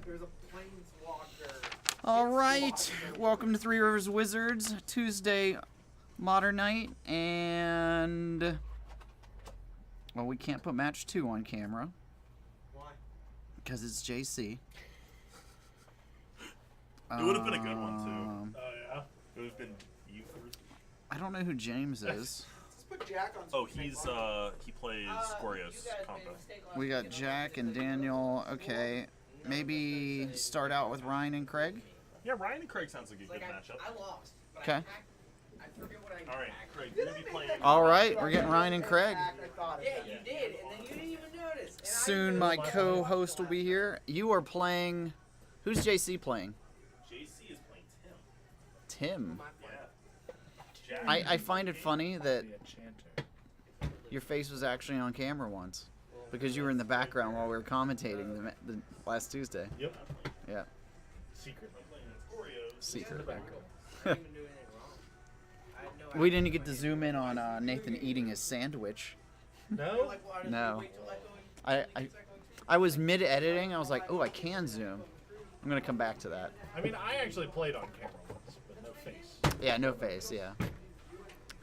There's a planeswalker. All right, welcome to Three Rivers Wizards Tuesday Modern Night, and well, we can't put match 2 on camera. Why? Because it's JC. It would have been a good one too. Oh yeah. It would have been you first. I don't know who James is. Let's put Jack on. Oh, he plays Squarios combo. We got Jack and Daniel. Okay, maybe start out with Ryan and Craig. Yeah, Ryan and Craig sounds like a good matchup. I lost. But Okay. I forget what I All right, Craig, you're gonna be playing. All right, we're getting Ryan and Craig. Yeah, you did, and then you didn't even notice. And Soon my co-host will be here. You are playing. Who's JC playing? JC is playing Tim. Tim. Yeah. Jack. I find it funny that your face was actually on camera once, because you were in the background while we were commentating the last Tuesday. Yep. Yeah. Secretly. Secret. I didn't even do anything wrong. I had no We idea. didn't get to zoom in on Nathan eating his sandwich. No. Like, well, I just No. wait till I go in. I was mid-editing. I was like, oh, I can zoom. I'm going to come back to that. I mean, I actually played on camera once, but no face. Yeah, no face, yeah.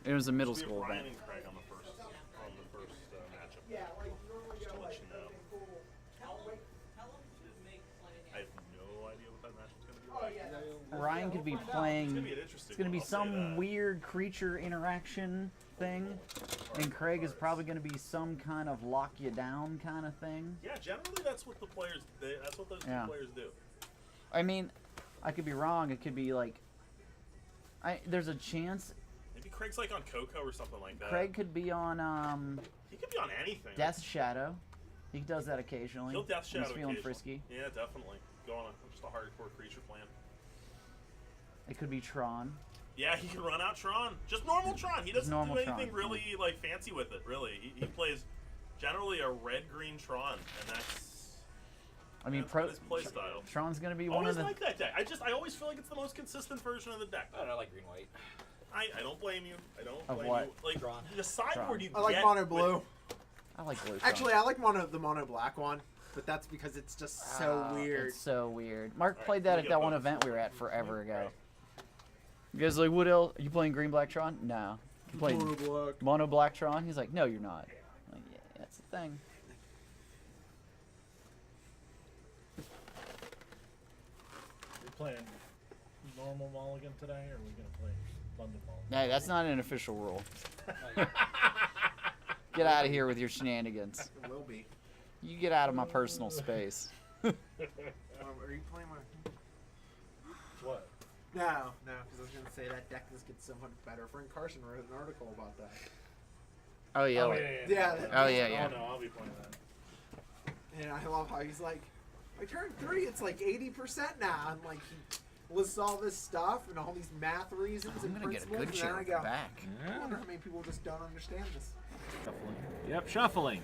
It was a middle We have school Ryan event. and Craig on the first matchup. Just to let you know. I have no idea what that matchup's gonna be like. Ryan could be It's gonna playing... be an interesting. It's going to be one, I'll say some that. weird creature interaction thing. And Craig is probably going to be some kind of lock you down kind of thing. Yeah, generally that's what the players. That's what those two Yeah. players do. I mean, I could be wrong. It could be like... there's a chance Maybe Craig's like on Coco or something like that. Craig could be on He could be on anything. Death Shadow. He does that occasionally. He'll Death Shadow. He's feeling occasionally. frisky. Yeah, definitely. Go on just a hardcore creature plan. It could be Tron. Yeah, he can run out Tron. Just normal Tron. He doesn't Normal do anything Tron. really like fancy with it. Really, he plays generally a red-green Tron, and that's I mean, that's his play style. Tron's gonna be I one always of the. like that deck. I always feel like it's the most consistent version of the deck. I don't know, I like green white. I don't blame you. I don't Of blame what? you. Like Tron. the sideboard you I like get mono with- blue. I like blue. Tron. Actually, I like the mono black one, but that's because it's just so weird. It's so weird. Mark Alright, played that we at get that one bonus event we were points at for forever Craig. ago. You guys are like, what else? Are you playing green black Tron? No. You playing Mono black. mono black Tron? He's like, no, you're not. I'm like, yeah, that's the thing. We playing normal mulligan today, or are we gonna play London mulligan? Hey, that's not an official rule. Get out of here with your shenanigans. It will be. You get out of my personal space. Are you playing my? What? No, because I was gonna say that deck just gets so much better. Frank Carson wrote an article about that. Oh yeah. Oh like- Yeah. Oh yeah, yeah. Oh no, I'll be playing that. And I love how he's like, I turned 3, it's like 80% now. And like he lists all this stuff and all these math reasons I'm and gonna get a principles. good and share then I of go, the back. I wonder how many people just don't understand this. Shuffling. Yep, shuffling.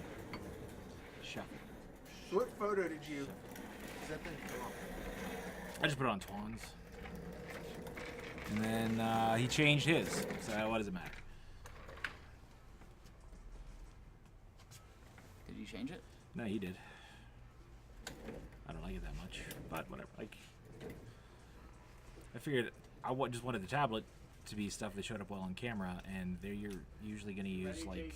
Shuffling. What photo did you? Is that the? I just put it on Twan's. And then he changed his. So what does it matter? Did you change it? No, he did. I don't like it that much, but whatever. Like, I figured just wanted the tablet to be stuff that showed up well on camera, and you're usually going to use like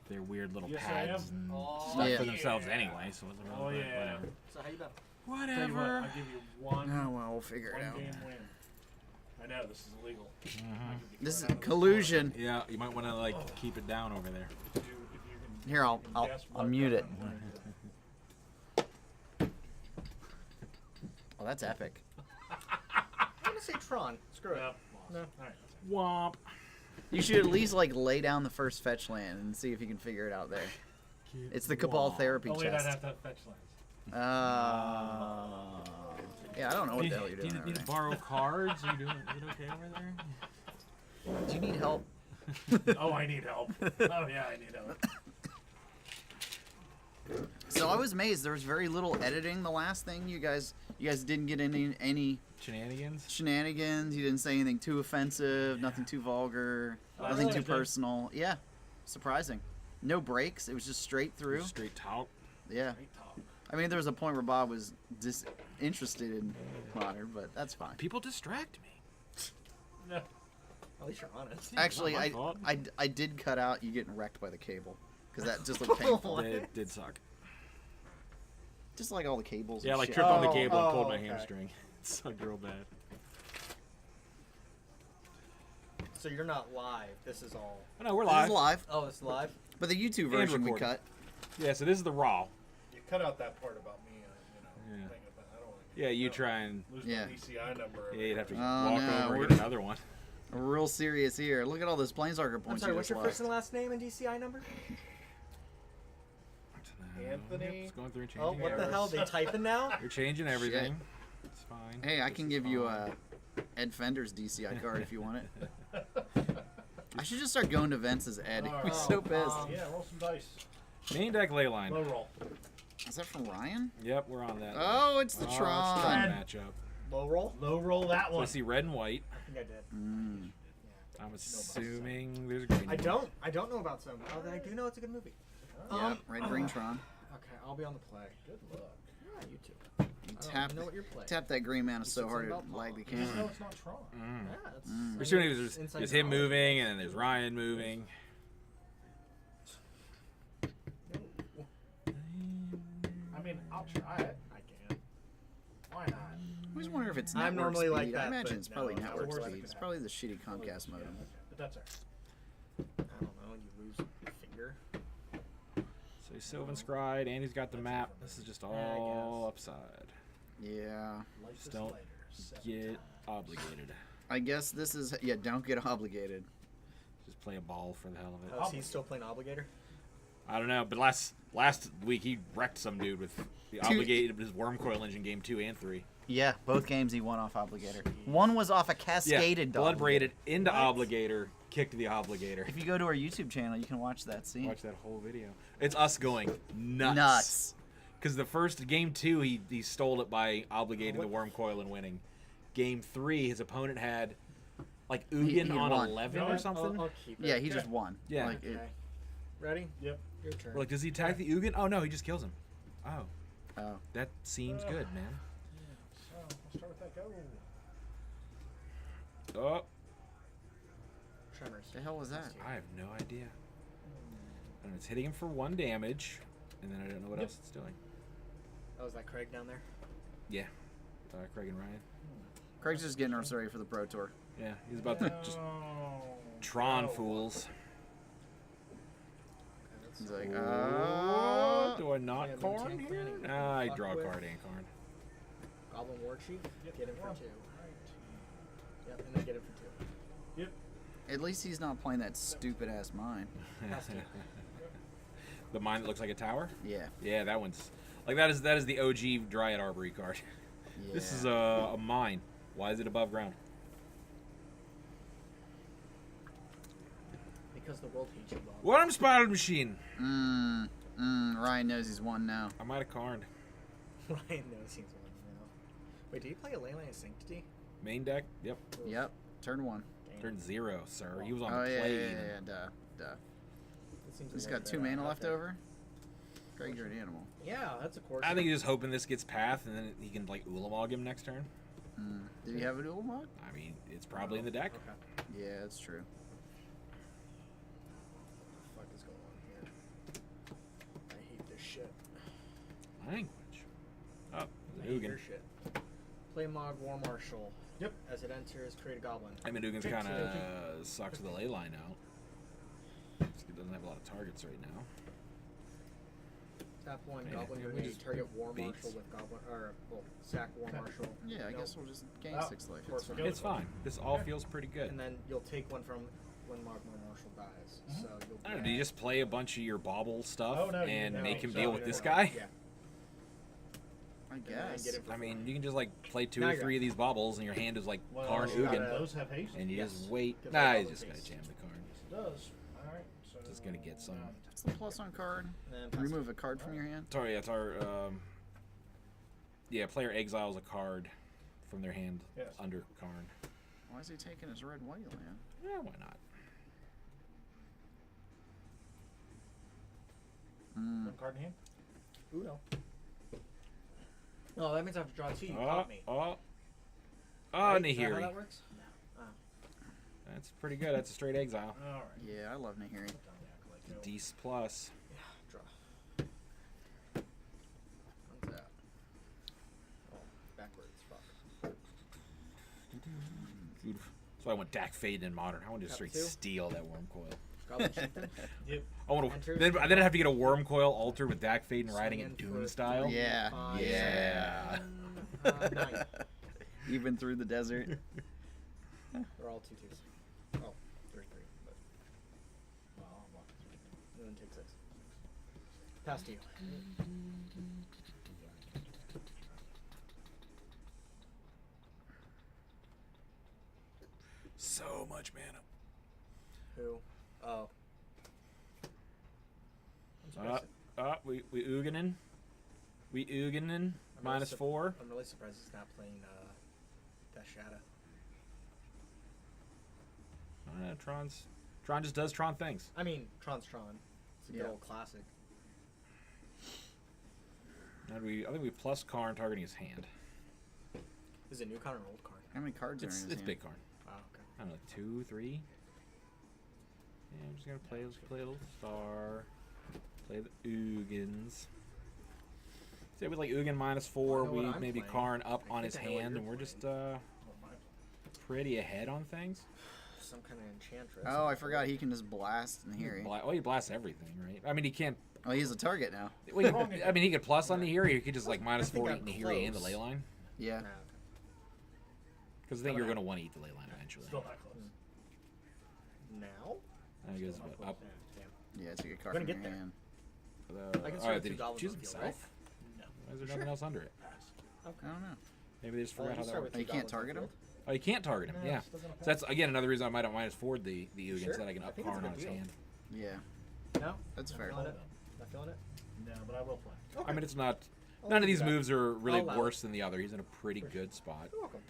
their weird little Yes, I am. pads and Oh, stuff yeah. for themselves anyway. So it's Oh, really yeah. whatever. So how you been? Tell you what, Whatever. I'll give you one, Oh well, we'll figure it one out. game win. I know this is illegal. I could be This is thrown out of collusion. Yeah, you might want to like keep it down over there. sport. If you can Here, I'll guess I'll what mute it. I'm Oh, that's epic. I'm gonna say Tron. Screw it. No. No. All right. Womp. You should at least like lay down the first fetch land and see if you can figure it out there. It's the Cabal Therapy Oh wait, I'd chest. have to have fetch lands. Yeah, I don't know what the hell you're Do doing you over need to there. borrow cards? Are you doing? Is it okay over there? Do you need help? Oh, I need help. Oh yeah, I need help. So I was amazed. There was very little editing. The last thing you guys didn't get any Shenanigans. shenanigans. You didn't say anything too offensive, nothing too vulgar, I nothing really too did. personal. Yeah, surprising. No breaks. It was just straight through. Straight talk. Yeah. Great talk. I mean, there was a point where Bob was disinterested in Modern, but that's fine. People distract me. No. At least you're honest. Actually, Not my I, fault. I did cut out you getting wrecked by the cable because that just looked painful. It did suck. Just like all the cables. Yeah, and like shit. tripped on the Oh, cable and pulled my okay. hamstring. It sucked real bad. So you're not live. This is all. Oh, no, we're This live. is live, Oh, it's live. but the YouTube version we recorded. cut. Yeah, so this is the raw. You cut out that part about me, Yeah. thinking about, I don't want Yeah, you try and lose Yeah. my DCI number. yeah, you'd have to Oh, walk no, over and we're- get another one. We're real serious here. Look at all those Planeswalker I'm points sorry. you What's just your first and lost. last name and DCI number? Anthony? Just going through and Oh, changing what the errors. hell? They typing now? You're changing everything. It's fine. Hey, I can This is give you fine. Ed Fender's DCI card if you want it. I should just start going to events as Ed. Oh, He's so pissed. Yeah, roll some dice. Main deck ley line. Low roll. Is that from Ryan? Yep, we're on that. Oh, it's the Oh, it's Tron. Tron matchup. Low roll. Low roll that So I one. see red and white. I think I did. Mm. I'm assuming there's a green. I don't. I don't know about some. Oh, I do know it's a good movie. Yeah, red green Tron. Okay, I'll be on the play. Good luck. Yeah, you too. You I don't tap, know what you're playing. tap that green mana so said hard it something about lag the Paul. No, camera. it's not Tron. Mm. Yeah, it's. Mm. We're assuming there's inside him knowledge. moving, and then there's Ryan moving. I mean, I'll try it. I can. Why not? I always wonder if it's network I'm normally speed. like I that, imagine but it's probably no, that's network the worst speed. that It's could probably the shitty Comcast modem. But that's alright. I don't know. You lose your finger. So he's Sylvan Scryed, and he's got the map. This is just all upside. Yeah. Life Just is don't lighter. 7 Get times. obligated. I guess this is yeah. Don't get obligated. Just play a ball for the hell of it. Oh, is he still playing Obligator? I don't know, but last week he wrecked some dude with the obligated his worm coil engine game 2 and 3. Yeah, both games he won off obligator. One was off a cascaded dog. blood braided into What? obligator, kicked the obligator. If you go to our YouTube channel, you can watch that scene. Watch that whole video. It's us going nuts. Nuts. Because the first game 2 he stole it by obligating the worm coil and winning. Game 3 his opponent had like Ugin he on won. 11 No, or something. I'll keep it. Yeah, he just won. Yeah. Like, Okay. it, Ready? Yep. Your turn. We're like, does he attack the Ugin? Oh no, he just kills him. Oh, oh. that seems good, man. So, we'll start with that go. Oh, Tremors. The hell was that? I have no idea. And it's hitting him for 1 damage, and then I don't know what Yep. else it's doing. Oh, is that Craig down there? Yeah, Craig and Ryan. Craig's just getting us ready for the Pro Tour. Yeah, he's about to just Tron fools. He's like, Oh, do I Yeah, not then Karn tank here? planning. Nah, I Fuck draw a with. card and Karn. Goblin War Chief. Yep. Get him for One. 2. Yep, and then get him for 2. Yep. at least he's not playing that stupid ass mine. Has to. The mine that looks like a tower? Yeah. Yeah, that one's like that is the OG Dryad Arbory card. Yeah. This is a mine. Why is it above ground? Because the world hates you, Bob. Worm Spiral Machine. Ryan knows he's won now. I might have Karned. Ryan knows he's one now. Wait, did he play a Leyline of Sanctity? Main deck. Yep. Yep. Turn 1. Damn. Turn 0, sir. He was on Oh the yeah, play. yeah, even. yeah, duh. That seems He's a got little 2 bit mana out left there. over. Craig, you're an animal. Yeah, that's a course. I think he's just hoping this gets path, and then he can like Ulamog him next turn. Did he have a dual mod? I mean, it's probably in the deck. Okay. Yeah, that's true. What the fuck is going on here? I hate this shit. Language. Oh, I there's hate an your Ugin. shit. Play Mog War Marshal. Yep. As it enters, create a goblin. I mean, Ugin's Check, kind check, of sucks with the ley line out. He doesn't have a lot of targets right now. Tap 1 Yeah, goblin yeah, we grenade. just Target War beats. Marshal with goblin sack War Okay. Marshal. Yeah, I Nope. guess we'll just gain Oh, 6 life. of course It's fine. we're It's fine. This all Okay. feels pretty good. And then you'll take one from when Mog War Marshal dies. So you'll. I don't know. Do you just play a bunch of your bobble stuff Oh, no, you and don't. make him So, deal with yeah. this guy? Yeah. I And then guess. get him for I mean, 4. you can just like play 2 Now or you're 3 of these bobbles, and your hand is like Well, Karn you gotta- Ugin, Those have haste. and you Yes. just wait. Give Nah, it he's all just the gonna haste. jam the Karn. It does. All right. So Just gonna get some. That's the plus on card. And then pass Remove a card from your hand. Sorry, it's our. Yeah, player exiles a card from their hand Yes. under Karn. Why is he taking his red white land? Yeah, why not? one card in hand. Uno. Oh, that means I have to draw 2. You Oh, caught me. oh, Right? Is that how Nahiri. that works? Oh. That's pretty good. That's a straight exile. All right. Yeah, I love Nahiri. Put down the acolyte. D plus. Yeah, draw. What's that? Oh, backwards. Fuck. Beautiful. So I went Dak Fade in Modern. I want to just Got straight two. steal that Worm Coil. Goblin Chieftain. Yep. I want Enter. to. Then I'd have to get a Worm Coil altar with Dak Fade and Swing riding in it for Doom style. Yeah. 5, Yeah. 7, 9. Even through the desert. They're all 2/2s. Oh, there's 3. But Well, I'll walk through. and then take 6. Pass to you. So much mana. Who? Oh. I'm surprised. We Uginin. We Uginin. Minus sup- 4. I'm really surprised he's not playing Dashada. Tron just does Tron things. I mean, Tron's Tron. It's a good Yeah. old classic. I think we plus Karn targeting his hand. Is it new card or old card? How many cards are in It's his hand? big Karn. Oh, okay. I don't know, 2, 3. Yeah, I'm just gonna play a little star. Play the Ugins. Say with like Ugin minus 4, I know what we I'm maybe playing. Karn up I on think his I know what hand, you're and we're just What am I playing? pretty ahead on things. Some kind of enchantress. Oh, I forgot he can just blast Nahiri. Well, he blasts everything, right? I mean, he can't. Oh, he's a target now. Well, I mean, he could plus on Nahiri, or he could just like minus I think 4 I'm eat Nahiri and the close. ley line. Yeah. Nah, Because I think you're gonna want to eat the ley line eventually. Still not close. okay. Now? I guess Yeah, up. damn. Yeah, take a card Gonna from get your there. hand. I can Oh, start with did 2 he goblins choose on the field, himself? No. Why is there nothing else under it? Pass. I don't know. Maybe they just Well, forgot you how that start works. with Oh, you 2 can't goblins on target the him? field. Oh, you can't target him. No, Yeah. it's still gonna So that's again another reason I might have minus forward the Ugin Sure. so that I can I up think it's a Karn good on his deal. hand. Yeah, No? that's Not fair. feeling it? Not feeling it? No, but I will play. Okay. I mean, it's not. I'll None of do these that. moves are really I'll allow worse than the other. He's in a pretty good spot. You're welcome.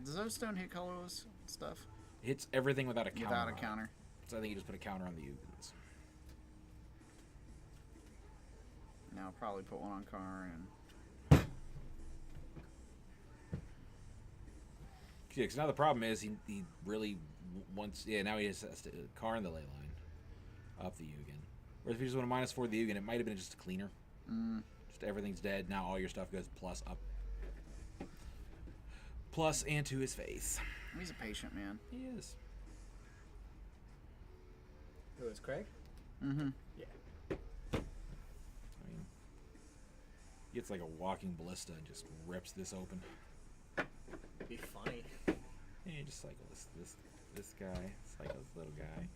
Does those stone hit colorless stuff? Hits everything without a counter. Without a on it. counter. So I think you just put a counter on the Ugins. Now I'll probably put one on Karn. Yeah, because now the problem is he really wants. Yeah, now he has to Karn the ley line up the Ugin. Whereas if he just went a minus 4 the Ugin, it might have been just cleaner. Mm. Just everything's dead. Now all your stuff goes plus up. Plus and to his face. He's a patient man. He is. Who is Craig? Mm-hmm. I mean, gets like a walking ballista and just rips this open. Be funny. Yeah, you just cycle this guy, cycle this little guy,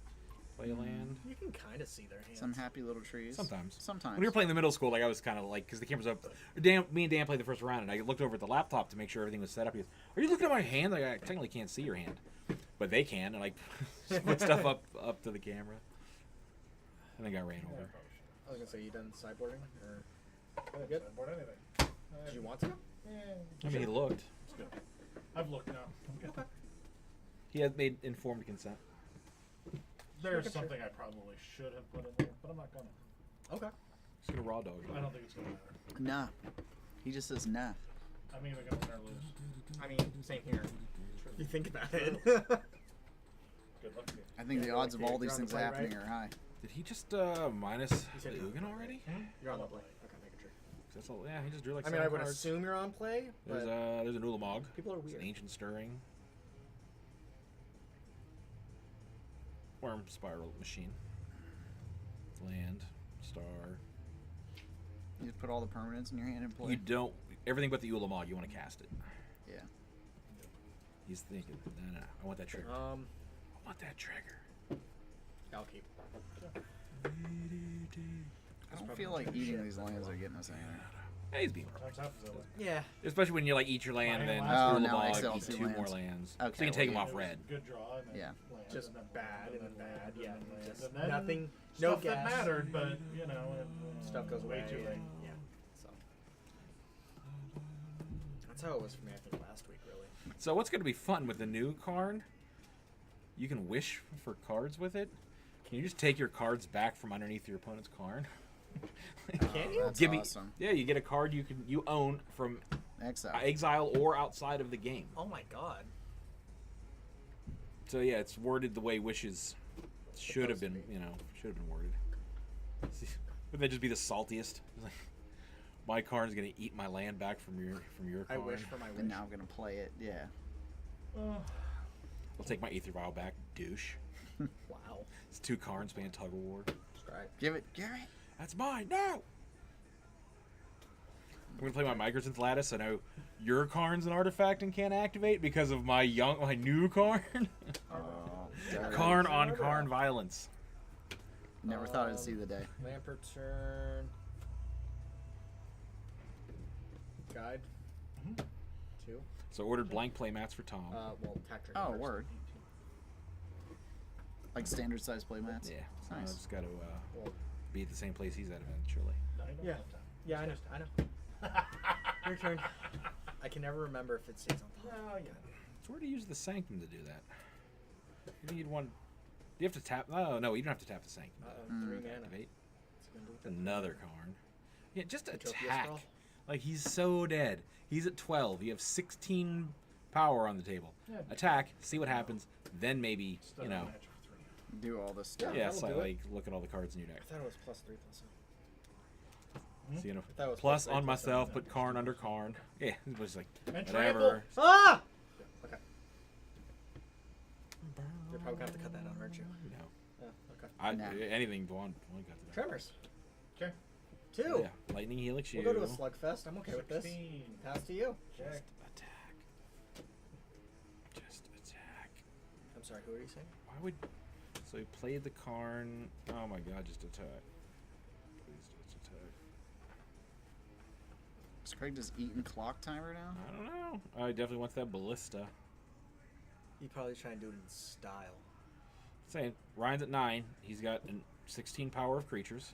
play a land. You can kind of see their hands. Some happy little trees. Sometimes. Sometimes. When we were playing in the middle school, like I was kind of like, because the camera's up. Me and Dan played the first round, and I looked over at the laptop to make sure everything was set up. He goes, "Are you looking at my hand? Like I technically can't see your hand, but they can." And like put stuff up to the camera, and then got ran Yeah, over. probably should. I was gonna say, you done sideboarding? Or I didn't Good. sideboard anything. did you want to? I mean, he looked. It's good. I've looked now. I'm good. He had made informed consent. There's Making sure. something I probably should have put in there, but I'm not gonna. Okay. Just gonna raw dog. I don't think it's gonna matter. Nah. He just says nah. I'm either gonna win or lose. I mean, same here. You think about it. Good luck to you. I think Yeah, the odds of you're all on these the things play, happening right? are high. Did he just minus the said you're on Ugin the play. already? You're on the play. Okay, making sure. That's all. Yeah, he just drew like. I mean, I 7 would cards. assume you're on play, but There's an Ulamog. people are It's weird. an ancient stirring. Worm spiral machine. Land, star. You just put all the permanents in your hand and play. You don't everything but the Ulamog. You want to cast it. Yeah. He's thinking, no, I want that trigger. I want that trigger. I'll keep. I don't feel like eating these lands are getting us anywhere. Yeah, he's being Time's half is over. Yeah. especially when you like eat your land and then Oh, now I Ulamog sell eat 2 2 more lands. lands. Okay, So you can take him well, off red. Good draw. And then Yeah. land, Just and then bad land, and then bad. land, Yeah. and then land. Just And then nothing. No stuff that gas. mattered, but you know, Stuff goes way away. too late. Yeah. So. That's how it was for me. I think last week, really. So what's going to be fun with the new Karn? You can wish for cards with it. Can you just take your cards back from underneath your opponent's Karn? Can you? That's Give me. awesome. Yeah, you get a card you own from Exile. exile or outside of the game. Oh my god. So yeah, it's worded the way wishes should have been. Should have been worded. See, wouldn't that just be the saltiest? Like, my card's gonna eat my land back from your I card. wish for my wish. And now I'm gonna play it. Yeah. I'll take my Aether Vial back, douche. Wow. It's 2 cards playing tug of war. Strike. Give it, Gary. That's mine. No. I'm gonna play my Microsynth Lattice. I know your Karn's an artifact and can't activate because of my new Karn. Gary. Karn on Karn violence. Never thought I'd see the day. Lamper turn. Guide. 2. So ordered blank play mats for Tom. Well, tack trigger. Oh, first. word. Like standard size playmats. Yeah. So I Nice. just got to Well, be at the same place he's at eventually. yeah. Yeah, I know. I know. Your turn. I can never remember if it stays on top. Oh, yeah. So where do you use the Sanctum to do that? You need one. Do you have to tap? Oh no, you don't have to tap the Sanctum. Uh-oh, 3 mana. Activate. What's it gonna do with that? Another Karn. Yeah, just Utopia attack. Scroll? Like he's so dead. He's at 12. You have 16 power on the table. Yeah. Attack. See what happens. Then maybe Instead of a match for 3. Do all this stuff. Yeah, that'll so do it. like look at all the cards in your deck. I thought it was +3 +7. So, you know, That was plus +3 on +7. myself, put Karn under Karn. Yeah, it was like And whatever. Ah! Okay. You're probably gonna have to cut that out, aren't you? No, Yeah. Okay. I anything Vaughn got to that. Tremors. Okay. 2. Yeah, lightning helix you. We'll go to a slugfest. I'm okay with this. 16. Pass to you. Check. Attack. Just attack. I'm sorry. Who are you saying? Why would? So he played the Karn. Oh my God! Just attack. Please just attack. Is Craig just eating clock timer now? I don't know. I definitely wants that ballista. You probably try and do it in style. Saying Ryan's at 9. He's got 16 power of creatures,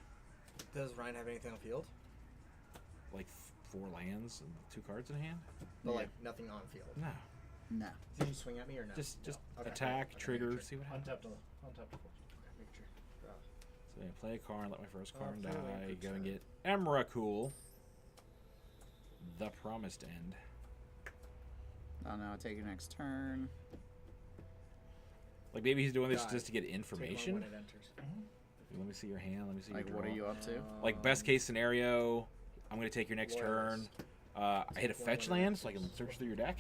Does Ryan have anything on field? like 4 lands and 2 cards in hand. But Yeah. like nothing on field. No, No. Did you swing at me or no? just Okay. attack, Okay, trigger, make sure. see what happens. Untapped to force. Okay, make sure. Draw. So yeah, play a Karn, let my first Karn play die, Lampert's go and turn. get Emrakul, the Promised End. Oh no, take your next turn. Like maybe he's doing this Die. just to get Take one information. when it enters. Let me see your hand. Let me see Like, your what are draw. you up to? Like best case scenario, I'm gonna take your next turn. Loyalist. I hit a Take one fetch when it land so I can enters. search through your deck.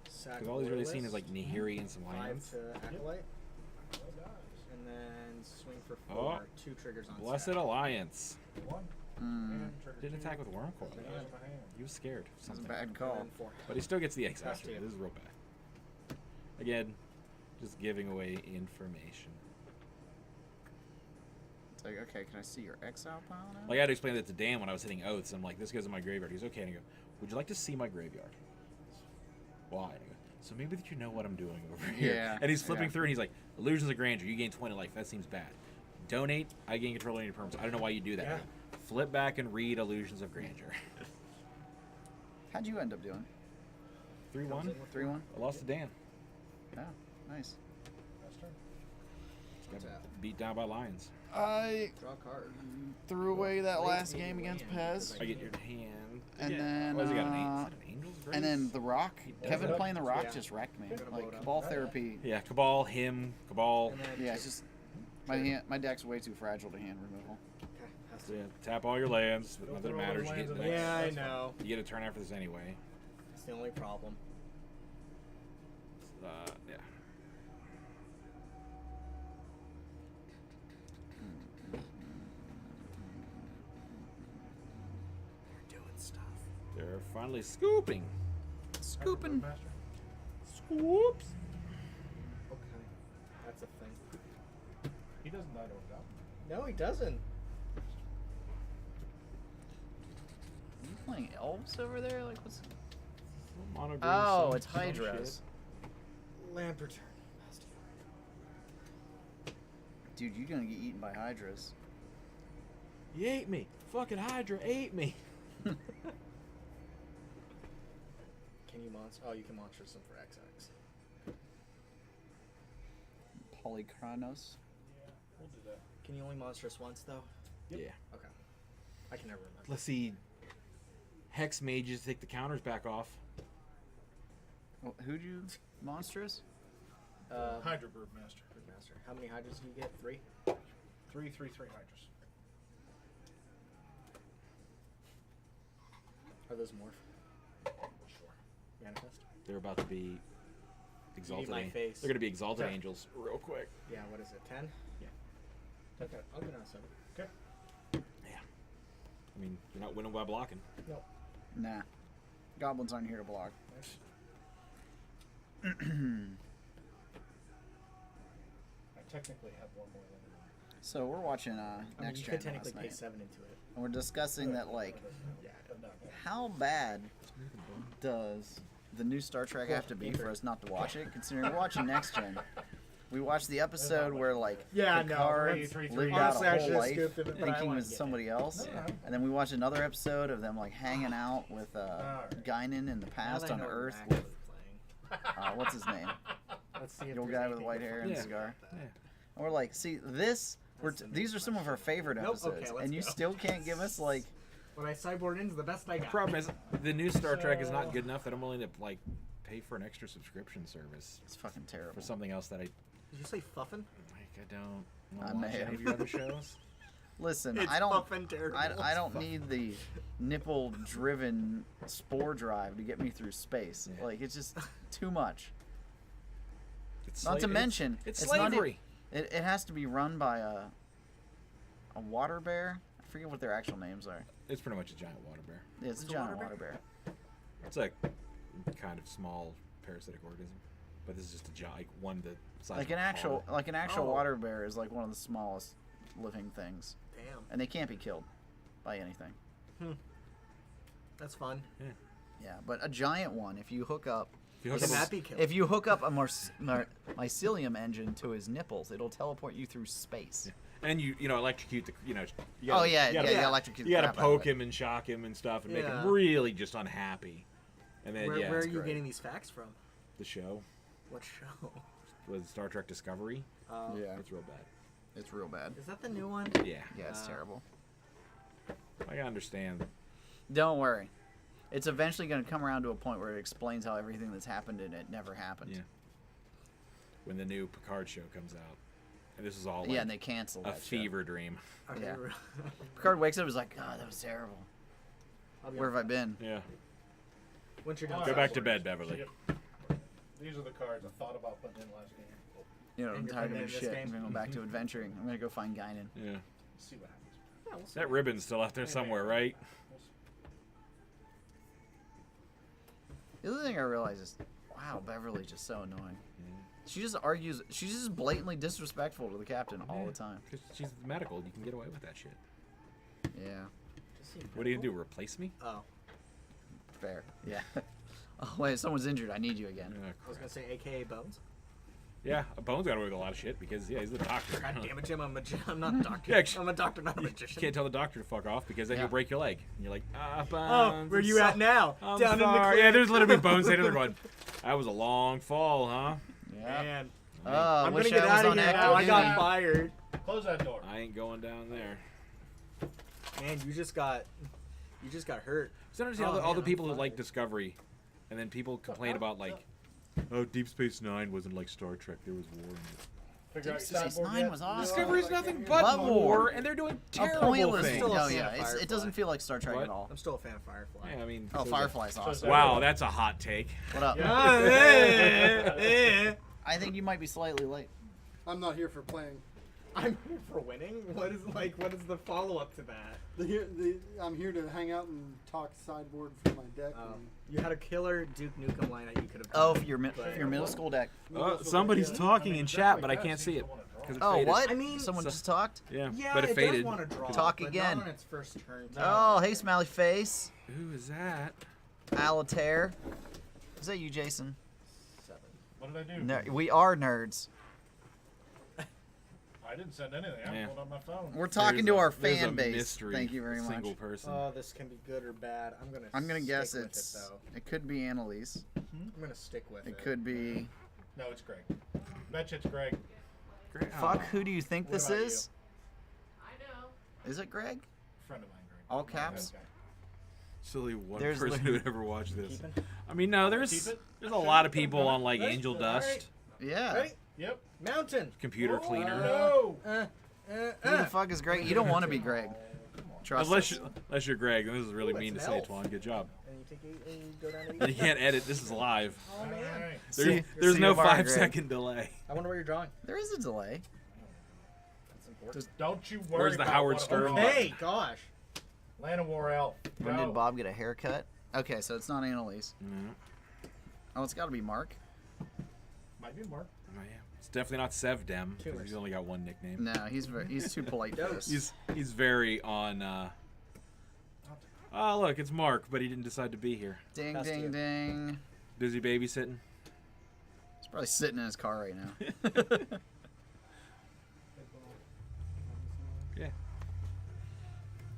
Sack Because all he's really seen Loyalist, is like Nihiri and some 5 lands. to Acolyte, Oh, guys. and then swing for 4. Oh. 2 triggers on Blessed stack. Alliance. 1. Mm, And trigger Didn't 2. attack with Wormcoil. Take it out of my hand. He was scared. of that's a something. bad And call. then 4. But he still gets the X Pass after. to you. This is real bad. Again, just giving away information. It's like, okay, can I see your exile pile now? Like I had to explain that to Dan when I was hitting oaths. I'm like, this goes in my graveyard. He's okay. And I go, would you like to see my graveyard? Why? And I go, so maybe that you know what I'm doing over here. Yeah, And he's flipping yeah. through and he's like, Illusions of Grandeur, you gain 20 life. That seems bad. Donate, I gain control of any perms. I don't know why you do that. Yeah. Flip back and read Illusions of Grandeur. How'd you end up doing? 3-1. 3-1? I lost to Dan. Yeah, nice. Last turn. Got Tap. beat down by Lions. I Draw a card. threw away that Wait, last maybe game against land, Pez. I get your hand. And Yeah. then, What has he got? An uh, is that an Angel's Grace? And then The Rock. Yeah. Kevin playing The Rock Yeah. just wrecked me. Gonna blow Like, it up. Cabal Therapy. Yeah, Cabal, him, Cabal. And then Yeah, two. it's just... My deck's way too fragile to hand removal. Okay, pass So to yeah, you. tap all your lands. But Go nothing through all matters. those You get, lands the and next, Yeah, I That's fine. know. you get a turn after this anyway. It's the only problem. Yeah. They're doing stuff. They're finally scooping. Scooping. Master. Scoops. Okay, that's a thing. He doesn't die to a goblin. No, he doesn't. Are you playing elves over there? Like, what's... Mono green, Oh, some- it's some Hydras. Lamp return. Pass to you. Dude, you're gonna get eaten by Hydras. shit. He ate me. Fucking Hydra ate me. Can you monster? Oh, you can monster some for XX. Polychronos. Yeah, we'll do that. Can you only monstrous once though? Yeah. Okay. I can never remember. Let's see. Hex mages take the counters back off. Well, who'd you monstrous? Hydra Brood Master. Master. How many hydras do you get? 3? 3 Hydras. Are those morph? Sure. Manifest? They're about to be exalted. my face. They're going to be exalted Okay. angels real quick. Yeah, what is it? 10? Yeah. Okay, I'll go down 7. Okay. Yeah. I mean, you're not winning by blocking. No. Nah. Goblins aren't here to block. Nice. I technically have one more than So we're watching I mean, Next you Gen could technically last pay night. 7 into it. And we're discussing that, like, Yeah. but no. how bad does the new Star Trek have to be for us not to watch it? Considering we're watching Next Gen. We watched the episode where, like, Yeah, no, Picard 3, lived 3. out Honestly, a I whole should've life scooped it, but I thinking he wanted was to get somebody else. No, no. And then we watched another episode of them, like, hanging out with Alright. Guinan in the Now past that I on know what Earth we're with, actually playing. what's his name? Let's see if The old there's guy with the anything white to hair find. and Yeah. cigar. Yeah. And we're like, see, this, these are some of our favorite Nope, episodes. okay, let's and you go. still can't give us, like, When I cyborg into the best I The got. problem is, the new Star Trek is not So- good enough that I'm willing to, like, pay for an extra subscription service it's fucking terrible. for something else that I, Did you say fuffin? like, I don't I want to may watch any have. of your other shows. Listen, It's I don't. fuffin terrible. I don't need the nipple-driven spore drive to get me through space. Yeah. Like, it's just too much. It's Not to sla- mention, it's it's not e- slavery. It has to be run by a water bear. I forget what their actual names are. It's pretty much a giant water bear. Yeah, it's a What's a giant water water bear. It's a kind of small parasitic organism, but this is just a giant one the size Like of an a actual, car. like an actual Oh. water bear is like one of the smallest living things, Damn. and they can't be killed by anything. That's fun. Yeah, but a giant one, if you hook up, If you hook Can up a- that be killed? if you hook up a mycelium engine to his nipples, it'll teleport you through space. and you electrocute the you Oh yeah, you yeah, gotta, yeah, electrocute. you gotta the crap out of poke it. him and shock him and stuff and make Yeah. him really just unhappy. And then Where, yeah, where are it's you great. getting these facts from? The show What show? was Star Trek Discovery. Yeah, It's real bad. it's real bad. Is that the new one? Yeah, Yeah, it's terrible. I understand. Don't worry. It's eventually going to come around to a point where it explains how everything that's happened in it never happened. Yeah. When the new Picard show comes out, and this is all like Yeah, and they cancel a that shit. fever dream. Are Yeah. they- Picard wakes up and is like, God, that was terrible. I'll be Where have on- I been? Yeah. Once you're done. Go back to bed, Beverly. These are the cards I thought about putting in last game. You know, And I'm you're tired of playing this this shit. game? I'm going to go back to adventuring. I'm going to go find Guinan. Yeah. See what happens. Yeah, we'll see. That ribbon's still out there somewhere, right? We'll see. The other thing I realize is, wow, Beverly's just so annoying. She just argues. She's just blatantly disrespectful to the captain all the time. 'Cause she's medical. You can get away with that shit. Yeah, Just seem What are you gonna cool. do? Replace me? Oh, fair. Yeah. Oh wait, someone's injured. I need you again. Yeah, I was gonna say AKA Bones. yeah, Bones got away with a lot of shit because yeah, he's the doctor. God damn it, Jim! I'm not a doctor. Yeah, I'm a doctor, not a You magician. can't tell the doctor to fuck off because then Yeah. you'll break your leg. And you're like, Oh, Bones. where I'm you so- at now? I'm Down in the sorry. cliff. Yeah, there's literally Bones sitting there going, that was a long fall, huh? Yeah. Man, Oh, I'm wish gonna get I was out of on here active now. I got duty. fired. Close that door. I ain't going down there. Man, you just got hurt. So I understand Oh, all the man, people I'm that like fired. Discovery, and then people complain about like, oh, Deep Space Nine wasn't like Star Trek. There was war in it. Figure out Deep your Space sideboard Nine yet? was awesome. Discovery's nothing but But war, war. and they're doing A terrible pointless. things. Still a No, fan yeah, of it Firefly. doesn't feel like Star Trek What? at all. I'm still a fan of Firefly. Yeah, I mean, Oh, so Firefly's so awesome. Wow, that's a hot take. What up? I'm I think you might be slightly late. I'm not here for playing. here for winning. What is the follow up to that? I'm here to hang out and talk sideboard for my deck. You had a killer Duke Nukem line that you could have. Oh, for your middle school deck. Somebody's talking in chat, but I Exactly, can't that see seems it to wanna draw. because it Oh, faded. what? I mean- Someone So- just talked. Yeah, Yeah, but it faded. does want to draw. Talk but again. Not on its first turn. Oh, hey, smiley face. Who is that? Alitair. Is that you, Jason? 7. What did I do? We are nerds. I didn't send anything. I Yeah. pulled up my phone. We're talking There's to a- our there's a fan base. mystery Thank you very single much. person. Oh, this can be good or bad. I'm gonna guess stick it's. with it, though. It could be Annalise. I'm gonna stick with it. It could be. No, it's Greg. Bet you it's Greg. Great. Fuck. Who do you think What this about is? Is it Greg? Friend of mine, Greg. All My caps? guy. Silly one There's person the- who would ever watch this. Keeping? I mean, no, Keep there's it? a lot of people on like Right? Angel All Dust, right. Yeah. Ready? Yep. Mountain. computer Oh, cleaner. No. Who the fuck is Greg? You don't want to be Greg. Trust Unless us. you're Greg, then this is really Ooh, mean to it's say, an elf. Twan. Good job. And you take 8 and you go down to 8. And you can't edit. This is live. Oh man. Alright. There's See no you tomorrow, 5-second delay. I wonder what you're drawing. There is a delay. That's important. Don't you worry. Where's the about Howard what Stern I'm button? Hey, gosh. Llanowar Elf. When Go. did Bob get a haircut? Okay, so it's not Annalise. Mm-hmm. Oh, it's got to be Mark. Might be more. Oh, yeah. It's definitely not Sevdem because Tumors. he's only got one nickname. No, he's too polite for this. He's very on. Oh look, it's Mark, but he didn't decide to be here. Ding, Pass to ding, you. ding. Busy babysitting. He's probably sitting in his car right now. Yeah.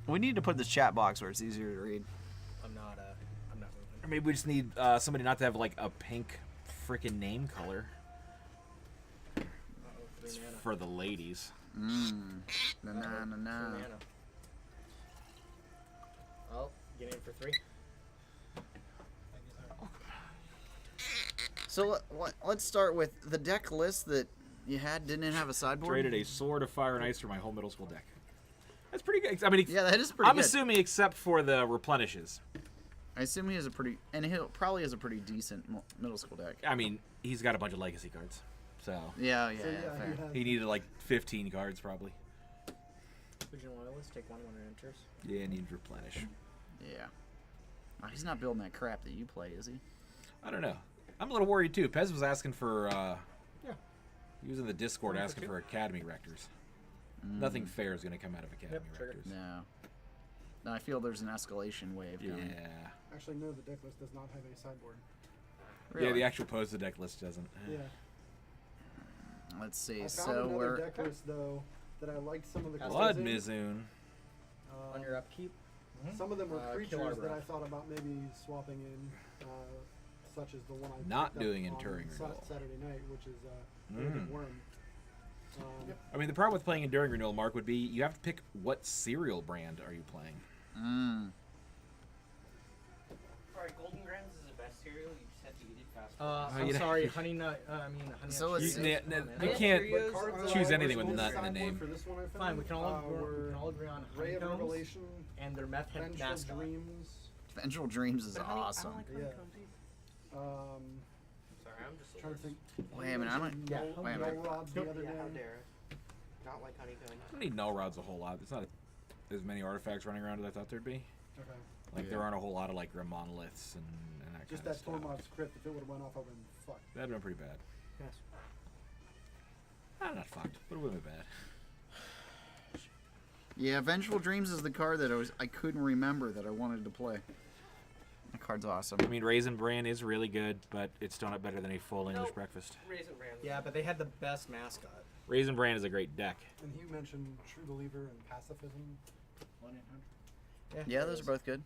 We need to put this chat box where it's easier to read. I'm not moving. Or maybe we just need somebody not to have like a pink freaking name color Uh-oh, 3 mana. for the ladies. Mmm. Na na na 3 na. mana. Well, get in for 3. So let's start with the deck list that you had. Didn't it have a sideboard? Traded a Sword of Fire and Ice for my whole middle school deck. That's pretty good. I mean, Yeah, that is pretty I'm good. assuming except for the replenishes. I assume he has a pretty, and he probably has a pretty decent middle school deck. I mean, he's got a bunch of legacy cards, so Yeah, So yeah, fair. he needed like 15 cards probably. Legion Loyalist, take 1 when it enters. Yeah, needs replenish. Yeah. Oh, he's not building that crap that you play, is he? I don't know. I'm a little worried too. Pez was asking for. Yeah. He was in the Discord One for asking 2. for Academy Rectors. Nothing fair is going to come out of Academy trigger. Rectors. No. No, I feel there's an escalation wave Yeah. coming. Actually, no, the deck list does not have a sideboard. Really? Yeah, the actual pose of the deck list doesn't. Yeah. Let's see. I found So another we're deck list though that I liked some of the Blood cards in. Mizoon. On your upkeep. Some of them were Kill creatures Arbor that I Elf. thought about maybe swapping in, such as the one I Not picked up doing on Enduring Renewal. Saturday night, which is Mm. Worm. I mean, the problem with playing Enduring Renewal, Mark, would be you have to pick what cereal brand are you playing. Mm. Alright, Golden Grams is the best cereal. You just have to eat it fast. I'm you know- sorry, Honey Nut. Honey So Nut let's- Cheerios. You- Oh, you man. can't Cheerios Cards are- that choose I anything with was nut in the sideboard name. For this one I found, Fine, we can all agree on Ray of honeycombs Revelation, and their meth head Vengeful mascot. Dreams. Vengeful Dreams is But honey, I awesome. don't like Yeah. honeycombs either. Sorry, I'm just a Trying to wuss. think. Wait a minute, I'm mentioned a- yeah, Null- wait a minute. Null Rods the other Yeah, how day. dare I? Not like honeycombs. I don't need null rods a whole lot. There's not as many artifacts running around as I thought there'd be. Okay. Like Yeah. there aren't a whole lot of like grim monoliths and that Just kind of that stuff. Tormod's crypt, if it would have went off, I would have been fucked. That'd been pretty bad. Yes. Not fucked, but it would have been bad. Yeah, Vengeful Dreams is the card that I couldn't remember that I wanted to play. That card's awesome. I mean, Raisin Bran is really good, but it's still not better than a full English Nope. breakfast. Raisin Bran. Yeah, but they had the best mascot. Raisin Bran is a great deck. And you mentioned True Believer and Pacifism. 1-800. Yeah, it those are is. both good.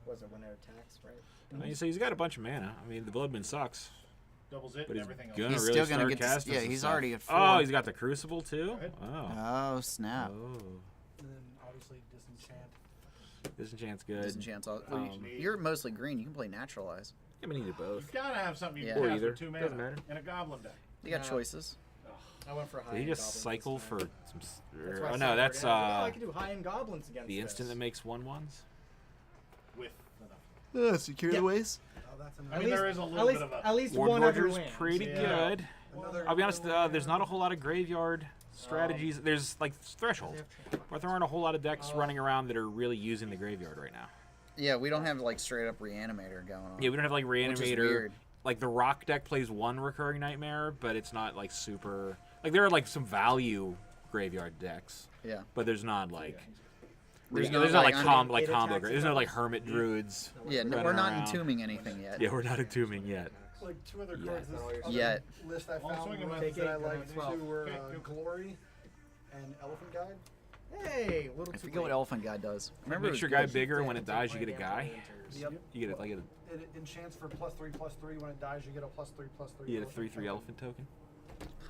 Was it when it attacks, right? I mean, so he's got a bunch of mana. I mean, the Bloodman sucks, Doubles it but and he's everything else. gonna He's really still gonna start get this- casting yeah, some he's stuff. already at Oh, 4. he's got the Crucible too. Right. Oh. Oh, snap. Oh. And then obviously Disenchant. Disenchant's good. Disenchant's all, Um, you're mostly green. You can play Naturalize. I mean, either both. You've got to have something you Yeah. can Or cast either. for 2 Doesn't mana matter. in a goblin deck. You got Yeah. choices. I went for high. Did he just goblins cycle this for time. some? That's why I Oh said no, that's for- yeah, I could do high end goblins against the instant that this. makes 1/1s. With enough. Secure Yeah. the ways. Oh, that's I another. mean, there is a little at least, bit of a. at least Ward one ever Warder's wins. pretty Yeah. good. Another I'll be honest. little, There's not a whole lot of graveyard strategies. There's like Threshold, but there aren't a whole lot of decks running around that are really using the graveyard right now. Yeah, we don't have like straight up Reanimator going on. Yeah, we don't have like Which is Reanimator. weird. Like the Rock deck plays one Recurring Nightmare, but it's not like super. Like there are like some value graveyard decks, Yeah. but there's not like. There's There's no, not like like, combo it combo. attacks There's no like attacks. Hermit Druids. Yeah, no, running we're not around. entombing anything yet. Yeah, we're not entombing yet. Like 2 other Yeah. cards. This other Yet. list I Long found swing and ones take that I eight, go liked down 12. too were Okay, go. Glory and Elephant Guide. Hey, little I too forget what late. Elephant Guy does. Remember, it Makes was your guy good. bigger. Yeah, When it take dies, you one get a damage guy. when it enters. Yep. You get like It enchants for +3/+3. When it dies, you get a +3/+3. a 3/3 elephant token.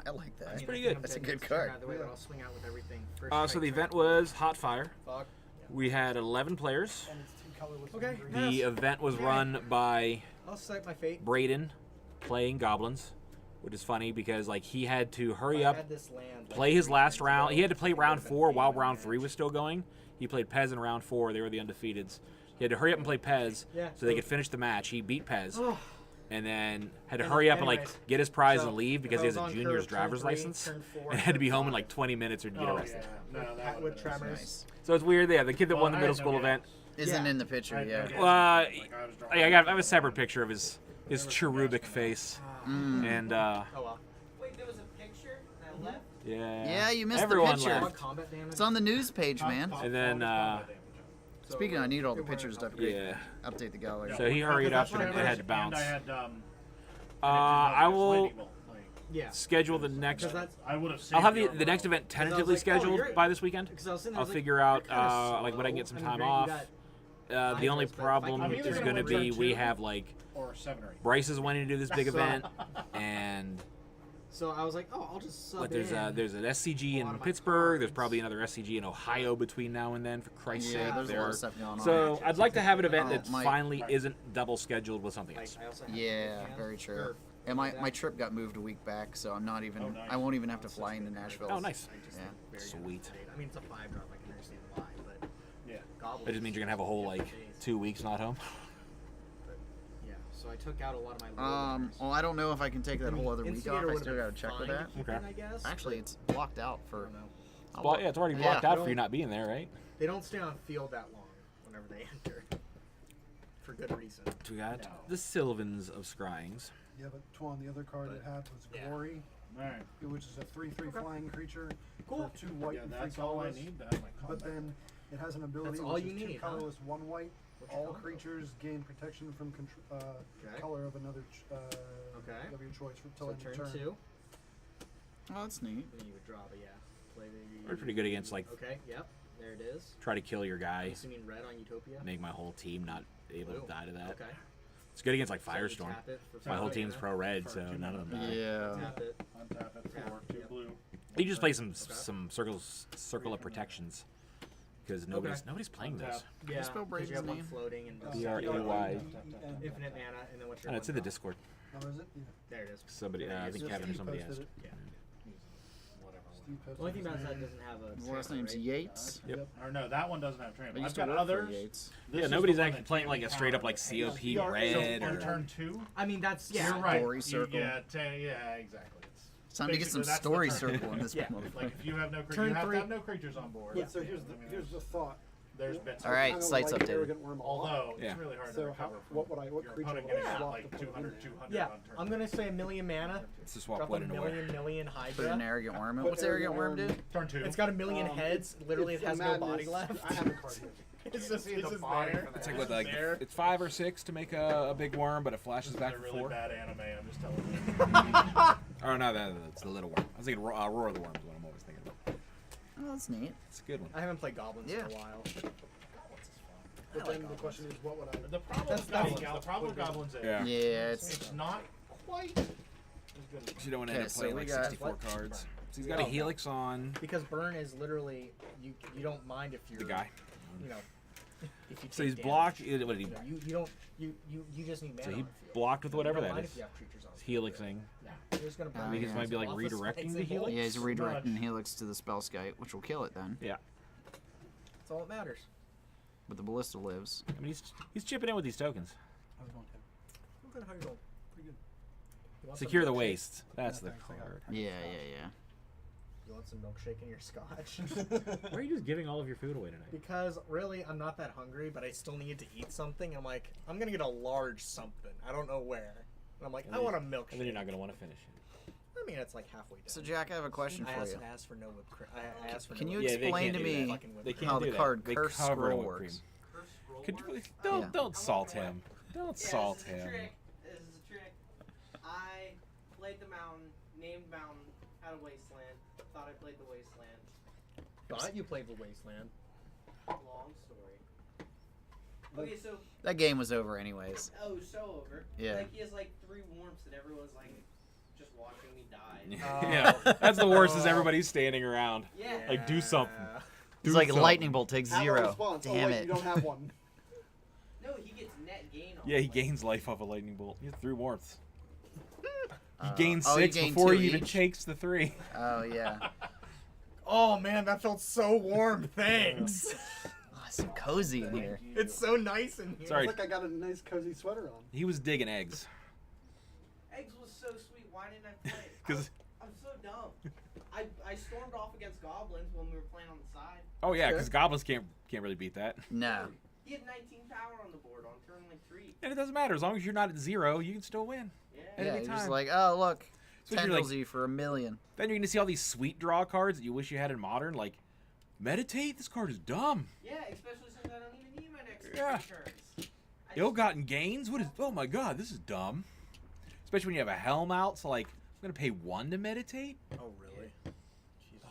I like that. I mean, pretty I think good. I'm That's a dead good to turn card. out of the way, but I'll swing out with everything. First So strike, the turn event four. was Hot Fire. Fuck. We had 11 players. And it's two colorless. Okay. and green. The event was run by I'll cite my fate. Braden playing goblins, which is funny because like he had to hurry If I up, had this land, like, play his 3 last turns round. ago, He had to play it round would've been 4 game while of the round 3 match. was still going. He played Pez in round 4. They were the undefeateds. He had to hurry up and play Pez Yeah. so they could finish the match. He beat Pez. Oh. And then had to And hurry up and like anyways, get his prize so and leave because if he I has was a on junior's curve, turn driver's 3, license turn 4, and had to be turn home in 5. like 20 minutes or get Oh, arrested. yeah. No, that Atwood would've been Tremors. Nice. So it's weird. Yeah, the kid that Well, won the I middle had no school event. guess. Isn't Yeah. in the picture, I had no yeah. guess. Well, Like, I was drawing. I have a separate picture of his cherubic face, Mm. and Oh well. Wait, there was a picture and I left. yeah. Yeah, you missed the Everyone picture. left. What combat damage? It's on the news page, Top- man. top And then, quality combat damage. So, Speaking of, I need all the it were- pictures to upgrade. Yeah. Update the gallery. So he Yeah, hurried that's up what and I had was, to bounce. And I had I will lightning bolt, like, Yeah. schedule the next. Because that's I would have. I'll have the saved your next morale. event tentatively like, oh, scheduled you're- by this weekend. because I was sitting there, I'll I was like, figure out you're kinda like when I can get slow. some I mean, time granted, off. you got The only But if I problem can I'm either is gonna going to win be turn we 2 have like or 7 or 8. Bryce is wanting to do this big So- event, and So I was like, oh, I'll just sub but there's in. there's an SCG a lot in of my Pittsburgh. There's cards. probably another SCG in Ohio between now and then. For Christ's Yeah, sake, there's a there lot are- of stuff going on. So I'd like to have an event Oh, that my- finally isn't double scheduled with something Like, else. I also have Yeah, Japan, very true. or- And my that. trip got moved a week back, so I'm not even. Oh, nice. I won't even have to fly into Nashville. Oh, nice. I just Yeah. am very Sweet. undecided. I mean, it's a 5-drop. I can understand why, but Yeah. goblins. That just means you're gonna have a whole like 2 weeks not home. But, yeah. So I took out a lot of my. Well, I don't know if I can take that whole other week off. Instigator I would've still been gotta check with fine that. to keep Okay. in, I guess. Actually, but it's blocked out I for. don't know. Well, yeah, it's already blocked Yeah. out for you not being there, right? They don't stay on field that long whenever they enter. For good reason. We got No. the Sylvans of Scryings. Yeah, but Twan, the other card it had was Yeah. Glory, All right. which is a 3/3 flying creature Cool. for 2 white Yeah, and 3 that's all I colorless. need to have my But combat. then it has an ability That's all which you is 2 need, huh? colorless, 1 white. What's your All combo? creatures gain protection from Okay. color of another Okay. of your choice for till So end of turn turn. 2. Oh, that's neat. Then you would draw, but yeah. Play the. We're pretty good against like Okay. Yep. There it is. try to kill your I'm guy, assuming red on Utopia. make my whole team not able Blue. to die to that. Okay. It's good against like So you Firestorm. tap it for My whole five team's mana. pro red, For so 2 none of them mana. die. Yeah. Tap it. Untap it Tap, for 2 yep. blue. You just play some Okay. some circle of protections because nobody's playing this. Yeah. spell 'cause you have Braden's one name? floating and B-R-A-Y. infinite mana, and then what's your And it's in one the drop? Discord. Oh, is it? Yeah. There it is. Somebody, I think Just Kevin or Steve somebody posted asked. it. Yeah. Whatever. Steve posted The only thing it. about that doesn't have a. The last trample, name's right? Yates. Yep. Or no, that one doesn't have I trample. I've used to got work for others. Yates. This Yeah, is nobody's the one actually that playing like a Jamie straight up Power like has. COP So red on or turn 2. I mean, that's yeah. You're right. Story You circle. get, yeah, exactly. It's time to get some Basically, that's the story turn. circle in this Yeah. motherfucker. Like if you have no creatures, Turn you have 3. to have no creatures on board. But so here's I mean, the thought. there's bits. All right, Kind of sites like updated. Arrogant Worm a lot. Although Yeah. it's really hard to So recover from what your creature opponent would getting I out swap like to put in 200, there? 200 Yeah, on turn. I'm gonna say a million mana. Let's just swap Drop a what into where. million Put Hydra. an arrogant worm in. Put What's arrogant worm do? Arrogant Turn 2. It's got a million heads. Literally, it it's has a no body madness. left. I have a card here. It's just See the it's body there. for It's that. like with like There. it's 5 or 6 to make a big worm, but it flashes This back is a for really 4. bad anime. I'm just telling you. Oh no, that's the little worm. I was thinking Roar of the Worm is what I'm always thinking about. Oh, that's neat. It's a good one. I haven't played goblins Yeah. in a while. But then the question is, what would I? The problem That's with goblins, nothing. the problem with goblins is Yeah. Yeah, it's. it's not quite as good as You don't want to end Okay, up so playing we like got- 64 what? cards. So he's got a Helix on Because burn is literally you don't mind if you're the guy. You know, if you So take he's damage. blocked. What did he? You don't you just need mana So he on the field. blocked with whatever you don't that mind is. if you have creatures on the field. Helixing. Yeah, you're just gonna burn. I I think yeah. it might be like Office redirecting lights the and bolts. Helix. Yeah, he's much. redirecting Helix to the Spellskite, which will kill it then. Yeah. That's all that matters. But the Ballista lives. I mean, he's chipping in with these tokens. I was going to. Okay, how you doing? Pretty good. You want Secure some the milkshake? waist. That's Yeah, the thanks, I got card. Yeah, yeah, You want some milkshake in your scotch? Why are you just giving all of your food away tonight? Because really, I'm not that hungry, but I still need to eat something. I'm like, I'm gonna get a large something. I don't know where. And I'm like, And I then- want a milkshake. And then you're not gonna want to finish it. I mean, it's like halfway done. So Jack, I have a question I for asked, you. I asked for no whipped cream. I asked for Can no you whipped Yeah, they explain can't to do that. me Fucking whipped They cream. how can't the do card that. They Curse cover Scroll whipped works? cream. Could you please don't Yeah. salt him. Don't salt This is a him. trick. This is a trick. I played the mountain, named mountain, had a wasteland. Thought I played the wasteland. Thought you played the Wasteland. Long story. Okay, so That game was over anyways. so over. Yeah. Like he has like 3 warmths and everyone's like just watching me die. Yeah, that's the worst. Is everybody's standing around. Yeah. Like, do something. He's Do like, something. lightning bolt takes Have a 0. response. Damn oh, wait, it. you don't have one. No, he gets net gain. Yeah, he off gains life off a lightning bolt. He has 3 warmths. He Uh, gains oh, you 6 gain before 2 he even each? takes the 3. Oh, yeah. Oh man, that felt so warm. Thanks. Oh, it's so cozy in here. It's so nice in here. Sorry. It's like I got a nice cozy sweater on. He was digging eggs. Eggs was so sweet. Why didn't I play? 'Cause- I'm so dumb. I stormed off against goblins when we were playing on the side. Oh yeah, Okay. because goblins can't really beat that. No. He had 19 power on the board on turn like 3. And it doesn't matter as long as you're not at 0, you can still win. Yeah. At Yeah, any you're just time. like, oh, look. So you're Tendrils like, you for $1 million. then you're gonna see all these sweet draw cards that you wish you had in Modern, like Meditate. This card is dumb. Yeah, especially since I don't even need my next Yeah. 3 turns. I Ill-gotten gains. What is? Oh my god, this is dumb. Especially when you have a helm out. So like, I'm gonna pay 1 to meditate. Oh really? Jesus.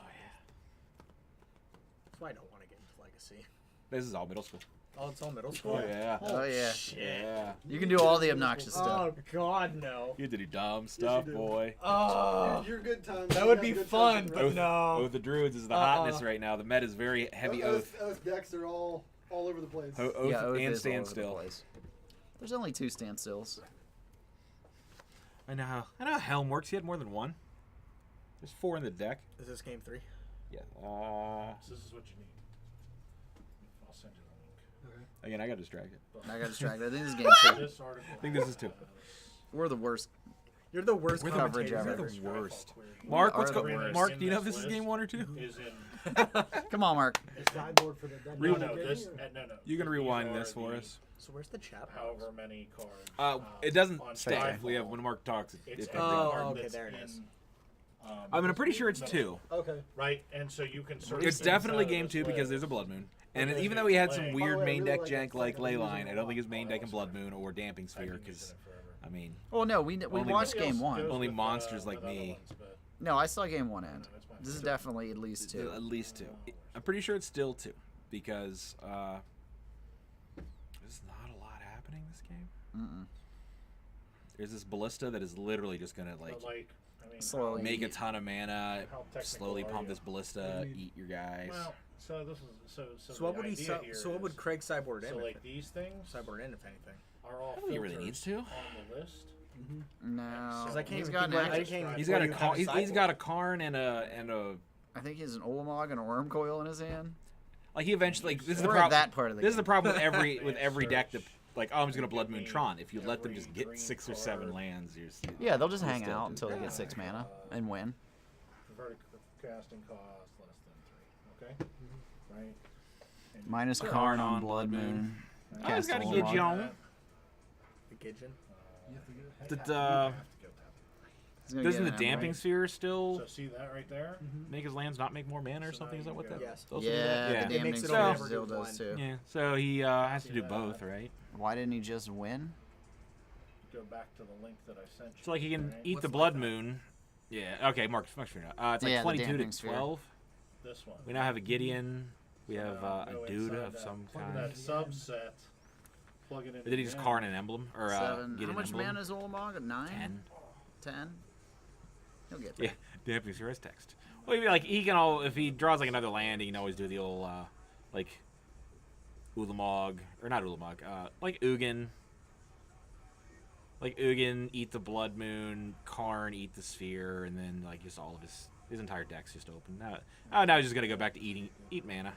That's why I don't want to get into Legacy. This is all middle school. Oh, it's all middle school. yeah. Oh, yeah. Shit. Yeah. You can do all the obnoxious stuff. Oh God, no. You had to do dumb stuff, do. boy. Oh, Your good times. that you would have be good fun, times, but right? no. Oath of Druids is the hotness right now. The meta is very heavy oath. Oath decks are all over the place. Oath Yeah, Oath and is all over the standstill. place. There's only 2 standstills. I know how Helm works. He had more than 1. There's 4 in the deck. Is this game 3? Yeah. This is what you need. I'll send you the link. Again, I got distracted. I got distracted. I think this is game 2. This article. I think this is 2. We're the worst. You're the worst We're the coverage commentator. ever. the worst. We Mark, are let's the go. worst. Mark, do you know if In this this is game 1 or 2? Is in. Come on, Mark. Sideboard for the dead No, man no, game, this. or- No, no. You can These rewind are this for the us. So where's the chat? However many cards. It doesn't on stay. Skyfall. We have when Mark talks. It's It every Oh, card okay, that's there it in, is. I'm pretty sure it's middle 2. school, Okay. Right, and so you can search. It's definitely inside of game this 2 because list. there's a Blood Moon. And Because even you though he had play- some By the weird way, I main really deck like jank that like fucking music Leyline, I don't think his main Oh, deck in that's Blood fair. Moon or Damping I've Sphere been because, using it forever. I mean, Well, no, we Only- watched Everybody game else 1. goes Only with, monsters like with other me. ones, but No, I saw game 1 end. no, it's fine. This is definitely at least 2. at least 2. I'm pretty sure it's still 2 because there's not a lot happening this game. Mm-mm. There's this ballista that is literally just gonna like But, like, I mean, Slowly. make a ton of mana, How technical slowly are pump you? this ballista, eat your guys. Well, so this is so. So what the would he? idea here So what would is- Craig sideboard in? So if like it- these things sideboard in if anything. are all I don't think he really filters needs to. on the list. No. 'Cause I can't He's even got an think what- I active can't- strike. He's Well, got a you have car, a he's got a sideboard. Karn and a I think he has an Olamog and a Worm Coil in his hand. like he eventually like this is the We're at problem. that part of the This is the game. problem with Man, every deck that search. like oh I'm just gonna Blood Moon Tron. If you let them Every just get green 6 or 7 card. lands, you're Yeah, they'll just You'll hang still out do until they that. get 6 mana and win. Vertical casting cost less than 3. Okay. Right. And Minus Karn Karn on on Blood Blood Moon. Moon. Oh, he's Cast got a Olamog. good Gion. The Gidgeon. That have to go tap. He's gonna doesn't get the an damping Emerald. sphere still So see that right there? make his lands not make more mana or So something? now Is that you what go- that? Yes. those are the- Yeah, yeah. the It damping makes it sphere over still every does too. Yeah, so he has to See do that? both, right? Why didn't he just win? Go back to the link that I sent you. So like he can right? eat What's the like Blood that? Moon. Yeah. Okay, Mark's figured it out. It's like Yeah, the 22 damping to sphere. 12. This one. We now have a Gideon. We So have now a go dude inside of that- some plug kind. That subset. Plug it in. Did he just Karn an emblem or 7. get How an much emblem? mana is Olamog? 9? 10. 10? He'll get there. Yeah, damping sphere is text. Well, maybe like he can all if he draws like another land, he can always do the old like Ulamog or not Ulamog, like Ugin. Like Ugin, eat the Blood Moon, Karn, eat the Sphere, and then like just all of his entire deck's just open. Now he's just gonna go back to eat mana.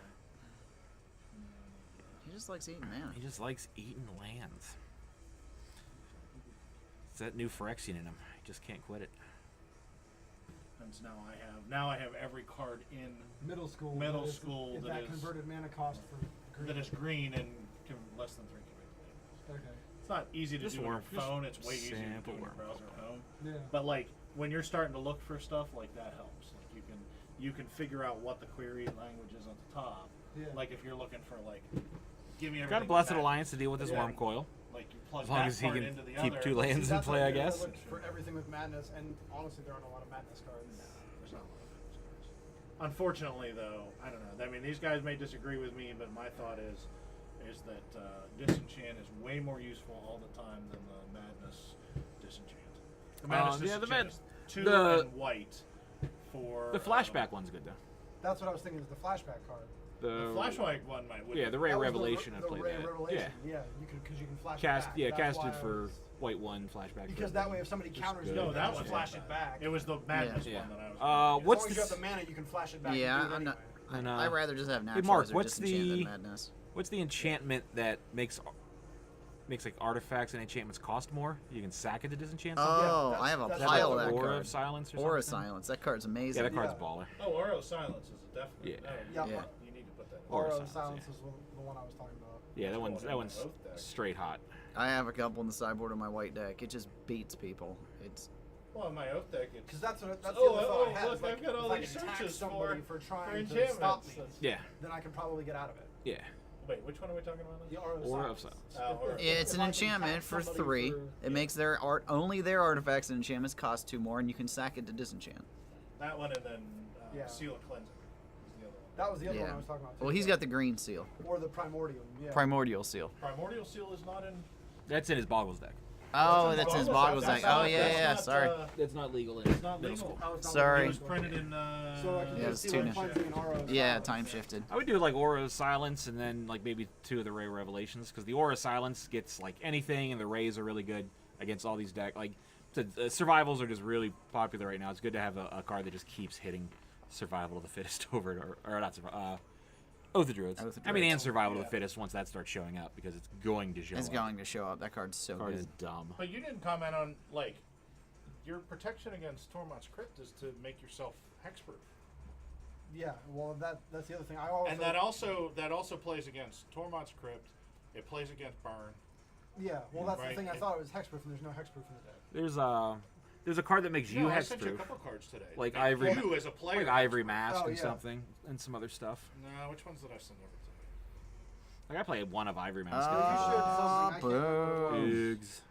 He just likes eating mana. He just likes eating lands. It's that new Phyrexian in him. He just can't quit it. And so now I have every card in Middle school. Middle that is- school is that that is- converted mana cost for green. that is green and less than 3 cubic. Okay. It's not easy to Just do on worm. your phone. It's way easier to do Sample on your worm. browser at home. Yeah. But like when you're starting to look for stuff, like that helps. Like you can figure out what the query language is at the top. Yeah. Like if you're looking for like, give me everything. Got a Blessed that- Alliance to deal with his Yeah. Worm Coil. Like you plug As long that as he part can into the keep other. 2 lands in That's play, what I I guess. look for everything with madness, and honestly, there aren't a lot of madness cards. There's not a lot of those cards. Unfortunately, though, I don't know. I mean, these guys may disagree with me, but my thought is that Disenchant is way more useful all the time than the Madness Disenchant. The Madness Yeah, the Disenchant is 2 The- and white for The flashback one's good though. That's what I was thinking is the flashback card. The flashback one might. Yeah, the Ray That was Revelation. I The played Ray that. Revelation. Yeah, you can because you can flash Cast. it back. Yeah, That's why casted I for was- white one flashback. Because that way, if somebody counters good. you, No, that you one's flash not it bad. back. It was the madness Yeah. one that I was. As What's long as you have the the mana, you can flash it back. Yeah, and do it I'm not. anyway. and, I'd rather just have natural Mark, Wizard what's disenchant than the- madness. what's the enchantment that makes like artifacts and enchantments cost more? You can sack it to disenchant something. Oh, that's- I have a that's pile of another that Aura card. of Silence or Aura something. Silence. That card's amazing. Yeah, that card's Yeah. baller. Oh, Aura of Silence is a definite. Yeah. Yeah, Yeah. You need to put that. Aura Aura of of Silence, Silence is the one I was talking about. Yeah, that one's in that my one's oath deck. straight hot. I have a couple in the sideboard of my white deck. It just beats people. It's Well, in my oath deck, it's. Because that's the other Oh, thought I had. look, is like, I've got all if I these can attack searches somebody for trying to enchantments. stop me, Yeah, then I can probably get out of it. yeah. Wait, which one are we talking about? The Aura of Aura of Silence. Silence. Aura. Yeah, it's If an I can enchantment attack for somebody 3. for- It makes their only their artifacts and enchantments cost 2 more, and you can sack it to disenchant. That one and then Yeah. Seal of Cleansing is the other one. That was the other one Yeah. I was talking about. Well, too. he's got the green seal, Or the Primordium. Yeah. primordial seal. Primordial Seal is not in. That's in his Boggles deck. Oh, that's in his Boggles deck. That's Oh not- yeah, that's yeah. not, Sorry. That's not legal in It's not middle legal. school. Oh, it's not Sorry. It was printed in. So I can Yeah, do it's Seal of tuna. Cleansing and Aura of Yeah, Silence. time shifted. I would do like Aura of Silence and then like maybe 2 of the Ray Revelations because the Aura of Silence gets like anything and the Rays are really good against all these decks. Like survivals are just really popular right now. It's good to have a card that just keeps hitting Survival of the Fittest over it or not Survival. Oath of Druids. Oath of I mean, and Druids. Survival of the Fittest once that starts showing up because it's going to show It's up. going to show up. That card's so Card good. is dumb. But you didn't comment on like your protection against Tormod's Crypt is to make yourself hexproof, Yeah, well, that's the other thing. I always and that also plays against Tormod's Crypt. It plays against Burn. Yeah, well, that's Right. the thing. I thought it was hexproof, and there's no hexproof in the deck. There's a card that makes you No, I sent you a hexproof, couple cards today. Like Make Ivory- You as a player. like Ivory hexproof. Mask Oh, and yeah. something and some other stuff. No, which ones did I send over to you? Like I played one of Ivory Mask. Ah, I can't remember what it was. Boogs.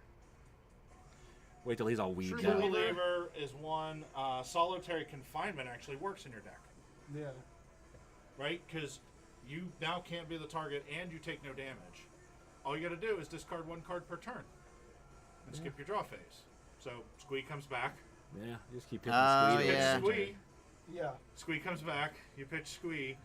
Wait till he's all weebed True out. Believer is one. Solitary Confinement actually works in your deck, Yeah. right? Because you now can't be the target and you take no damage. All you got to do is discard 1 card per turn and skip your draw phase. So Squee comes back. Yeah, just keep picking Oh, Squee. yeah. Squee. Yeah. Squee comes back. You pitch Squee.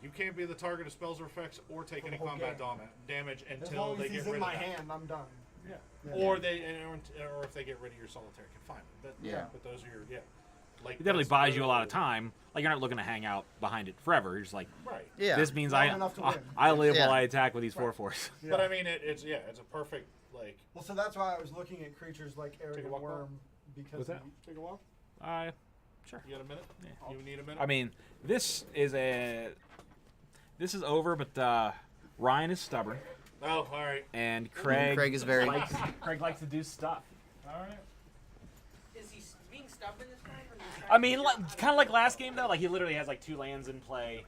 You can't be the target of spells or effects or take For any the whole combat game. damage As until long they as get he's rid in of my that. hand, I'm done. Yeah. Yeah. Or or if they get rid of your solitary confinement. Yeah. But those are your Like It definitely that's buys you a lot of literally- time. Like you're not looking to hang out behind it forever. You're just like, Right. Yeah. this means Long I enough to I, win. I live Yeah. while I attack with these 4/4s. Yeah. But I mean, it's a perfect like. Well, so that's why I was looking at creatures like Arrogant walk, Bob? Worm because What's that? Take a walk. Sure. You got a minute? Yeah. You need a minute. I mean, this is over, but Ryan is stubborn, Oh, all right. and Craig is very. Craig likes to do stuff. All right. Is he being stubborn this time? Or is he trying I to mean, figure like, out how kind of like last game though. Like he literally has like 2 lands in play.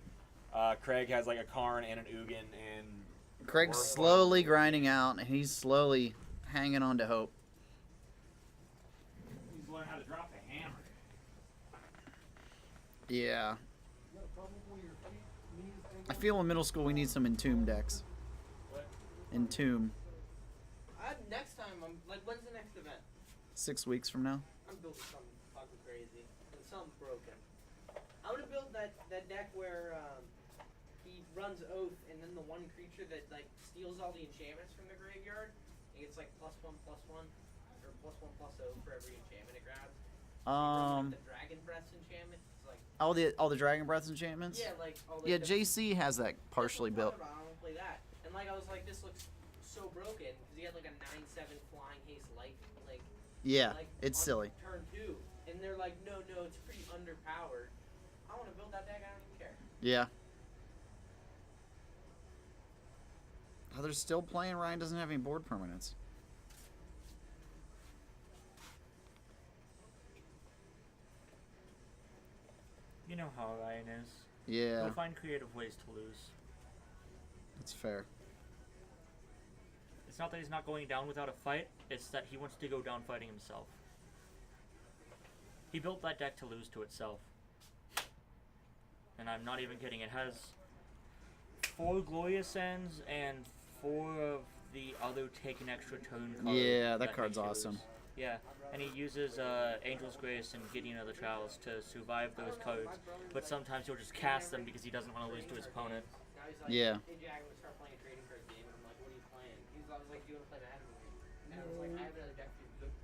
Craig has like a Karn and an Ugin, and Craig's slowly grinding out, and he's slowly hanging on to hope. he's learning how to drop the hammer. Yeah. I feel in middle school we need some Entomb decks. Entomb. next time, when's the next event? 6 weeks from now. I'm building something fucking crazy. And something's broken. I want to build that deck where he runs Oath, and then the one creature that steals all the enchantments from the graveyard, and gets +1/+1, or +1/+0 for every enchantment it grabs. The Dragon Breath enchantment. It's like All the Dragon Breath enchantments. yeah, all the Yeah, JC has that partially That's built. what I'm talking about. I want to play that. And I was like, this looks so broken because he had a 9/7 flying haste lightning. Yeah, Like, it's on silly. Turn 2, and they're like, no, it's pretty underpowered. I want to build that deck. I don't even care. Yeah. Oh, they're still playing. Ryan doesn't have any board permanents. You know how Ryan is. Yeah, He'll find creative ways to lose. that's fair. It's not that he's not going down without a fight, it's that he wants to go down fighting himself. He built that deck to lose to itself. And I'm not even kidding, it has 4 Glorious Ends and 4 of the other take an extra turn cards. Yeah, that make card's you awesome. lose. Yeah, and he uses Angel's Grace and Gideon of the Trials to survive those codes, but sometimes he'll just cast them because he doesn't want to lose to his opponent. Now he's like, Yeah. Hey Jack, I'm gonna start playing a trading card game. And I'm like, what are you playing? I was like, do you want to play Madden with me? And I was like, I have another deck for you. Good.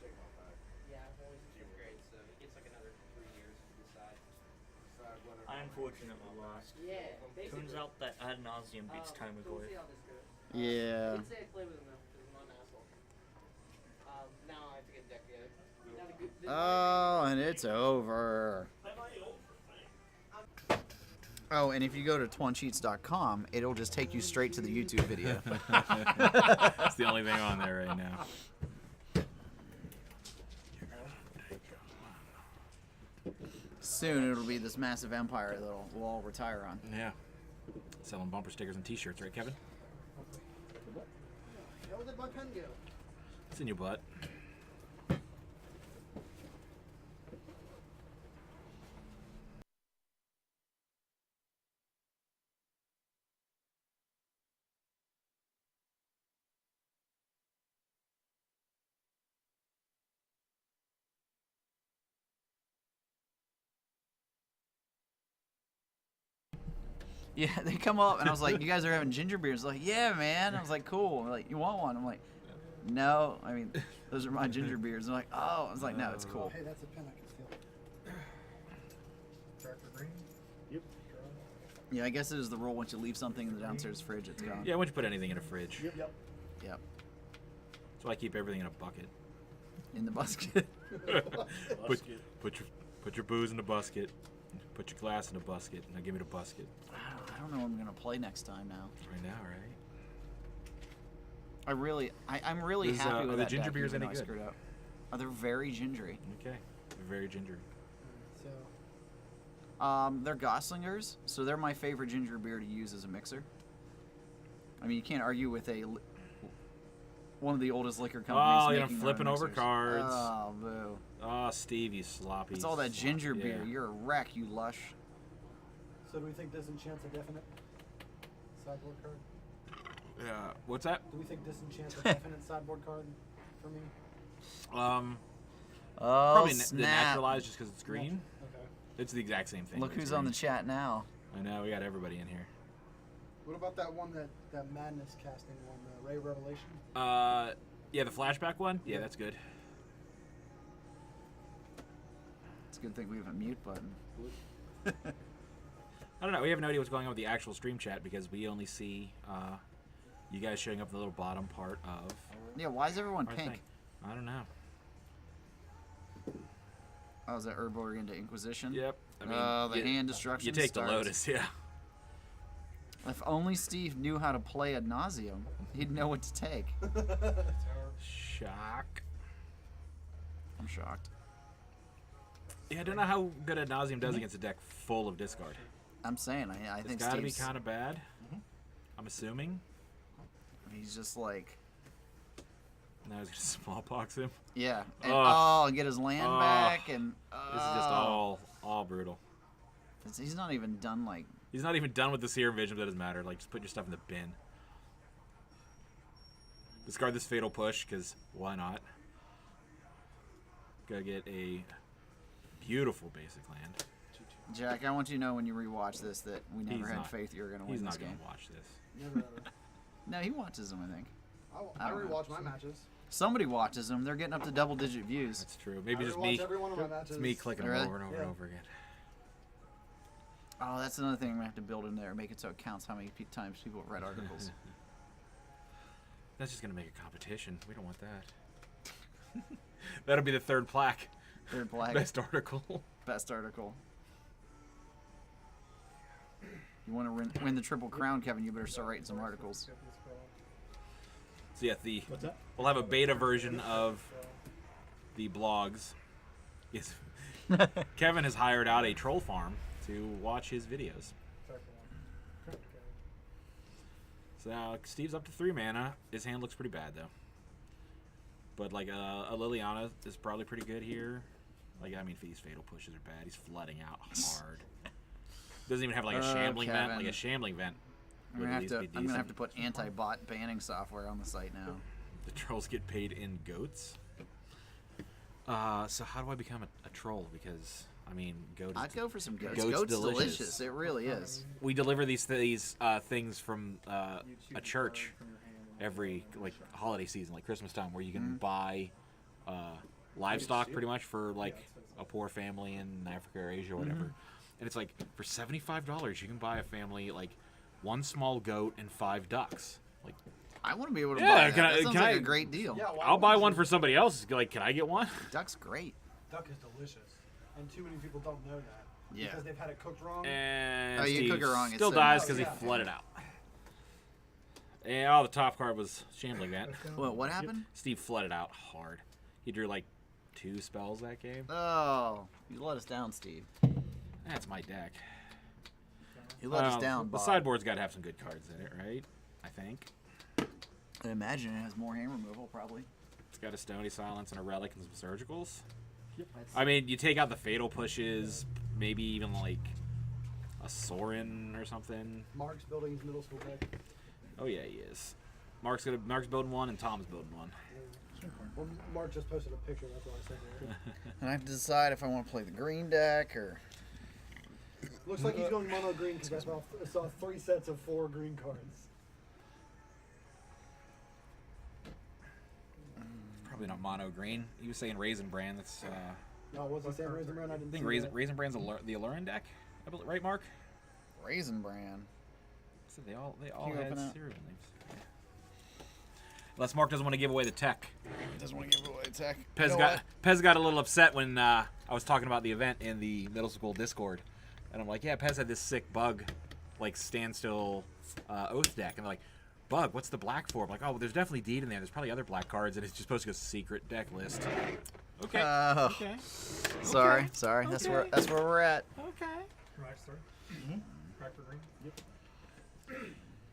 So, yeah, I'm only in 5th grade, so he gets like another 3 years to decide. I unfortunately lost. Yeah, basically. Turns out that Ad Nauseam beats Time So we'll McCoy. see how this goes. Yeah. I didn't say I'd play with him though, because I'm not an asshole. Now I have to get a deck together. Not a good, this Oh, and it's over. Oh, and if you go to twancheats.com, it'll just take you straight to the YouTube video. That's the only thing on there right now. Soon it'll be this massive empire that we'll all retire on. Yeah. Selling bumper stickers and T-shirts, right, Kevin? Where did my pen go? It's in your butt. Yeah, they come up and I was like, "You guys are having ginger beers?" Like, "Yeah, man." I was like, "Cool." I'm like, "You want one?" I'm like, "No." I mean, those are my ginger beers. I'm like, "Oh." I was like, "No, it's cool." Hey, that's a pen I can steal. Tractor green. Yep. Yeah, I guess it is the rule. Once you leave something in the downstairs fridge, it's gone. Yeah, once you put anything in a fridge. Yep. Yep. That's why I keep everything in a bucket. In the basket. Put your booze in the basket. Put your glass in the basket. Now give me the basket. I don't know what I'm gonna play next time now. Right now, right? I'm really Is, happy are with the that ginger deck, beers even any though I good? screwed up. Oh, they're very gingery. Okay. Very gingery. So, They're Goslingers, so they're my favorite ginger beer to use as a mixer. I mean, you can't argue with one of the oldest liquor companies. Oh, you're making their flipping own over mixers. cards. Oh, boo! Oh, Steve, you sloppy. It's all that ginger Yeah. beer. You're a wreck, you lush. so do we think Disenchant's a definite sideboard card? Yeah. What's that? Do we think Disenchant's a definite sideboard card for me? Oh, Probably the snap! naturalized just because it's green. Okay. It's the exact same thing. Look but it's who's on the green. chat now. I know, we got everybody in here. What about that one that Madness casting one, Ray Revelation? Yeah, the flashback one? Yeah, that's good. It's a good thing we have a mute button. I don't know, we have no idea what's going on with the actual stream chat because we only see you guys showing up in the little bottom part of Yeah, why is everyone our pink? thing. I don't know. Oh, is that Urborg into Inquisition? Yep. I mean, the you, hand destruction. you take starts. the Lotus, yeah. If only Steve knew how to play Ad Nauseam, he'd know what to take. Shock. I'm shocked. Yeah, I don't know how good Ad Nauseam does against a deck full of discard. I'm saying, I It's think gotta be Steve's, kind of bad. I'm assuming. he's just like, Now he's gonna smallpox him. yeah. And, Ugh. get his land Ugh. back, and This is just all brutal. He's not even done like. He's not even done with the Seer Vision, but that doesn't matter. Like, just put your stuff in the bin. Discard this Fatal Push, because why not? Gotta get a beautiful basic land. Jack, I want you to know when you rewatch this that we never He's had not- faith you were gonna He's win this not game. gonna watch this. Never ever. No, he watches them. I think I don't know. rewatch my matches. somebody watches them. They're getting up to double-digit views. That's true. Maybe I just rewatch me. every one of my matches. It's me clicking them Really? over and over and over again. Oh, that's another thing we have to build in there. Make it so it counts how many times people read articles. That's just gonna make a competition. We don't want that. That'll be the third plaque. Third flag, Best article. best article. You want to win the Triple Crown, Kevin? You better start writing some articles. So yeah, What's that? we'll have a beta version of the blogs. Yes. Kevin has hired out a troll farm to watch his videos. So now Steve's up to 3 mana. His hand looks pretty bad though. But like a Liliana is probably pretty good here. Like I mean, these fatal pushes are bad. He's flooding out hard. Doesn't even have like a shambling vent. Kevin. Like a shambling vent I'm would gonna at have least to. be I'm gonna have to decent. put anti-bot banning software on the site now. The trolls get paid in goats. So how do I become a troll? Because I mean, goat. I'd go for some goats. Goat's Goat's delicious. delicious. It really is. We deliver these things from a church every like holiday season, like Christmas time, where you can buy livestock pretty much for like a poor family in Africa or Asia or whatever. And it's like for $75 you can buy a family like one small goat and 5 ducks. Like I want to be able to Yeah, buy that. can I- That sounds can like I- a great deal. Yeah, why I'll buy wouldn't one you? for somebody else. Like, can I get one? Duck's great. Duck is delicious, and too many people don't know that. Yeah. Because they've had it cooked wrong. And Oh, you Steve cook it wrong, it's still so dies nice. because Yeah. he flooded out. And the top card was shambling that. What happened? Steve flooded out hard. He drew like 2 spells that game. Oh, you let us down, Steve. That's my deck. You let us down, The Bob. sideboard's got to have some good cards in it, right? I think. I imagine it has more hand removal, probably. It's got a Stony Silence and a Relic and some Surgicals. I mean, you take out the Fatal Pushes, maybe even like a Sorin or something. Mark's building his middle school deck. Oh yeah, he is. Mark's building one and Tom's building one. Well, Mark just posted a picture. That's why I said that. And I have to decide if I want to play the green deck or. Looks like he's going mono green because I saw 3 sets of 4 green cards. Probably not mono green. He was saying Raisin Brand. That's No, was he saying Raisin Brand? I didn't I think see that. Raisin Brand's the Allurin deck, I believe, right, Mark? Raisin Bran. So they all Can you had open it? serial names. Yeah. Unless Mark doesn't want to give away the tech. He doesn't want to give away tech. Pez got a little upset when I was talking about the event in the middle school Discord, and I'm like, yeah, Pez had this sick bug, like standstill oath deck, and they're like, Bug, what's the black for? I'm like, oh, well, there's definitely Deed in there. There's probably other black cards, and it's just supposed to go secret deck list. Okay. Okay. Sorry. Okay. That's where we're at. Okay. Right, sir. Crack for green. Yep.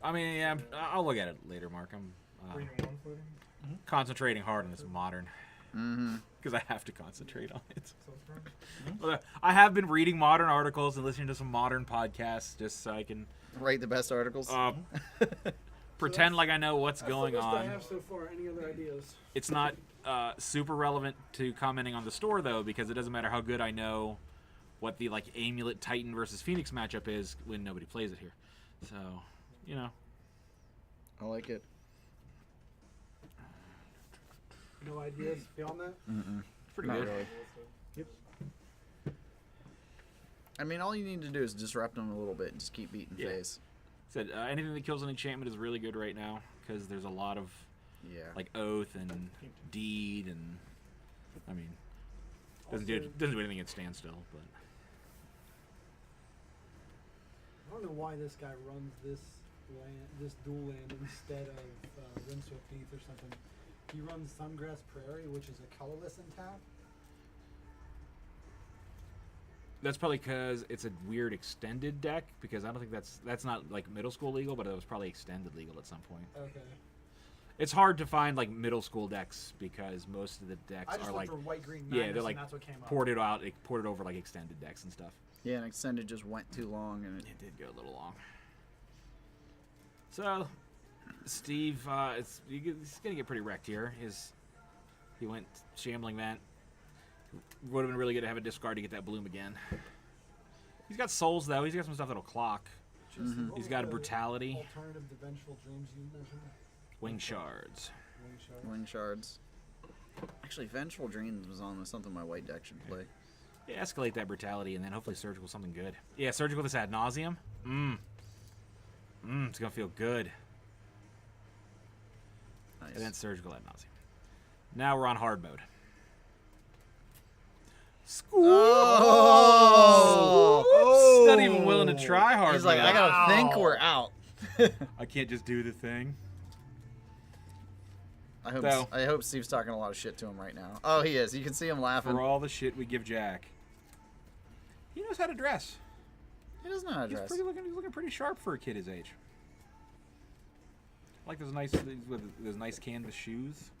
I mean, yeah, I'll look at it later, Mark. I'm Green and 1 floating. concentrating hard on this modern. Mm-hmm. Because I have to concentrate on it. So it's green. I have been reading modern articles and listening to some modern podcasts just so I can Write the best articles. pretend like I know what's That's going the list I on. have so far. Any other ideas? It's not super relevant to commenting on the store, though, because it doesn't matter how good I know what the like Amulet Titan versus Phoenix matchup is when nobody plays it here. So, you know. I like it. No ideas beyond that? It's pretty Not good. really. Yep. I mean, all you need to do is disrupt them a little bit and just keep beating Yeah. face. Said anything that kills an enchantment is really good right now because there's a lot of Yeah. like Oath and Deed and I mean doesn't Also- do anything at standstill, but I don't know why this guy runs this dual land instead of Rincewick Heath or something. He runs Sungrass Prairie, which is a colorless and tap. that's probably because it's a weird extended deck because I don't think that's not like middle school legal, but it was probably extended legal at some point. Okay. It's hard to find like middle school decks because most of the decks I just are looked like for white green yeah, madness, they're like and that's what came up. ported over like extended decks and stuff. Yeah, and extended just went too long, and It did go a little long. So, Steve, he's gonna get pretty wrecked here. He went shambling that. Would have been really good to have a discard to get that bloom again. He's got souls though. He's got some stuff that'll clock. Just what He's was got a the brutality. Alternative to Vengeful Dreams you mentioned? Wing shards. Wing Shard. wing shards. Actually, Vengeful Dreams was on something my white deck should play. Yeah, escalate that brutality and then hopefully surgical something good. Yeah, surgical this ad nauseum. It's gonna feel good. Nice. And then surgical ad nauseum. Now we're on hard mode. Oh! Not even willing to try hard He's like, mode. I gotta think we're out. I can't just do the thing. I hope Steve's talking a lot of shit to him right now. Oh, he is. You can see him laughing. For all the shit we give Jack. He knows how to dress. He doesn't know how to He's dress. he's looking pretty sharp for a kid his age. I like those nice canvas shoes.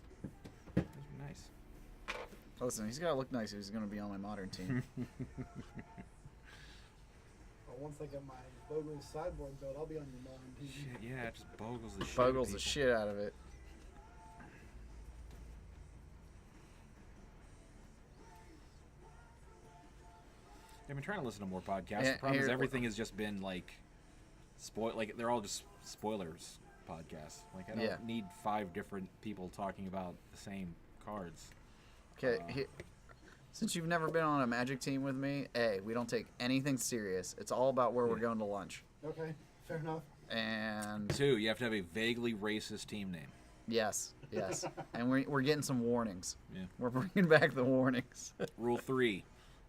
Those are nice. Listen, he's gotta look nice if he's gonna be on my modern team. once I get my Bogle sideboard built, I'll be on your modern team. Shit, yeah, it just bogles the shit. Bogles the shit out of it. I've been trying to listen to more podcasts. Yeah, The problem is here- everything has just been like like they're all just spoilers podcasts. Like I don't Yeah. need 5 different people talking about the same cards. Okay, since you've never been on a Magic team with me, A, we don't take anything serious. It's all about where we're going to lunch. Okay, fair enough. And 2, you have to have a vaguely racist team name. yes, and we're getting some warnings. Yeah. We're bringing back the warnings. Rule 3,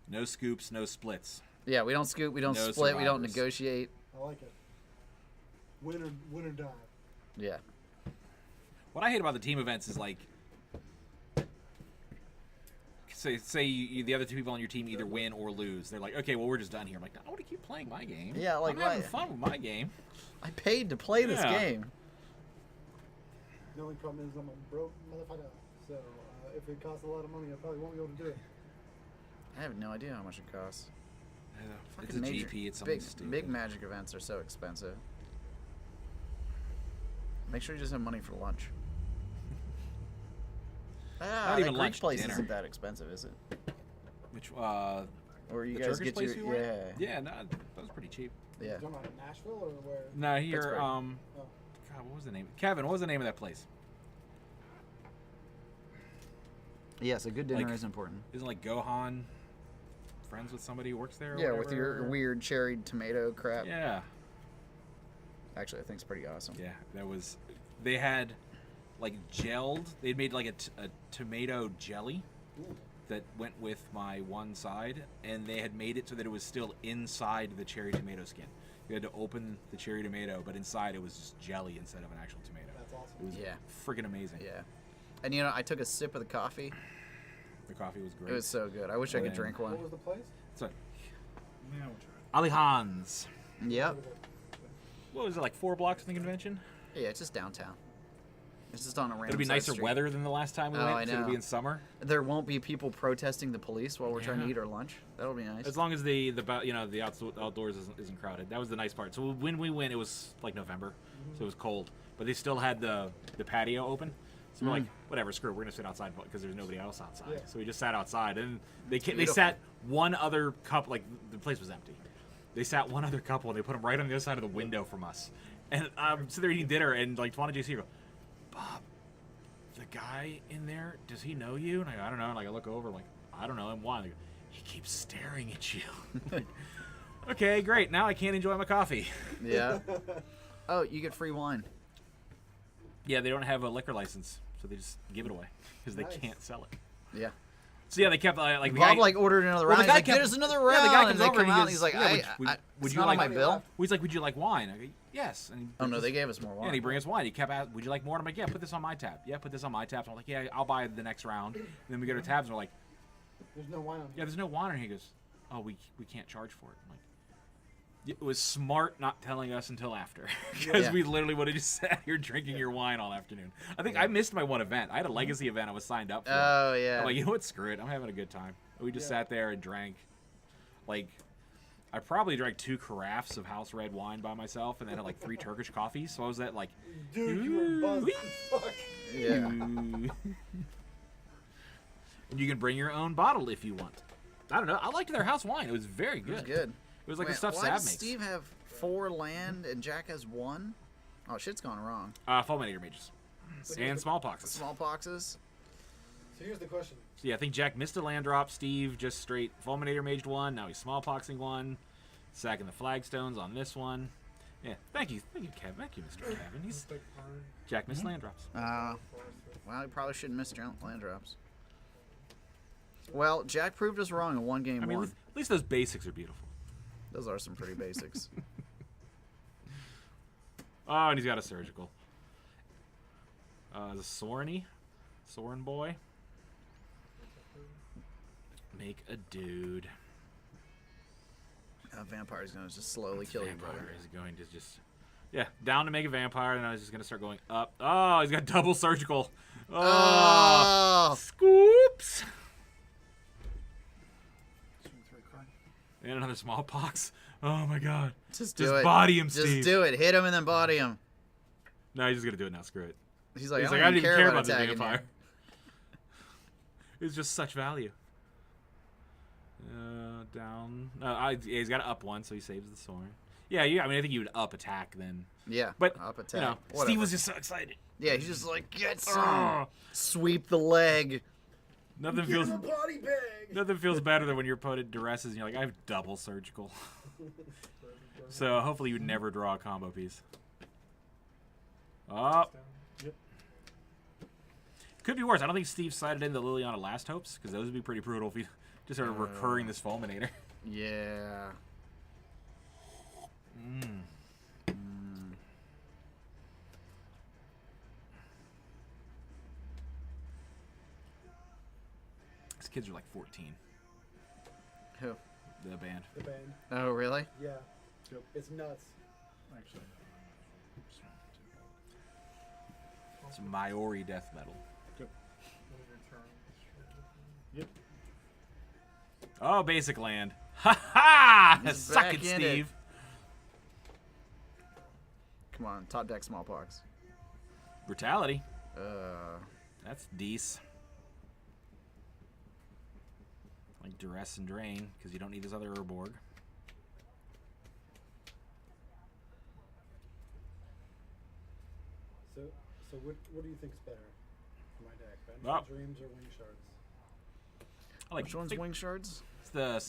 no scoops, no splits. Yeah, we don't scoop, we don't No split, we don't survivors. negotiate. I like it. Win or die. Yeah. What I hate about the team events is like, say you, the other 2 people on your team either win or lose. They're like, okay, well we're just done here. I'm like, I want to keep playing my game. Yeah, like, I'm having why- fun with my game. I paid to play this Yeah. game. The only problem is I'm a broke motherfucker. So if it costs a lot of money, I probably won't be able to do it. I have no idea how much it costs. It's Fucking a major- GP. It's something big, stupid. big Magic events are so expensive. Make sure you just have money for lunch. Not the even Greek lunch, place dinner. isn't that expensive, is it? Which Or you the guys Turkish get place your we went? yeah. Yeah, no, that was pretty cheap. Yeah. You talking about in Nashville or where? No, here, Pittsburgh. God, what was the name? Kevin, what was the name of that place? Yes, a good dinner Like- is important. Isn't like Gohan friends with somebody who works there? Or Yeah, with your whatever? weird cherry tomato crap. Yeah, Actually, I think it's pretty awesome. yeah. That was. They had like gelled. They'd made like a tomato jelly that went with my one side, and they had made it so that it was still inside the cherry tomato skin. You had to open the cherry tomato, but inside it was just jelly instead of an actual tomato. That's awesome. It was Yeah. freaking amazing. Yeah. And you know, I took a sip of the coffee. The coffee was great. It was so good. I wish I could Yeah. drink What one. was the place? So, Yeah, we'll try. Alihan's. Yep. What was it, like 4 blocks from the convention? Yeah, it's just downtown. It's just on a random It'll be side nicer street. weather than the last time we Oh, went. I So it'll know. be in summer. There won't be people protesting the police while we're trying to Yeah. eat our lunch. That'll be nice. As long as the outdoors isn't crowded. That was the nice part. So when we went, it was like November, so it was cold, but they still had the patio open. So we're like, whatever, screw it, we're gonna sit outside because there's nobody else outside. Yeah. So we just sat outside, and they beautiful. sat one other couple. Like the place was empty. They sat one other couple, and they put them right on the other side of the window from us. And I'm sitting there eating dinner, and like Twan and JC go, Bob, the guy in there, does he know you? And I don't know. And like I look over, like I don't know him. Why? And they go, he keeps staring at you. Like, okay, great. Now I can't enjoy my coffee. Yeah. Oh, you get free wine. Yeah, they don't have a liquor license, so they just give it away because Nice. they can't sell it. Yeah. So yeah, they kept like the Bob guy, like ordered another Well, round. the He's guy like, kept- "There's another yeah, round." the guy and comes they over come and he out. goes, He's like, yeah, would it's you not like- on my bill." well, he's like, would you like wine? I go, yes. And he Oh no, they gave us more wine. Yeah, and he brings us wine. He kept asking, would you like more? And I'm like, yeah, put this on my tab. Yeah, put this on my tab. So I'm like, yeah, I'll buy the next round. And then we go to tabs, and we're like, There's no wine on yeah, here. there's no wine. And he goes, oh, we can't charge for it. I'm like, it was smart not telling us until after, because Yeah. we literally would have just sat here drinking your wine all afternoon. I think I missed my one event. I had a legacy event I was signed up for. Oh yeah. I'm like, you know what? Screw it. I'm having a good time. We just Yeah. sat there and drank. Like, I probably drank 2 carafes of house red wine by myself, and then had like 3 Turkish coffees. So I was at like, Dude, you were buzzed. Fuck. yeah. and you can bring your own bottle if you want. I don't know. I liked their house wine. It was very It was good. good. It was like Wait, the stuff why Sav does makes. Steve have 4 land and Jack has 1? Oh, shit's gone wrong. Fulminator mages and smallpoxes. Smallpoxes. So here's the question. So yeah, I think Jack missed a land drop. Steve just straight Fulminator maged 1. Now he's smallpoxing 1. Sacking the flagstones on this one. Yeah, thank you, Kevin. Thank you, Mr. Kevin. He's Jack missed land drops. Well, he probably shouldn't miss land drops. Well, Jack proved us wrong in one game. I mean, one. at least those basics are beautiful. Those are some pretty basics. Oh, and he's got a surgical. The Soren boy. Make a dude. Vampire's gonna just slowly kill you, Vampire brother. is going to just, yeah, down to make a vampire, and I was just gonna start going up. Oh, he's got double surgical. Oh, Oh, scoops. And another smallpox. Oh my god. Just do Just it. body him, Just Steve. do it. Hit him and then body him. No, he's just gonna do it now. Screw it. He's like, He's I like, don't I didn't even care about this attacking you. vampire. It's just such value. Down. Yeah, he's got to up one, so he saves the sword. Yeah, I mean, I think you would up attack then. Yeah, But up attack. you know, Whatever. Steve was just so excited. Yeah, he's just like, get some. Ugh. Sweep the leg. Nothing Give feels him a body bag. nothing feels better than when your opponent duresses and you're like, I have double surgical. So hopefully you never draw a combo piece. Oh, Yep. could be worse. I don't think Steve sided in the Liliana Last Hopes because those would be pretty brutal if he just started recurring this Fulminator. Yeah. These kids are like 14. Who? The band. The band. Oh, really? Yeah. It's nuts. Actually, It's Maori death metal. Yep. Oh, basic land. Ha ha! He's Suck it, back in it. Steve. Come on, top deck smallpox. Brutality. Uh, That's dece. Like duress and drain, because you don't need his other Urborg. So what do you think's better for my deck? Oh. Vengeful Dreams or Wing Shards? I like which one's think wing shards? It's the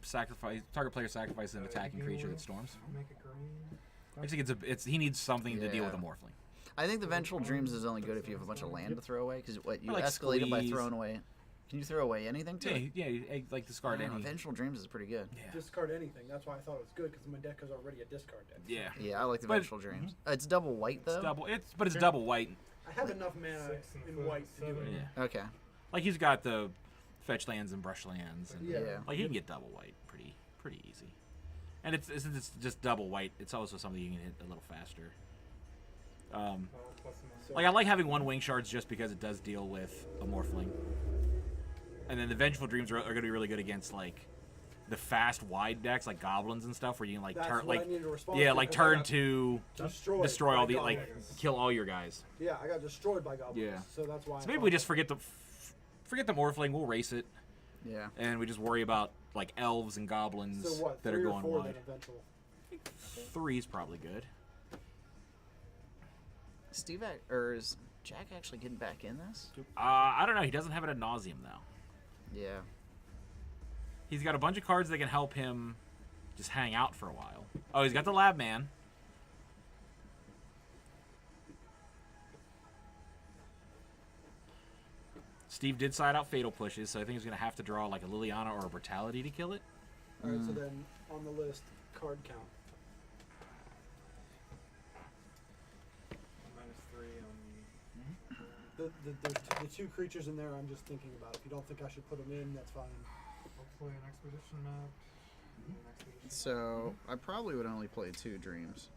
sacrifice. Target player sacrifices an attacking creature that storms. Make it green. I think he needs something to deal with a Yeah. Morphling. I think the Vengeful Dreams is only good if you have a bunch of land to throw away, because what you I like escalate it by Squeeze. throwing away. Can you throw away anything to it? Yeah, like discard I don't know, any. Vengeful Dreams is pretty good. Yeah. Discard anything. That's why I thought it was good because my deck is already a discard deck. Yeah. Yeah, I like the But- Vengeful Dreams. It's double white though. It's double. But it's double white. I have enough mana in white to do it. Yeah. Okay. Like he's got the fetch lands and brush lands, and Yeah. like he can get double white pretty easy. And since it's just double white, it's also something you can hit a little faster. Like I like having one wing shards just because it does deal with a Morphling. And then the Vengeful Dreams are going to be really good against like the fast wide decks like goblins and stuff where you can like That's turn what I like needed to respond yeah to, like 'cause I turn got to destroy by all the like goblins. kill all your guys. Yeah, I got destroyed by goblins. Yeah. So that's why. So maybe we just forget the Morphling. We'll race it. Yeah. And we just worry about like elves and goblins So what? that 3 are or going 4 wide. then eventual. 3's probably good. Steve or is Jack actually getting back in this? I don't know. He doesn't have it ad nauseum though. Yeah. He's got a bunch of cards that can help him just hang out for a while. Oh, he's got the Lab Man. Steve did side out Fatal Pushes, so I think he's going to have to draw like a Liliana or a Brutality to kill it. All right. So then on the list, card count. The 2 creatures in there, I'm just thinking about. If you don't think I should put them in, that's fine. Hopefully an expedition map. So I probably would only play 2 dreams.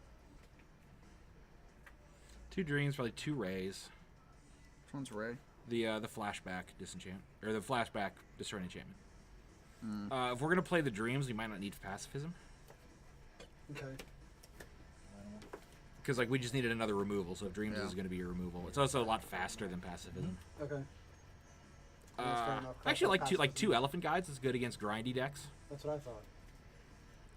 2 Dreams, probably 2 Rays. Which one's Ray? The flashback disenchant or the flashback destroy enchantment. If we're gonna play the Dreams, we might not need pacifism Okay. because like we just needed another removal. So if Dreams Yeah. is gonna be your removal, it's also a lot faster than pacifism. Okay. That's fair enough. Actually, Cross like out two elephant guides is good against grindy decks. That's what I thought.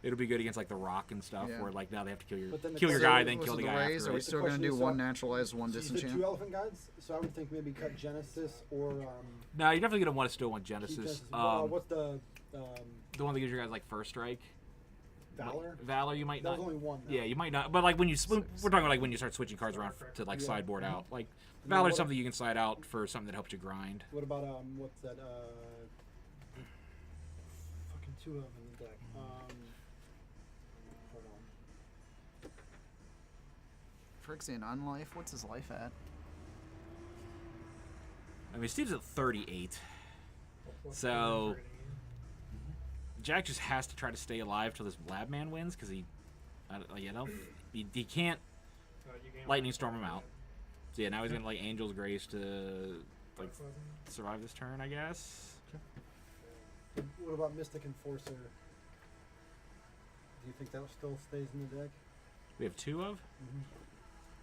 It'll be good against like the rock and stuff, Yeah. where like now they have to kill your But then the kill your question guy, is, then Was kill it the the guy Rays? after Are we it. still The going to question do is, one so- naturalize, one So you said disenchant? 2 elephant guides, so I would think maybe cut Genesis or No, you're definitely gonna want to still want keep Genesis. What's the The one that gives your guys like first strike. Valor? Valor, you might That was not. only one. Though. Yeah, you might not. But like when we're talking about like when you start switching cards around to like Yeah. sideboard out. Like then Valor's what- something you can side out for something that helps you grind. What about what's that? Fucking 2 of them in the deck. Hold on. Phyrexian Unlife? What's his life at? I mean, Steve's at 38, so Jack just has to try to stay alive till this Lab Man wins because he can't Lightning Storm him out. So yeah, now he's gonna like Angel's Grace to like survive this turn, I guess. What about Mystic Enforcer? you think that still stays in the deck? We have 2 of? Mm-hmm.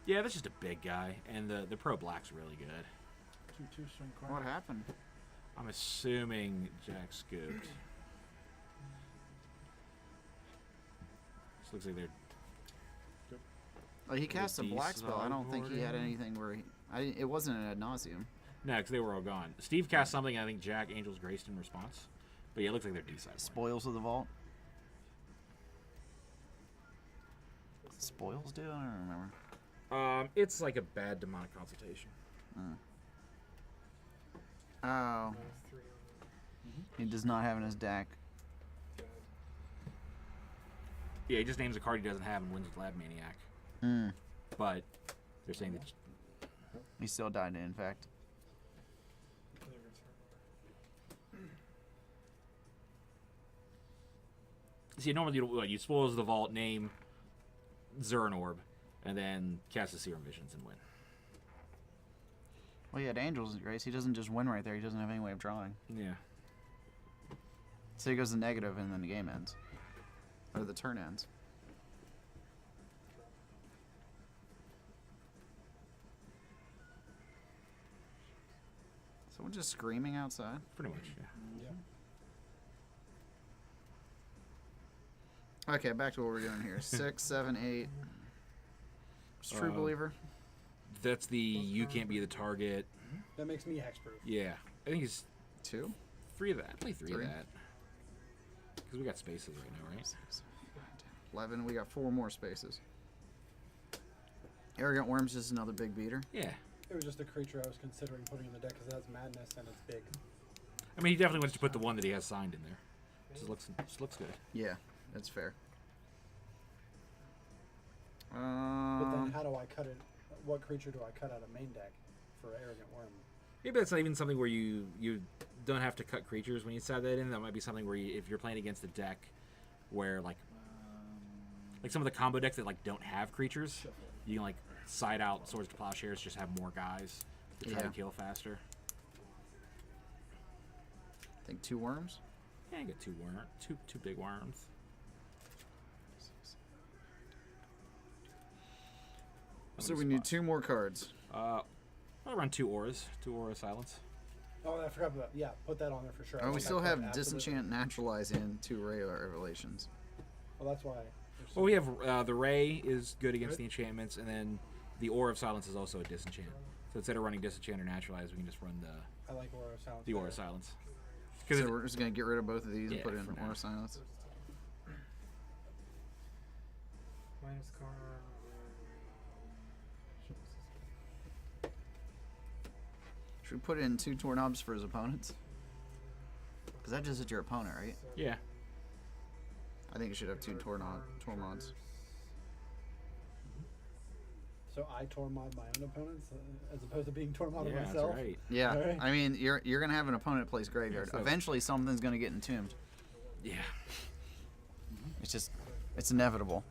Yeah, that's just a big guy, and the Pro Black's really good. 2/2 string card. What happened? I'm assuming Jack scooped. This looks like they're... He cast a black Beast spell. I don't think he had sideboarding. anything where it wasn't an ad nauseum. No, because they were all gone. Steve cast something, I think Jack Angels graced in response. But yeah, it looks like they're D-side. Spoils of the vault. Spoils do? I don't remember. It's like a bad demonic consultation. Oh. He does not have in his deck. Yeah, he just names a card he doesn't have and wins with Lab Maniac. Mm. But they're saying that... He still died, in fact. See, normally you spoils the vault, name Zurin Orb, and then cast the Serum Visions and win. Well, he had Angels Grace. He doesn't just win right there. He doesn't have any way of drawing. Yeah. So he goes to negative, and then the game ends. Or the turn ends. Someone just screaming outside? Pretty much, yeah. Okay, back to what we're doing here. 6, 7, 8. It's True Believer. That's the you can't be the target. That makes me hexproof. Yeah. I think he's 2? 3 of that. Play 3 of Three. that. Because we got spaces right now, right? 11. We got 4 more spaces. Arrogant Worm's just another big beater. Yeah. It was just a creature I was considering putting in the deck because it has madness and it's big. I mean, he definitely wants to put the one that he has signed in there. Just looks good. Yeah, that's fair. But then how do I cut it? What creature do I cut out of main deck for Arrogant Worm? Maybe that's not even something where you don't have to cut creatures when you set that in. That might be something where if you're playing against a deck where like some of the combo decks that like don't have creatures, you can like side out Swords to Plowshares, just have more guys to try to kill faster. I think 2 worms. Yeah, you got 2 two big worms. So we need 2 more cards. I'll run 2 auras, 2 aura silence. Oh, I forgot about that. Yeah, put that on there for sure. I Oh, we want still that card have after this. Disenchant, Naturalize, and 2 Ray Revelations. Well, that's why. Well, we have the Ray is good against the enchantments, and then the Aura of Silence is also a disenchant. So instead of running Disenchant or Naturalize, we can just run I like Aura of Silence. the Aura of Silence. Because So we're just going to get rid of both of these and Yeah, put it in for now. Aura Silence. Minus card. Should we put in 2 Tornobs for his opponents? Because that just hit your opponent, right? yeah, I think you should have 2 Tormods. So I Tormod my own opponents as opposed to being Tormod yeah, myself. that's right. Yeah, Alright. I mean, you're going to have an opponent that plays Graveyard. Yeah, so- Eventually, something's going to get entombed. Yeah. It's just, it's inevitable.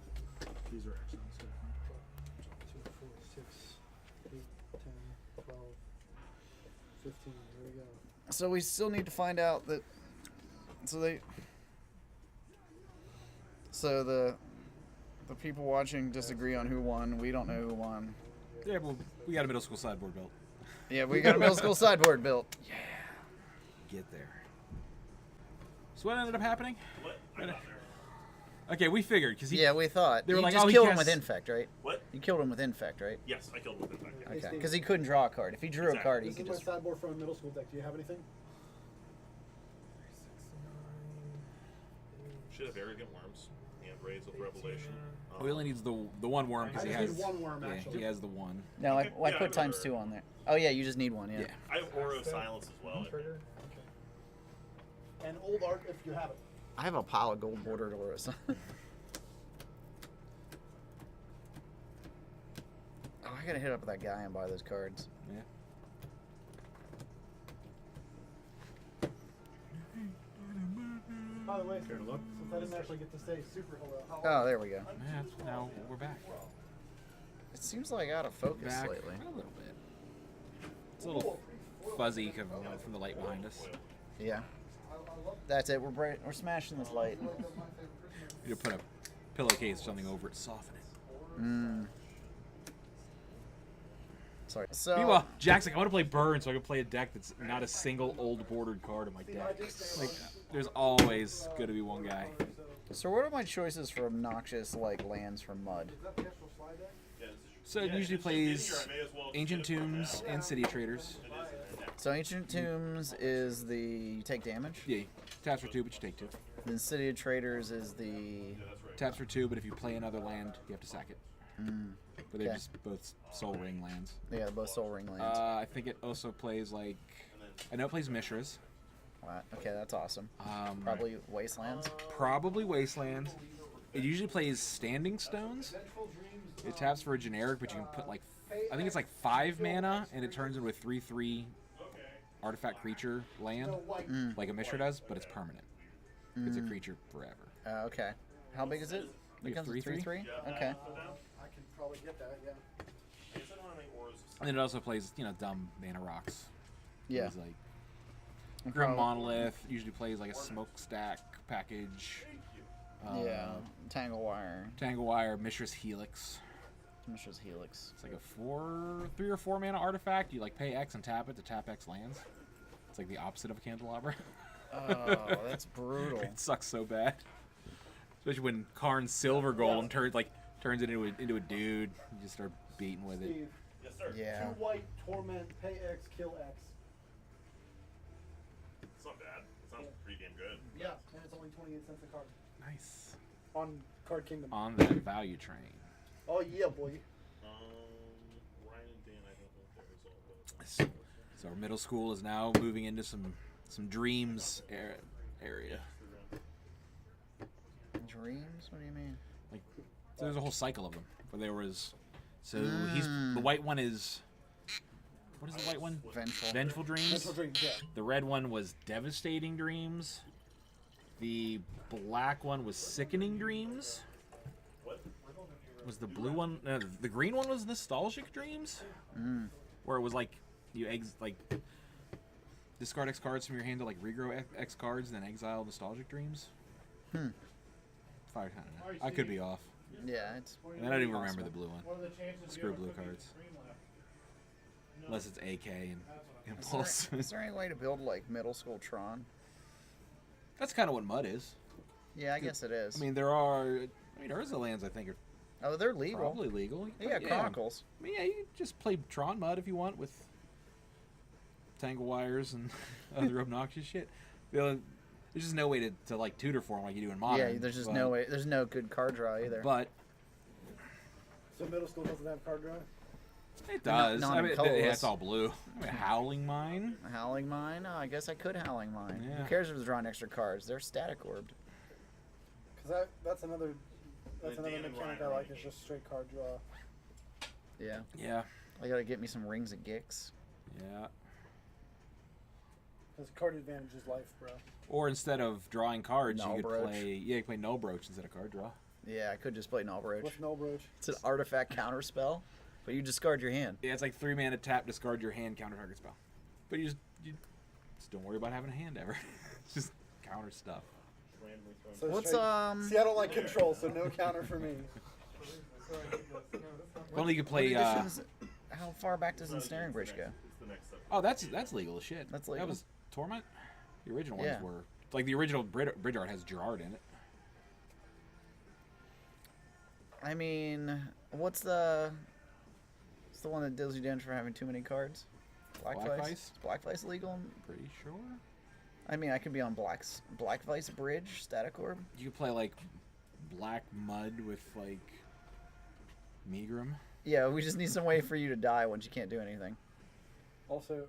These are excellent. 2, 4, 6, 8, 10, 12, 15. Here we go. So we still need to find out that. So the people watching disagree on who won. We don't know who won. Yeah, well, we got a middle school sideboard built. Yeah, we got a middle school sideboard built. Get there. So what ended up happening? What? I got there. Okay, we figured because Yeah, we thought. They were You like, just oh, he killed him with casts- Infect, right? What? You killed him with Infect, right? Yes, I killed him with Infect. Yeah. Okay, Steve. because he couldn't draw a card. If he drew a Exactly. card, he This could is my just. sideboard from a middle school deck. Do you have anything? Should have Arrogant Worms and Rays of Revelation. Oh, he only needs the one worm because I he just has need 1 worm, yeah, actually. he has the one. No, Okay, I yeah, put I times remember. 2 on there. Oh yeah, you just need 1. Yeah. Yeah. I have Aura of Silence as well. I think. Trigger. And old art if you have it. I have a pile of gold bordered auras. Oh, I gotta hit up that guy and buy those cards. Yeah. By the way, since I didn't actually get to say super hello. How Oh, there we go. Yeah, now we're back. It seems like out of focus Back lately. a little bit. It's a little fuzzy from the light behind us. Yeah. That's it. We're smashing this light. You put a pillowcase or something over it to soften it. Sorry. So Meanwhile, Jack's like, I want to play Burn so I can play a deck that's not a single old bordered card in my deck. Like, there's always going to be one guy. So what are my choices for obnoxious like lands from Mud? Yeah, this is So it yeah, usually it's just in plays here, I may as well Ancient get it from Tombs now. and City Traders. It is in the deck. So Ancient Tombs is the you take damage. Yeah, taps for 2, but you take 2. Then City of Traders is the Yeah, that's right. Taps for 2, but if you play another land, you have to sack it. But they're Okay. just both Soul Ring lands. yeah both Soul Ring lands. I think it also plays like I know it plays Mishras. Wow, okay, that's awesome. Um, Probably Wastelands. Probably Wasteland. It usually plays Standing Stones. It taps for a generic, but you can put like I think it's like 5 mana, and it turns into a 3/3 artifact creature land, like a Mishra does, but it's permanent. It's a creature forever. Okay. How big is it? Like Becomes a 3/3? 3/3? Yeah, Okay. put down. I can probably get that. Yeah. I guess I don't have any auras. And it also plays, dumb mana rocks. Yeah. It's like Grim Monolith usually plays like a smokestack package. Yeah. Tanglewire. Tanglewire, Mishra's Helix. Mishra's Helix. It's like a 3 or 4 mana artifact. You like pay X and tap it to tap X lands. It's like the opposite of a Candelabra. Oh, that's brutal. It sucks so bad. Especially when Karn's Silver Golem turns it into a dude. You just start beating with it. Steve, Yes, sir. Yeah. 2 white, torment, pay X, kill X. It's not bad. It sounds pretty damn good. Yeah, and it's only 28 cents a card. Nice. On Card Kingdom. On that value train. Oh yeah, boy. Ryan and Dan, I don't know if they're as old, but So our middle school is now moving into some dreams area. Dreams? What do you mean? Like, so there's a whole cycle of them. Where there was, so the white one is, what is the white one? Vengeful. Vengeful Dreams. Mental Dreams, yeah. The red one was Devastating Dreams. The black one was Sickening Dreams. Was the blue one? The green one was Nostalgic Dreams. Where it was like you discard X cards from your hand to like regrow X cards, and then exile Nostalgic Dreams. I could be off. Yeah, it's And I don't even remember the blue one. What are the chances Screw you ever blue put me cards. green left? Unless it's AK and Is Impulse. there, is there any way to build like middle school Tron? That's kind of what Mud is. Yeah, I guess it is. I mean, Urza lands I think are oh, they're legal. probably legal. Yeah, Chronicles. I mean, yeah, you can just play Tron Mud if you want with Tangle Wires and other obnoxious shit. There's just no way to like tutor for them like you do in Modern. Yeah, there's just no way. There's no good card draw either. But So middle school doesn't have card draw? it does. Not I in mean, colorless. yeah, it's all blue. I mean, Howling Mine. Howling Mine? Oh, I guess I could Howling Mine. Yeah. Who cares if it's drawing extra cards? They're static orbed. Because that's another Dan and mechanic Ryan I are like, making is just straight card draw. Yeah. Yeah, I gotta get me some Rings of Gix. yeah. Because card advantage is life, bro. Or instead of drawing cards, you could Nullbroach. play. Yeah, you could play Null Broach instead of card draw. Yeah, I could just play Nullbroach. With no broach. It's an artifact counter spell, but you discard your hand. Yeah, it's like 3 mana tap, discard your hand, counter target spell. But you just don't worry about having a hand ever. Just counter stuff. randomly thrown. So What's straight- See, I don't like control, so no counter for me. If only you could play. What editions- how far back does Ensnaring Bridge go? It's the next step. Oh, that's legal as shit. That's legal? That was Torment. The original Yeah. ones were like the original bridge art has Gerard in it. I mean, what's the one that deals you damage for having too many cards? Black Black Vice? Is Black Vice legal? Pretty sure. I mean, I could be on Black Vice Bridge, Static Orb. You could play like Black Mud with like Megrim. Yeah, we just need some way for you to die once you can't do anything. Also,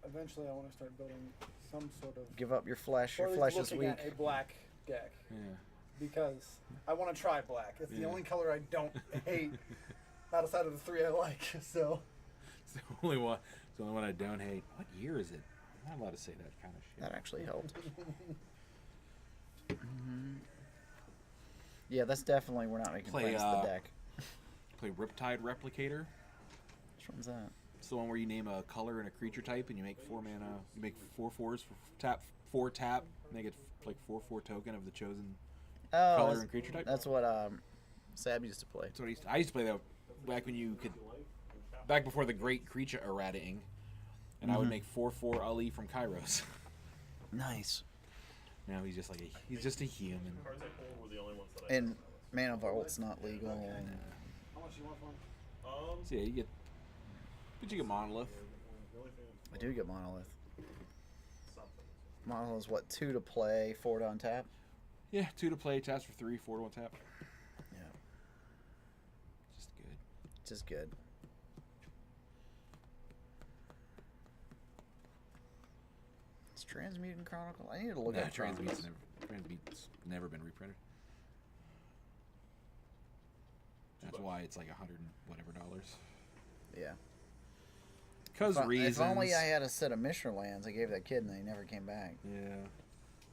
eventually I want to start building some sort of... Give up your flesh. or Your at flesh least is looking weak. at a black deck. Yeah. Because I want to try black. It's the Yeah. only color I don't hate outside of the 3 I like, so... It's the only one. It's the only one I don't hate. What year is it? I'm not allowed to say that kind of shit. That actually helped. Mhm. Yeah, that's definitely, we're not making Play, plans to the deck. Play Riptide Replicator. Which one's that? It's the one where you name a color and a creature type, and you make 4 mana. You make 4/4s for tap, 4 tap. Make it like 4/4 token of the chosen Oh, color and creature type. that's what Sab used to play. That's what I used to play that back when you could, back before the great creature errataing, and I would make 4/4 Ali from Kairos. Nice. Now he's just like he's just a human. The cards I pulled were the only ones that I And Mana Vault's not legal. And How much you want for him? So yeah, you get Monolith. The only thing I do get Monolith. something. Monolith's what, 2 to play, 4 to untap? Yeah, 2 to play, taps for 3, 4 to 1 tap. Yeah. Just good. Just good. It's Transmutant Chronicle. I need to look Nah, at Chronicles. Transmute's never been reprinted. That's why it's like $100 and whatever dollars. Yeah. Because reasons. If only I had a set of Mishra lands I gave that kid and they never came back. Yeah.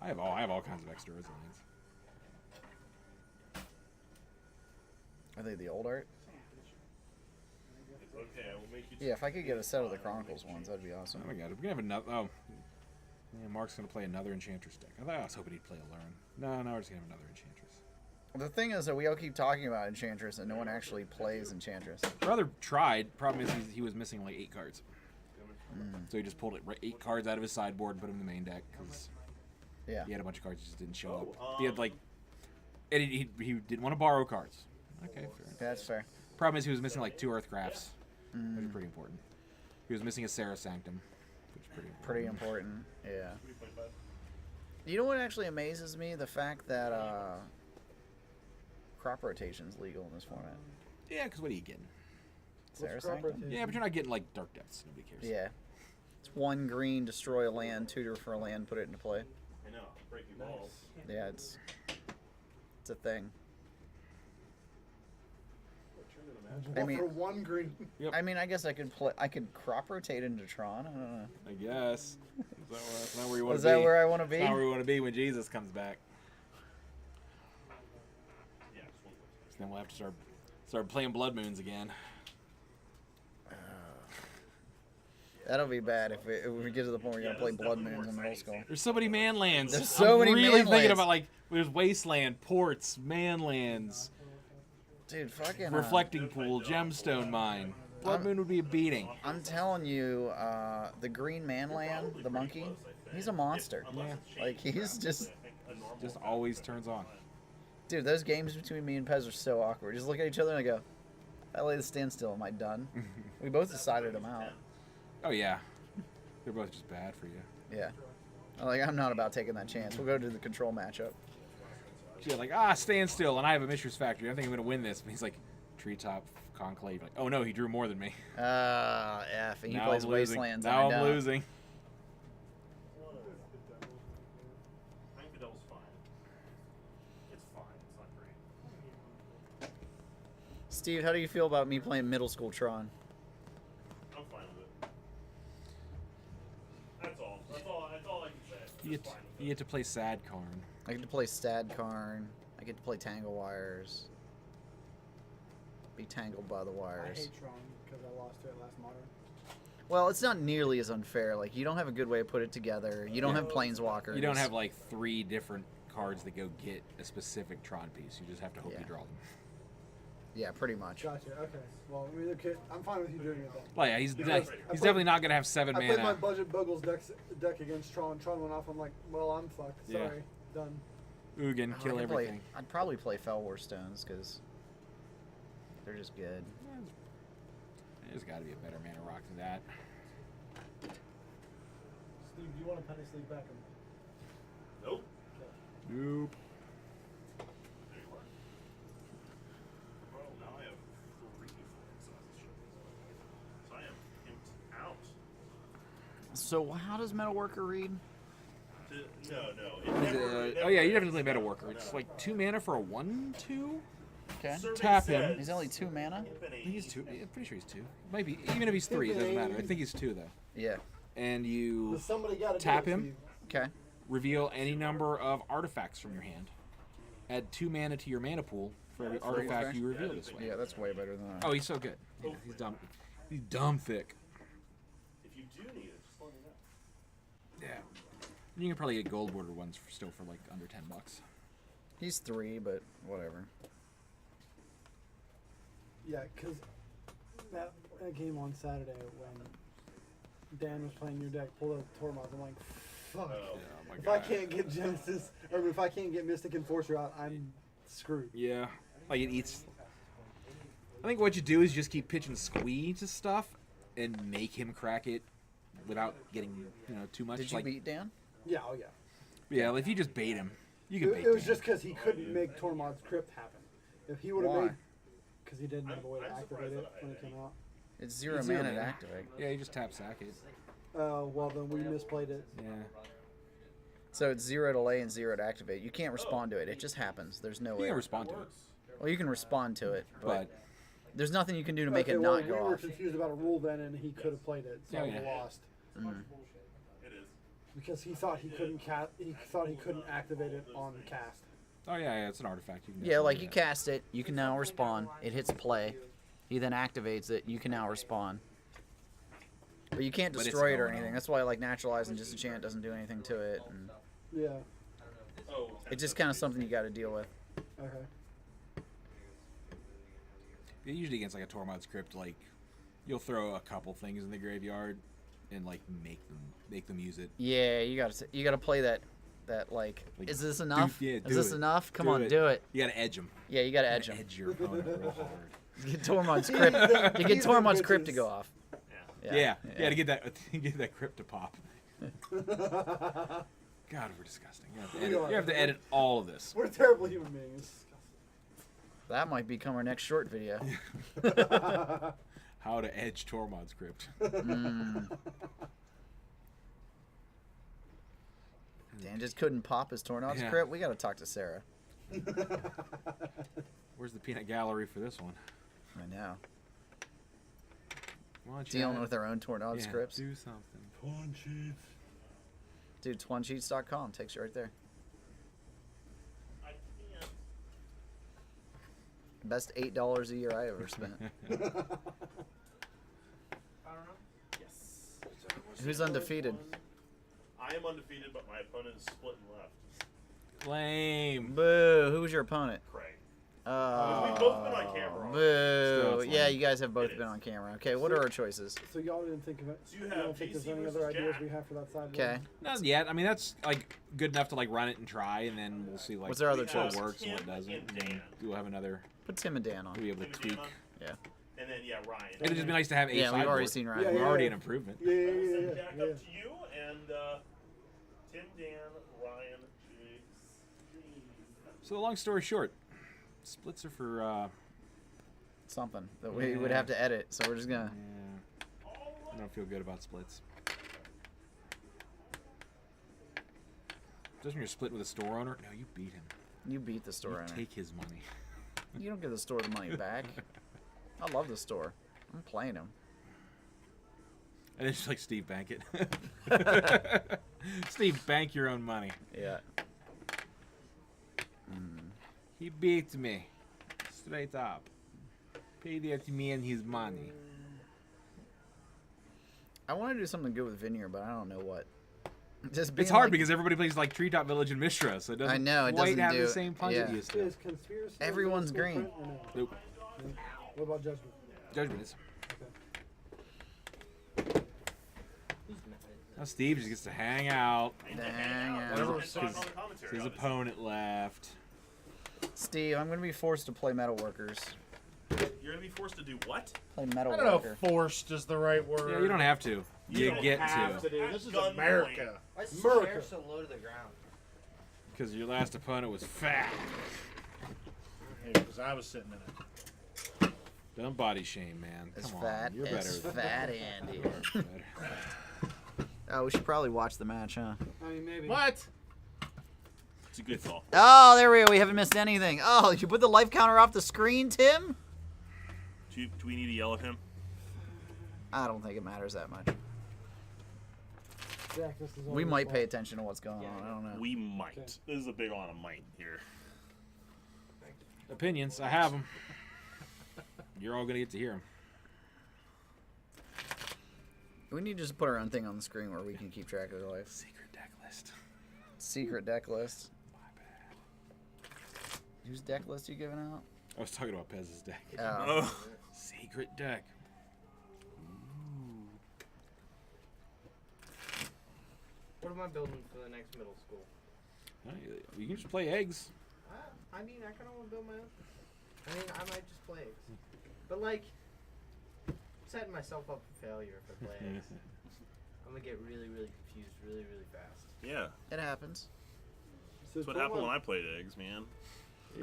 I have all kinds of extra lands. Are they the old art? It's okay. I will make you. Yeah, if I could get a set of the Chronicles ones, that'd be awesome. Oh my god, we're gonna have another. Oh, yeah, Mark's gonna play another Enchantress deck. I was hoping he'd play a Learn. No, we're just gonna have another Enchantress. The thing is that we all keep talking about Enchantress and no one actually plays Enchantress. Brother tried. Problem is he was missing like 8 cards. So he just pulled 8 cards out of his sideboard and put them in the main deck because Yeah. he had a bunch of cards that just didn't show up. He had like, and he didn't want to borrow cards. Okay, fair enough. That's fair. Problem is he was missing like 2 Earthcrafts, which is pretty important. He was missing a Serra Sanctum, which is pretty important. Pretty important. Yeah. You know what actually amazes me? The fact that crop rotation's legal in this format. Yeah, because what are you getting? Sarah What's crop Sanctum? rotation? Yeah, but you're not getting like Dark Depths. Nobody cares. Yeah. It's 1 green, destroy a land, tutor for a land, put it into play. I know. Breaking balls. Yeah, it's a thing. I Well, mean- for 1 green. I mean, I guess I could crop rotate into Tron. I don't know. I guess. That's not where you want Is to be. that where I want to be? That's not where we want to be when Jesus comes back. Yeah, just one. So then we'll have to start playing Blood Moons again. That'll be bad if we get to the point where we're gonna play Blood Moons in middle school. There's so many Manlands. There's so many I'm really Manlands. thinking about like there's Wasteland, Ports, Manlands, Dude, fucking. Reflecting Pool, Gemstone Mine. Blood Moon would be a beating. I'm telling you, the Green Manland, the monkey, he's a monster. Yeah. Like he's just, always turns on. dude. Those games between me and Pez are so awkward. Just look at each other and I go, "I lay the standstill. Am I done?" We both decided them out. Oh yeah, they're both just bad for you. Yeah. I'm not about taking that chance. We'll go to the control matchup. Yeah, like stand still, and I have a Mishra's Factory. I think I'm gonna win this. And he's like, Treetop Conclave. Like, oh no, he drew more than me. F. And he Now plays I'm losing. Wastelands. Now and I I'm don't. losing. I think the double's fine. It's fine. It's not great. Steve, how do you feel about me playing middle school Tron? I'm fine with it. That's all. That's all I can say. You get to play Sad Karn. I get to play Stad Karn. I get to play Tangle Wires. Be tangled by the I wires. hate Tron because I lost to it last Modern. Well, it's not nearly as unfair. Like, you don't have a good way to put it together. You don't have Planeswalkers. You don't have like 3 different cards that go get a specific Tron piece. You just have to hope you draw them. Yeah, pretty much. Gotcha. Okay. Well, I mean, okay, I'm fine with you doing it then. Well, yeah, he's Because he's definitely not gonna have 7 I played my mana. budget Buggles deck against Tron. Tron went off. I'm like, well, I'm fucked. Yeah. Sorry. Done. Ugin, Oh, kill everything. I'd probably play Fell War Stones because they're just good. There's got to be a better mana rock than that. Steve, do you want a penny sleeve back? Nope. Nope. There you are. Bro, now I have 3 sizes. So I am pimped out. So how does Metalworker read? No. It never, Oh yeah, you definitely play Metalworker. It's like 2 mana for a 1/2. Okay. Tap him. He's only 2 mana? I think he's 2. I'm pretty sure he's 2. Maybe even if he's 3, it doesn't matter. I think he's 2 though. Yeah. And you But somebody got to tap him. Okay. Reveal any number of artifacts from your hand. Add 2 mana to your mana pool for every artifact you reveal this way. Yeah, that's way better than that. Oh, he's so good. Yeah, he's dumb. He's dumb thick. If you do need it, just let me know. Yeah. You can probably get gold border ones still for like under $10. He's 3, but whatever. Yeah, because that game on Saturday when Dan was playing your deck, pulled out Tormod, I'm like, fuck. Oh. If I can't get Genesis, or if I can't get Mystic Enforcer out, I'm screwed. Yeah. Like it eats. I think what you do is just keep pitching squeeze to stuff and make him crack it without getting too much. Did you like, beat Dan? Yeah, oh yeah. Yeah, if you just bait him, you can bait It was Dan. just because he couldn't make Tormod's Crypt happen. If he would have Why? made, because he didn't have a way to I'm activate surprised it that I when it had came out. It's 0 It's mana zero to mana. activate. Yeah, you just tap sack it. Well, then we misplayed it. Yeah. So it's 0 to lay and 0 to activate. You can't respond to it. It just happens. There's no You way. can respond to it, Well, you can respond to it, but but there's nothing you can do to make Okay, it well, not we go were off. confused about a rule then, and he could have played it, so Oh, we yeah. lost. It is. Because he thought he couldn't activate it on cast. oh yeah, it's an artifact. You can Yeah, definitely like do you that. cast it, you can now respond. It hits play. He then activates it. You can now respond. But you can't But it's destroy it or going anything. on. That's why like Naturalize and Disenchant doesn't do anything to it. And Yeah. Oh, it's just kind of something you got to deal with. Okay. Usually against like a Tormod's Crypt, like you'll throw a couple things in the graveyard and like make them use it. Yeah, you got to play that like, Like, is this enough? yeah, is do this it. enough? Come Do on, it. do it. You gotta edge them. Yeah, you got to edge him. Edge your opponent real hard. Get Tormod's Crypt. You get These are Tormod's Crypt to bitches. go off. Yeah, to get that crypt to pop. God, we're disgusting. You have to edit all of this. We're terrible human beings. That might become our next short video. How to edge Tormod's Crypt. Dan just couldn't pop his Tormod's Yeah. Crypt. We got to talk to Sarah. Where's the peanut gallery for this one? I know. Come on, Dealing Chad. with our own Tornado Yeah, scripts. do something. Dude, twancheats.com takes you right there. I can't. Best $8 a year I ever spent. Yes. Who's undefeated? I am undefeated, but my opponent is split and left. Lame. Boo. Who was your opponent? Craig. Oh, We've both been on camera. Boo. Still Yeah, lame. you guys have both It been is. on camera. Okay, what are our choices? So y'all didn't think of it? So you You have don't think there's JC any other versus ideas Jack. we have for that side? Okay. Not yet. I mean, that's like good enough to like run it and try, and then we'll see like What's our other what choice? works and what Tim doesn't. and And then Dan. we'll have another. Put Tim and Dan on. We'll be able to Tim and tweak. Dan on? Yeah. And then Ryan. It'd just be nice to have a Yeah, we've already sideboard. seen Yeah, Ryan. We're yeah, already yeah. an improvement. Yeah, Send yeah, Jack yeah. up to you and Tim, Dan, Ryan, Jiggs. So long story short, splits are for. Something that we would have to edit, so we're just gonna. Yeah, I don't feel good about splits. Doesn't you're split with a store owner? No, you beat him. You beat the store You owner. take his money. You don't give the store the money back. I love the store. I'm playing him. And it's like Steve Bankett. Steve, bank your own money. Yeah. He beat me. Straight up. Paid that man his money. I want to do something good with Vineyard, but I don't know what. Just being It's hard like- because everybody plays like Treetop Village and Mishra, so it doesn't I know, it quite doesn't have do the it. same punch Yeah. it used to. Is conspiracy? Everyone's a real green. footprint or no? Nope. What about judgment? Judgment is. Okay. Now Steve just gets to hang out. Dang And it. talk on the commentary, His obviously. opponent left. Steve, I'm going to be forced to play Metalworkers. You're gonna be forced to do what? Play I don't know Metalworker. if forced is the right word. Yeah, you don't have to. You don't get have to. to do. This is Gunpoint. America. Why is America. the chair so low to the ground? Because your last opponent was fat. Because I was sitting in it. Don't body shame, man. As Come fat on. You're as better. fat Andy. You're better. Oh, we should probably watch the match, huh? I mean, maybe. What? It's a good call. Oh, there we go. We haven't missed anything. Oh, you put the life counter off the screen, Tim? Do we need to yell at him? I don't think it matters that much. Jack, this is all We your might fault. pay attention to what's going on. I don't know. We might. Okay. This is a big on a might here. Opinions, I have them. You're all gonna get to hear them. We need to just put our own thing on the screen where we can keep track of their life. Secret deck list. Secret deck list. Whose deck list are you giving out? I was talking about Pez's deck. Oh. Oh. Secret deck. What am I building for the next middle school? You can just play eggs. I mean, I kind of want to build my own. I mean, I might just play eggs. But, like, setting myself up for failure if I play eggs. I'm going to get really, really confused really, really fast. Yeah. It happens. So That's what pull happened up- when I played eggs, man.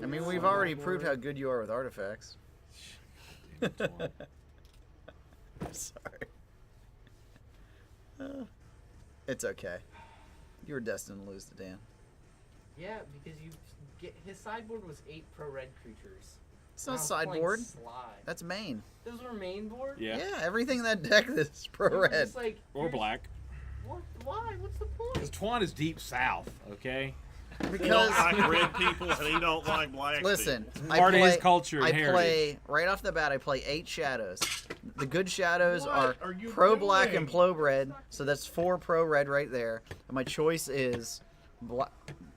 I mean, we've already proved how good you are with artifacts. Damn it, Twan. I'm sorry. It's okay. You were destined to lose to Dan. Yeah, because his sideboard was 8 pro red creatures. It's And not I was playing sideboard. Slide. That's main. Those were main board? Yeah. Yeah, everything in that deck is pro They were red. just like, Or here's- black. What? Why? What's the Because point? Twan is deep south, okay? They don't Because like red people and they don't like black listen, people. I Part of his play, culture and I heritage. play right off the bat. I play 8 shadows. The good shadows What are are you pro black and doing? pro red, so that's 4 pro red right there. And my choice is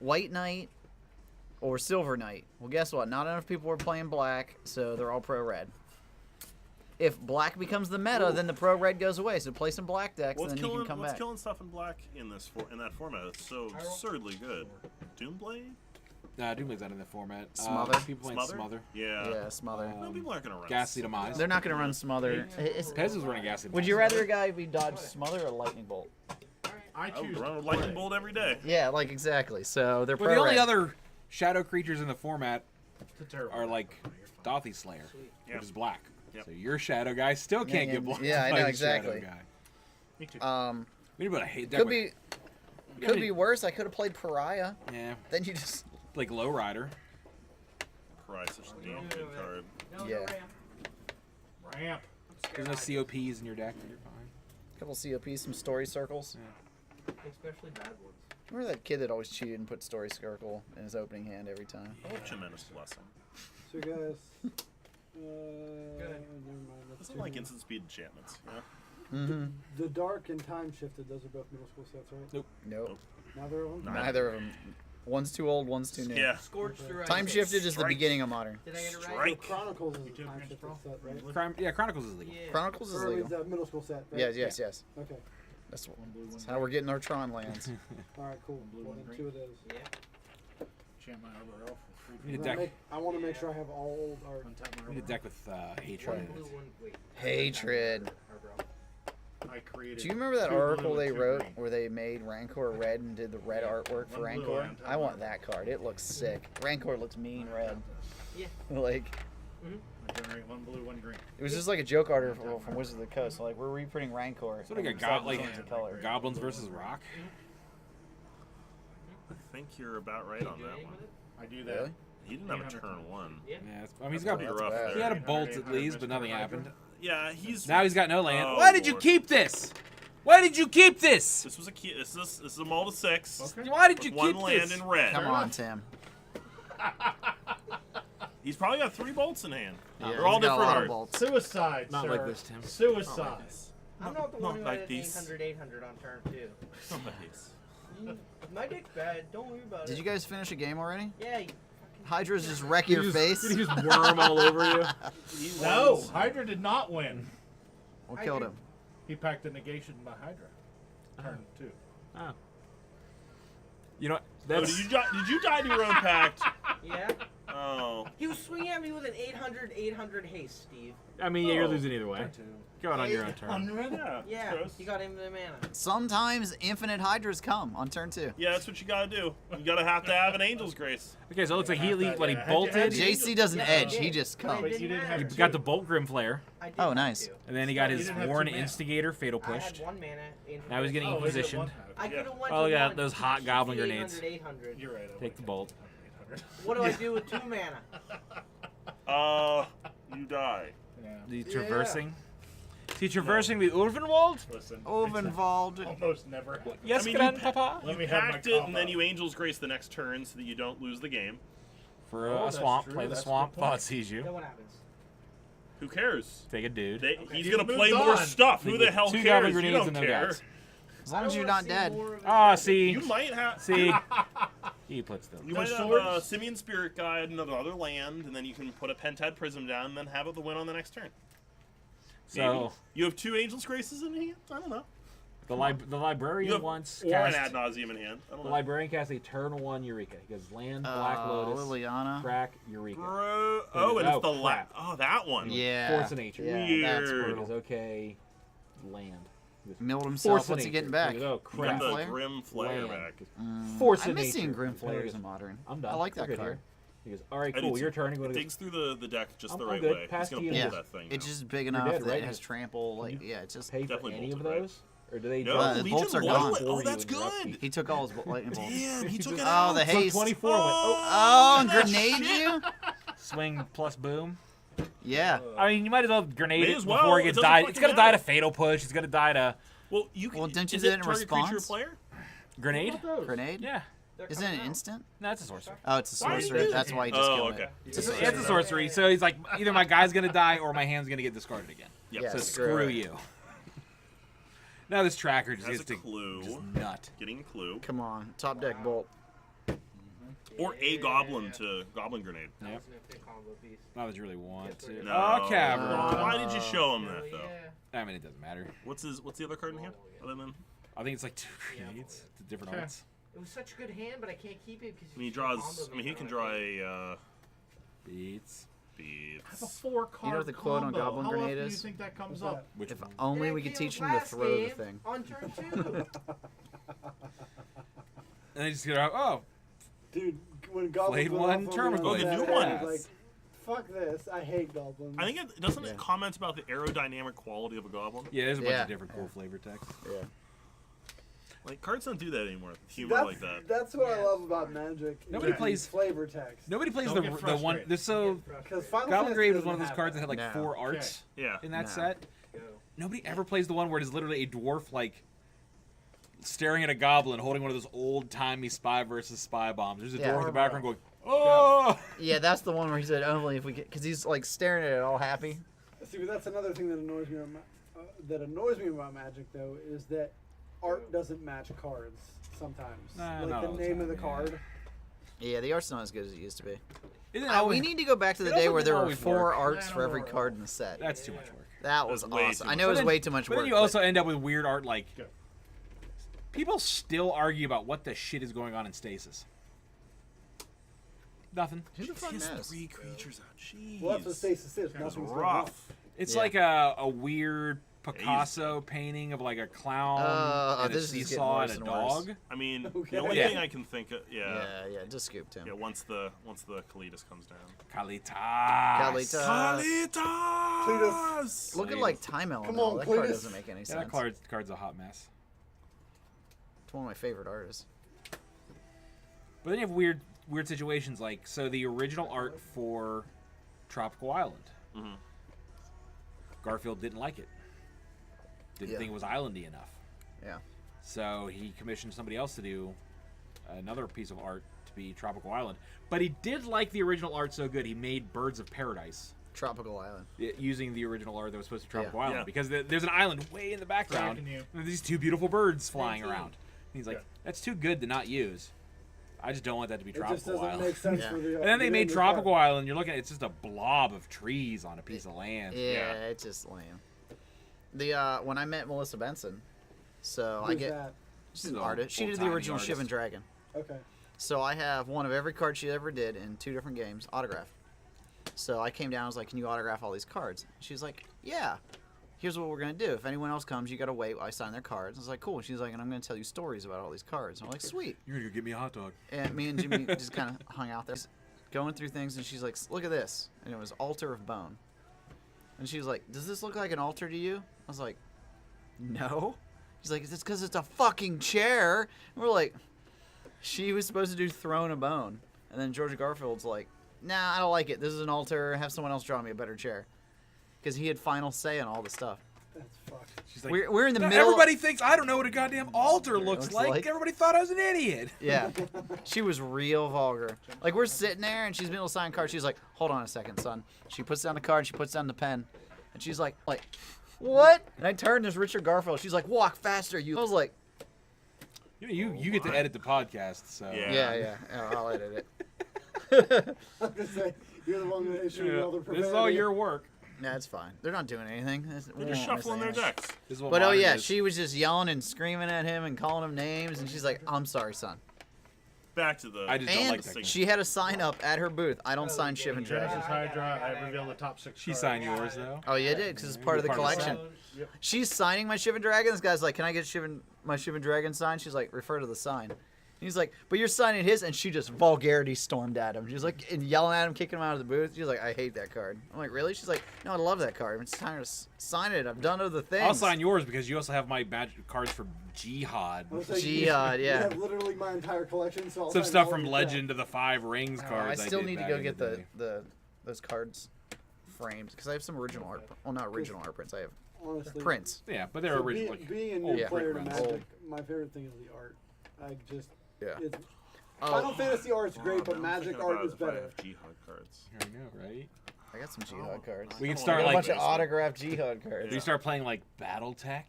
white knight or silver knight. Well, guess what? Not enough people were playing black, so they're all pro red. If black becomes the meta, then the pro red goes away. So play some black decks, What's and then you killing can come what's back. killing stuff in black in that format? It's so absurdly good. Doomblade? Nah, Doomblade's not in that format. Smother? People playing Smother. Yeah. Yeah, smother. No, people aren't gonna run. Ghastly Demise. They're not going to run smother. Pez is running Ghastly Demise. Would you rather a guy be dodge smother or lightning bolt? I I choose would run to with lightning play. bolt every day. Yeah, like exactly. So they're Well, pro the only red. other shadow creatures in the format It's a terrible are like idea. You're fine. Dothy Slayer, Yeah. which is black. Yep. So your shadow guy still can't Yeah, get blocked yeah, I by know, the exactly. shadow guy. Me too. We need about a hate deck Could with- be, could be worse. I could have played pariah. Yeah, Then you just like Lowrider. Christ, such a damn good card. yeah, Ramp. There's no COPs in your deck. You're fine. couple COPs, some story circles. Especially bad ones. Remember that kid that always cheated and put story circle in his opening hand every time? Oh, tremendous blessing. So guys, never mind. Let's Doesn't do like them. instant speed enchantments. Yeah. Mm-hmm. The dark and time shifted. Those are both middle school sets, right? Nope. Neither of them. Neither of them. One's too old. One's too new. Yeah. Scorched through Time ice. shifted is the Strike. beginning of modern. Did I get it right? So Strike. Chronicles is You a took time against shifted Brawl? set, right? Chronicles is legal. Yeah. Chronicles is Or legal. the middle school set, right? Yes, yes. Okay. That's how we're getting our Tron lands. All right, cool. blue, Well, one then green. 2 of those. Yeah. Chant my Arbor Elf for free. We need a deck. I want to make sure I have all old art. Untap my We need a Arbor deck with hatred. One blue, one wait. Hatred. Arbor. I created. Do you remember that two blue article and they two wrote green. where they made Rancor red and did the red artwork for One blue Rancor? and I want that card. It looks sick. Rancor looks mean red. Yeah. Like I generate one blue, one green. it was just like a joke article from Wizards of the Coast. Like we're reprinting Rancor. So like a and god, decided like to change the color. Goblins versus Rock. I think you're about right on that one. I do that. Really? He didn't have a turn 1. Yeah. Yeah, I mean he's got. Pretty That's rough bad. He had a there. bolt at least, but nothing happened. Yeah, he's. Now he's got no land. Oh, Why did you Lord. keep this? Why did you keep this? This was a key. This is a mold of 6. Okay. Why did With you one keep land this? in red. Come on, Tim. He's probably got 3 bolts in hand. Yeah, They're all he's got a different lot of art. bolts. Suicide, Not sir. like this, Tim. Suicide. I'm not the Not one who like had these. 800 on turn 2. Not like this. My dick's bad. Don't worry about it. Did you guys finish a game already? Yeah. You Hydra's just wreck your face. Did he just worm all over you? He No, was- Hydra did not win. What killed him? He packed a negation by Hydra. Turn 2. Oh. You know, Oh, that's did you die to your own pact? Yeah. Oh. He was swinging at me with an 800 haste, Steve. I mean, yeah, you're Oh. losing either way. Go out on your own turn. Yeah. Yeah. Gross. You got him the mana. Sometimes infinite Hydras come on turn 2. Yeah, that's what you gotta do. You gotta have to have an Angel's Grace. Okay, so it looks like he what he Yeah. bolted. JC doesn't Yeah, edge. I He did. just But it comes. But you didn't didn't matter. have He got the Bolt Grim Flare, I did Oh, have nice. to. and then he got You his didn't have Warren two mana. Instigator Fatal I pushed. had 1 mana. Now he's getting Oh, is it positioned. one? I Yeah. could have went Oh, to yeah, one. those hot goblin 800, grenades. 800. You're right. I Take would've the taken bolt. 800. What do I do with 2 mana? You die. Yeah. The traversing. Is he traversing the Ulvenwald? Listen. Ovenwald. Almost never. Yes, I mean, Grandpapa. Let You me have my packed it, and combo. then you Angel's Grace the next turn so that you don't lose the game. For Oh, a that's swamp, true, play the that's a swamp. good point. Thought sees Then you. what happens? Who cares? Take a dude. He's He's gonna moved play more on. stuff. Who the hell Two cares? goblin You grenades don't and no care. guts. As long as you're not dead. Ah, see, You might have. see. He puts the. You With might have swords? Simeon Spirit Guide, another land, and then you can put a Pentad Prism down, and then have it the win on the next turn. Maybe. So You have 2 Angel's Graces in hand? I don't know. the You librarian have, once or an cast. Ad Nauseum in hand. I don't The know. librarian casts a turn 1 Eureka. He goes land, Black Lotus, Liliana. crack, Eureka. Bro. Oh, and Oh, it's the crap. Oh, that one. Yeah. Force of nature. Yeah, that's Weird. He brutal. goes okay, land. He goes, Milled Force himself. of What's he nature. getting back? He goes, oh You got crap. the Flare? Grim Flare Land. back. Force I of miss nature. seeing Grim And he Flares goes, in Modern. I'm done. I like We're that good card. here. He goes, all right, I do cool. Your too. turn. He goes, Digs through the deck just the I'm right good. way. Pass He's to gonna you. pull Yeah. that thing. It's now. just big You're enough dead, that right? it has trample. Like, yeah, it's just. pay for Definitely any of bolted, right? those, or do they No, drop the Legion bolts are Blood. gone. Oh, for that's you and drop good. you? He took all his lightning bolts. Damn, he took it Oh, out. the So haste. 24 went, Oh, and that grenade shit. you? swing plus boom. Yeah. I mean, you might as well grenade May it as before well. he It gets doesn't died. fucking It's gonna die to matter. fatal push. It's gonna die to Well, you can. Well, didn't you is do it it in target creature response? player? grenade. Grenade? Yeah, Isn't it an instant? no, it's a sorcery. Oh, it's a Why did you sorcery. do That's that? why he just Oh, killed okay. it. It's a sorcery. So he's like, either my guy's gonna die or my hand's gonna get discarded again. Yep. Yeah, So screw screw it. you. Now this tracker just Has gets a to clue. just nut. Getting a clue. Come on. Top deck bolt. Or a goblin to Goblin Grenade. Yep. Not that you really want to. No. Oh, cavern. Why did you show him that though? I mean, it doesn't matter. What's the other card in hand? Other than I think it's like 2 grenades to different Okay. arts. It was such a good hand, but I can't keep it because I mean, he draws. I mean, he can draw a Beats. That's a beads. 4-card You know what the quote on combo. Goblin How Grenade often do you is? think that comes What's up? Which If one? only we could teach him to throw the thing. On turn 2. And they just get out. Oh, Dude, when goblins Blade went one, off on me Termagant. on Oh, the that, new I one. was like, fuck this. I hate goblins. I think it doesn't Yeah. it comment about the aerodynamic quality of a goblin. yeah. There's a bunch Yeah. of different cool flavor text. Yeah. Like cards don't do that anymore. Humor that's, like that. That's what I love about Magic. is Nobody the plays- flavor text. Nobody plays Don't the get one. frustrated. This so Because Final Goblin Fantasy Grade was doesn't one of those have cards that had like No. 4 arts Yeah. in that No. set. Nobody ever plays the one where it is literally a dwarf like staring at a goblin holding one of those old timey spy versus spy bombs. There's a Yeah. dwarf in the background going, "Oh!" Yeah, that's the one where he said only if we get, because he's like staring at it all happy. See, but that's another thing that annoys me. About Magic, though, is that art doesn't match cards sometimes. Nah, like not the all the name of time, the yeah. card. Yeah, the art's not as good as it used to be. Isn't it We always- need to go back to the It day also where there didn't were always 4 work. arts Yeah, for every no. card in the set. That's too much work. That was That's way awesome. too I know much. it was But then- way too much But work. then you also end up with weird art like people still argue about what the shit is going on in Stasis. Nothing. who the fuck He has knows? 3 creatures out. Jeez. Well, that's what Stasis is. That's Nothing's going on. rough. It's Yeah. like a weird Picasso painting of like a clown and a this is getting seesaw worse and a and worse. dog. I mean, Okay. the only Yeah. thing I can think of, Yeah, yeah, just scooped him. yeah. Once the Kalitas comes down. Kalitas. Kalitas. Kalitas. Looking like Time Elemental. Come on, that card Cletus. doesn't make any Yeah, sense. that card's a hot mess. It's one of my favorite artists. But then you have weird situations like so the original art for Tropical Island. Mhm. Garfield didn't like it. Didn't Yeah. think it was islandy enough. Yeah. So he commissioned somebody else to do another piece of art to be Tropical Island. But he did like the original art so good he made Birds of Paradise Tropical Island. using the original art that was supposed to be Tropical Yeah. Island Yeah. because there's an island way in the background Tracking you. and there's these 2 beautiful birds flying too. around. And he's like, Yeah. that's too good to not use. I just don't want that to be It just Tropical doesn't Island. make sense Yeah. for the. And then they the made name of the Tropical card. Island. You're looking at it's just a blob of trees on a piece of land. Yeah, it's just lame. The when I met Melissa Benson, so I Who's get that? she's an Old- artist. She did the old-timey original artist. Shivan Dragon. Okay. So I have one of every card she ever did in 2 different games, autographed. So I came down, I was like, can you autograph all these cards? She was like, yeah. Here's what we're going to do. If anyone else comes, you got to wait while I sign their cards. I was like, cool. She's like, and I'm going to tell you stories about all these cards. I'm like, sweet. You're gonna go get me a hot dog. And me and Jimmy just kind of hung out there, going through things, and she's like, look at this. And it was Altar of Bone. And she was like, does this look like an altar to you? I was like, no. She's like, it's because it's a fucking chair. And we're like, she was supposed to do Throne of Bone. And then George Garfield's like, nah, I don't like it. This is an altar. Have someone else draw me a better chair. Because he had final say on all the stuff. That's fucked. She's like, We're in the middle. everybody thinks I don't know what a goddamn altar looks Looks like. like. Everybody thought I was an idiot. Yeah. She was real vulgar. Like, we're sitting there, and she's been able to sign cards. She's like, hold on a second, son. She puts down the card, she puts down the pen. And she's like, what? And I turned, there's Richard Garfield. She's like, walk faster, you. I was like, You get to edit the podcast, so Yeah, I'll edit it. I'm gonna say you're the one that issued all the profanity. This is all your work. Yeah, it's fine. They're not doing anything. They're just shuffling their decks. This is what But oh modern yeah, is. she was just yelling and screaming at him and calling him names, and she's like, "I'm sorry, son." Back to the. I just don't And like that. she had a sign up at her booth. I don't sign Shivan Genesis Dragon. Hydra. I reveal the top 6. She cards. signed yours though. Oh yeah, it did because it's part of the Part of the collection. Yep. She's signing my Shivan Dragon. This guy's like, "Can I get my Shivan Dragon signed?" She's like, "Refer to the sign." He's like, "But you're signing his," and she just vulgarity stormed at him. She's like, and yelling at him, kicking him out of the booth. She's like, "I hate that card." I'm like, "Really?" She's like, "No, I love that card. It's time to sign it. I've done other things." I'll sign yours because you also have my magic cards for Jihad. I was like, Jihad, you yeah. have literally my entire collection. So I'll Some sign stuff all from your Legend to the 5 Rings I cards. still did need to back go in get the day. those cards framed because I have some original art. Well, not original art prints. I have Honestly, prints. Yeah, but they're so original. being a old new player to print runs. Magic, my favorite thing is the art. I just Yeah. it's Oh, Final Fantasy art's great, Oh, but man, I'm Magic thinking art about is if I better. have Jihad cards. I know, right? I got some Jihad cards. We can Oh, start I got a like bunch of autographed Jihad cards. we start playing like BattleTech.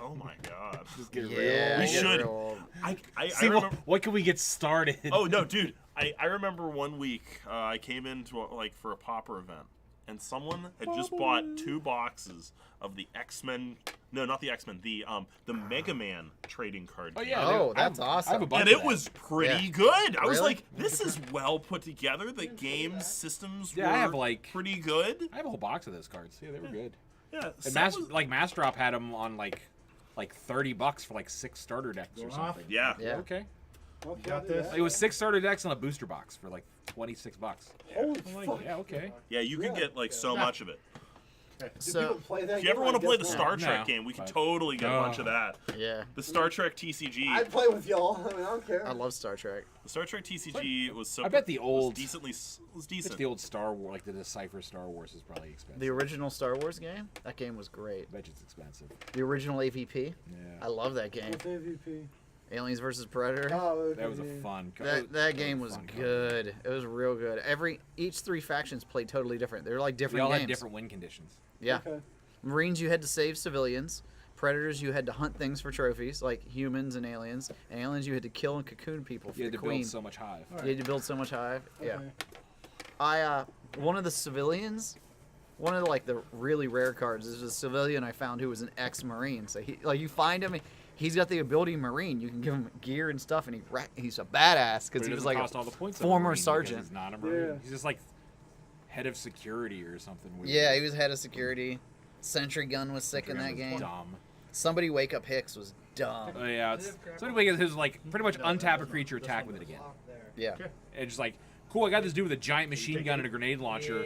Oh my god. Just get Yeah, We I get should. real old. I See remember. what can we get started? Oh no, dude! I remember one week I came into like for a Pauper event, and someone had just bought 2 boxes of the X-Men. No, not the X-Men. The Mega Man trading card. Oh game. yeah. Oh, I that's have- I have a awesome. bunch And of it that. was pretty Yeah. good. I was Really? like, this is well put together. The game systems Yeah, were I have, like- pretty good. I have a whole box of those cards. Yeah, they were good. Yeah, And set was- Mass Drop had them on like $30 for like 6 starter decks or Going off? something. yeah. Yeah. Okay. Okay, got I'll do this? that. It was 6 starter decks on a booster box for like $26. Holy I'm fuck! like, yeah, okay. Yeah, you could Yeah. get like so much of it. Do So people play that If you ever game? want I to play the guess Star not. Trek No, game, we could but- totally get a bunch of Oh. that. yeah, The Star Trek TCG. I'd play with y'all. I mean, I don't care. I love Star Trek. The Star Trek TCG was so. I bet the was old- decently was It's decent. the old Star Wars, like the Decipher Star Wars is probably expensive. The original Star Wars game. That game was great. I bet you it's expensive. The original AVP. Yeah. I love that game. What's AVP? Aliens versus Predator. Oh, okay, That was a yeah. fun. That game was good. It was real good. Each 3 factions played totally different. They were like They different all games. had different win conditions. Yeah. Okay. Marines, you had to save civilians. Predators, you had to hunt things for trophies, like humans and aliens. And aliens, you had to kill and cocoon people for You had the to queen. build so much hive. You had to build so much hive. Yeah. Okay. One of the civilians, one of the, like the really rare cards is a civilian I found who was an ex-marine. So he, like, you find him, he's got the ability marine. You can give him gear and stuff, and he's a badass But because it he was doesn't like cost a all the points of a former Marine because sergeant. He's not a Marine. Yeah. He's just like head of security or something weird. Yeah, he was head of security. Sentry gun was sick in that game. Dumb. Somebody wake up Hicks was dumb. Oh yeah. So anyway, it was like pretty much untap a creature, attack with it again. Yeah. And just like, cool, I got this dude with a giant machine gun and a grenade launcher.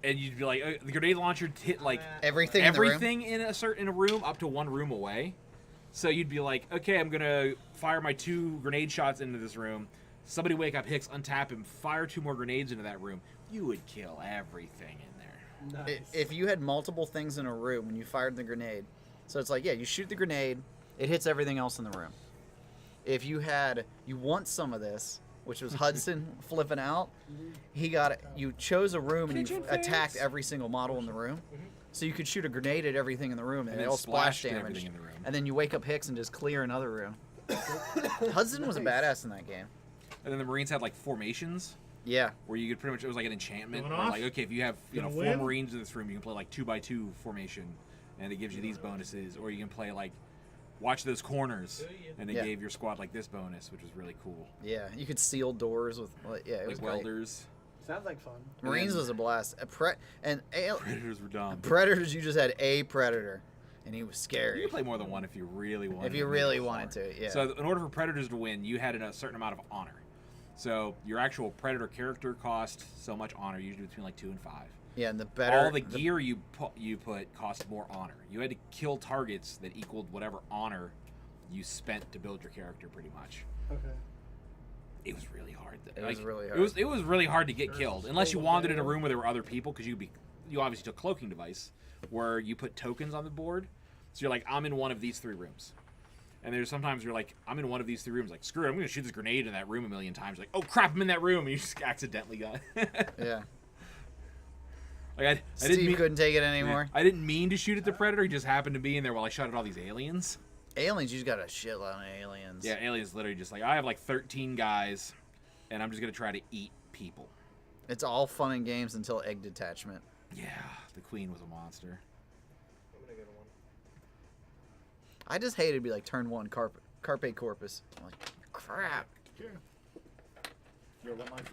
And you'd be like, the grenade launcher hit like Everything. everything in a room up to 1 room away. So you'd be like, okay, I'm gonna fire my 2 grenade shots into this room. Somebody wake up Hicks, untap him, fire 2 more grenades into that room. You would kill everything in there. Nice. If you had multiple things in a room when you fired the grenade, so it's like, yeah, you shoot the grenade, it hits everything else in the room. If you want some of this, which was Hudson flipping out, you chose a room and you Kitchen attacked fix. every single model in the room. So you could shoot a grenade at everything in the room and, And it then all splash splashed damage. everything in the room. And then you wake up Hicks and just clear another room. Hudson was a badass in that game. And then the Marines had like formations Yeah. where you could pretty much, it was like an enchantment. Going Where off? like, okay, if you have Gonna 4 win? Marines in this room, you can play like 2x2 formation and it gives you these bonuses. Or you can play like, watch those corners and they Yeah. gave your squad like this bonus, which was really cool. Yeah. You could seal doors with, yeah, it was Like great. welders. Sounds like fun. Marines then- was a blast. Predators were dumb. Predators, you just had a predator, and he was You scary. can play more than one if you really wanted. If you to make really it wanted fun. to, yeah. So in order for Predators to win, you had a certain amount of honor. So your actual Predator character cost so much honor, usually between like 2 and 5. Yeah, and the better All the gear you put cost more honor. You had to kill targets that equaled whatever honor you spent to build your character, pretty much. Okay. It was really hard. It was really hard. It was really hard to get killed unless you wandered in a room where there were other people, because you obviously took cloaking device where you put tokens on the board. So you're like, I'm in one of these 3 rooms. And there's sometimes you're like, I'm in one of these 3 rooms. Like, screw it, I'm going to shoot this grenade in that room a million times. Like, oh crap, I'm in that room. And you just accidentally got it. yeah. Like, I didn't Steve mean, couldn't take it anymore. I didn't mean to shoot at the Predator. He just happened to be in there while I shot at all these aliens. Aliens, you just got a shitload of aliens. Yeah, aliens literally just like, I have like 13 guys, and I'm just gonna try to eat people. It's all fun and games until egg detachment. Yeah, the queen was a monster. I'm gonna go to one. I just hated to be like turn 1 Carpe Corpus. I'm like, crap. Yeah. You're one life.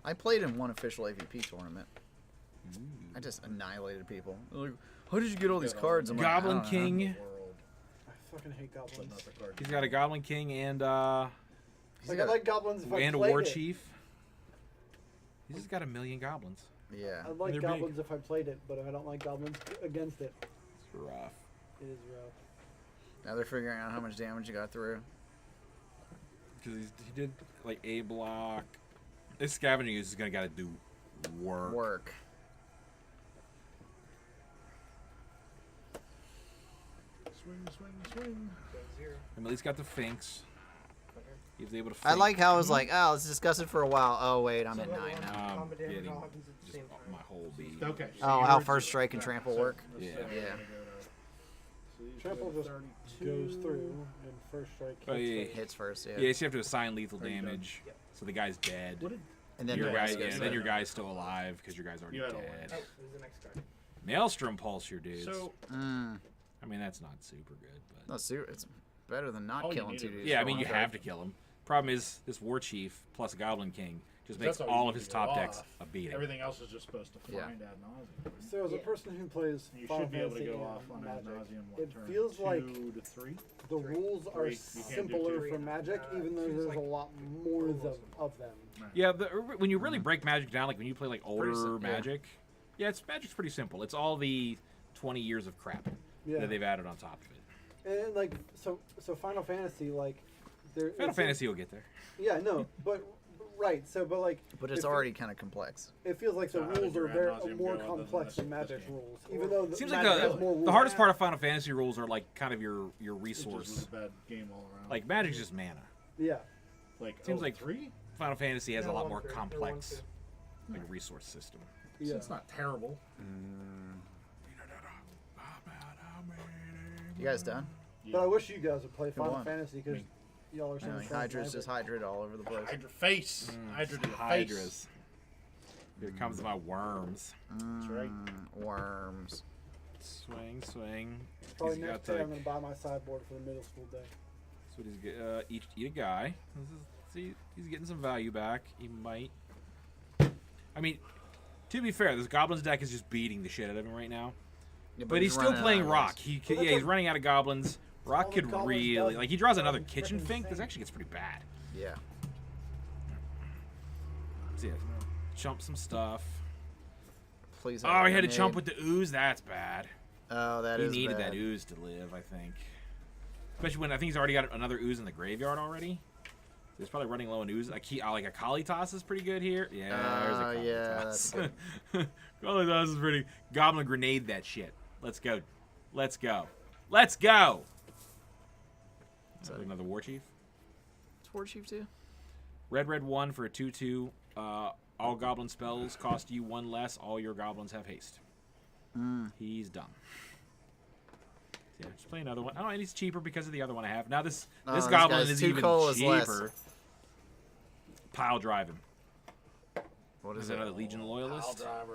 I played in one official AVP tournament. I just annihilated people. They're like, how did you get all these cards? I'm like, Goblin I don't know. King. I fucking hate But goblins. not the card. He's got a Goblin King and He's Like got- I like goblins if I and a played War it. Chief. He's just got a million goblins. Yeah. I like They're goblins if I played it, but I don't like goblins against it. It's rough. It is rough. Now they're figuring out how much damage you got through. Because he did like a block. This scavenger use is gonna gotta do work. Swing, swing, swing. And at least got the Finks. He was able to. I fink. like how I was like, oh, let's discuss it for a while. Oh, wait, I'm at 9 now. Yeah, just my whole beat. Okay. so Oh, you're how just- first strike and trample so work? let's Yeah. say we're Yeah. gonna go to- so these Trample go just 32. goes through, and first strike Oh, hits yeah. first. Hits first, yeah. Yeah, so you have to assign lethal Are you done? damage. So the guy's dead. What did And then your the guy, rest yeah, goes and then in. your guy's still alive because your guy's already You had all dead. Oh, who's the next card? Maelstrom Pulse, your dudes. so? I mean, that's not super good, but No, it's better than not All you killing needed 2 dudes. was- yeah, I for mean, one you card. have to kill him. Problem is, this War Chief plus Goblin King just makes That's all you all need of his to go top decks off. a beating. Everything else is just supposed to Yeah. find ad nauseum. So as a Yeah. person who plays You Final should be able to Fantasy go and off on ad Magic, nauseum. it feels like 2 to 3. the rules are Three. You can't do simpler two. for Magic, even though two's there's like a lot more of them. Yeah, when you really break Magic down, like when you play like older sim- yeah. Magic, yeah, Magic's pretty simple. It's all the 20 years of crap Yeah. that they've added on top of it. And like so Final Fantasy like there. Final it's- Fantasy will get there. Yeah, no, but right. So, but like. But it's it already kind of complex. It feels like So the how did rules your are ad very nauseam more go other than complex than this Magic's game? rules, even though the Seems like Magic has more rules. the hardest part of Final Fantasy rules are like kind of your It just was resource. a bad game all around. Like Magic's just mana. Yeah. like seems like 3. Final Fantasy has a No, lot one more through. They're complex one like resource system. Yeah. It's not terrible. You guys done? But I wish you guys would play Final won? Fantasy because Me. y'all are I so mean, much Hydra's just Hydra'd all over the place. Hydra face. Hydra to the face. Hydras. Here comes my worms. That's right. Worms. Swing, swing. Probably He's next got, day I'm like- gonna buy my sideboard for the middle school day. So he's eat a guy. See, he's getting some value back. He might. I mean, to be fair, this Goblins deck is just beating the shit out of him right now. Yeah, But he's still running out playing of Rock. ideas. He Well, that's he's a- running out of Goblins. Rock all the could Goblins really does like he draws is another frickin' Kitchen Fink. This sing. actually gets pretty bad. Yeah. So yeah, chump some stuff. Please. Oh, he had to chump with the ooze. That's bad. Oh, that He is needed bad. that ooze to live, I think. Especially when I think he's already got another ooze in the graveyard already. He's probably running low on ooze. Like a Kalitas is pretty good here. Yeah, there's a Kalitas. yeah, that's good. Kalitas is pretty. Goblin grenade that shit. Let's go. Let's go. Let's go. So- Another War Chief. It's War Chief too. Red 1 for a 2/2. All goblin spells cost you 1 less. All your goblins have haste. He's dumb. Yeah, just play another one. Oh, and he's cheaper because of the other one I have. Now this this goblin guy's is 2 even colas less. cheaper. Pile drive him. What Is is that it? another Legion Loyalist? I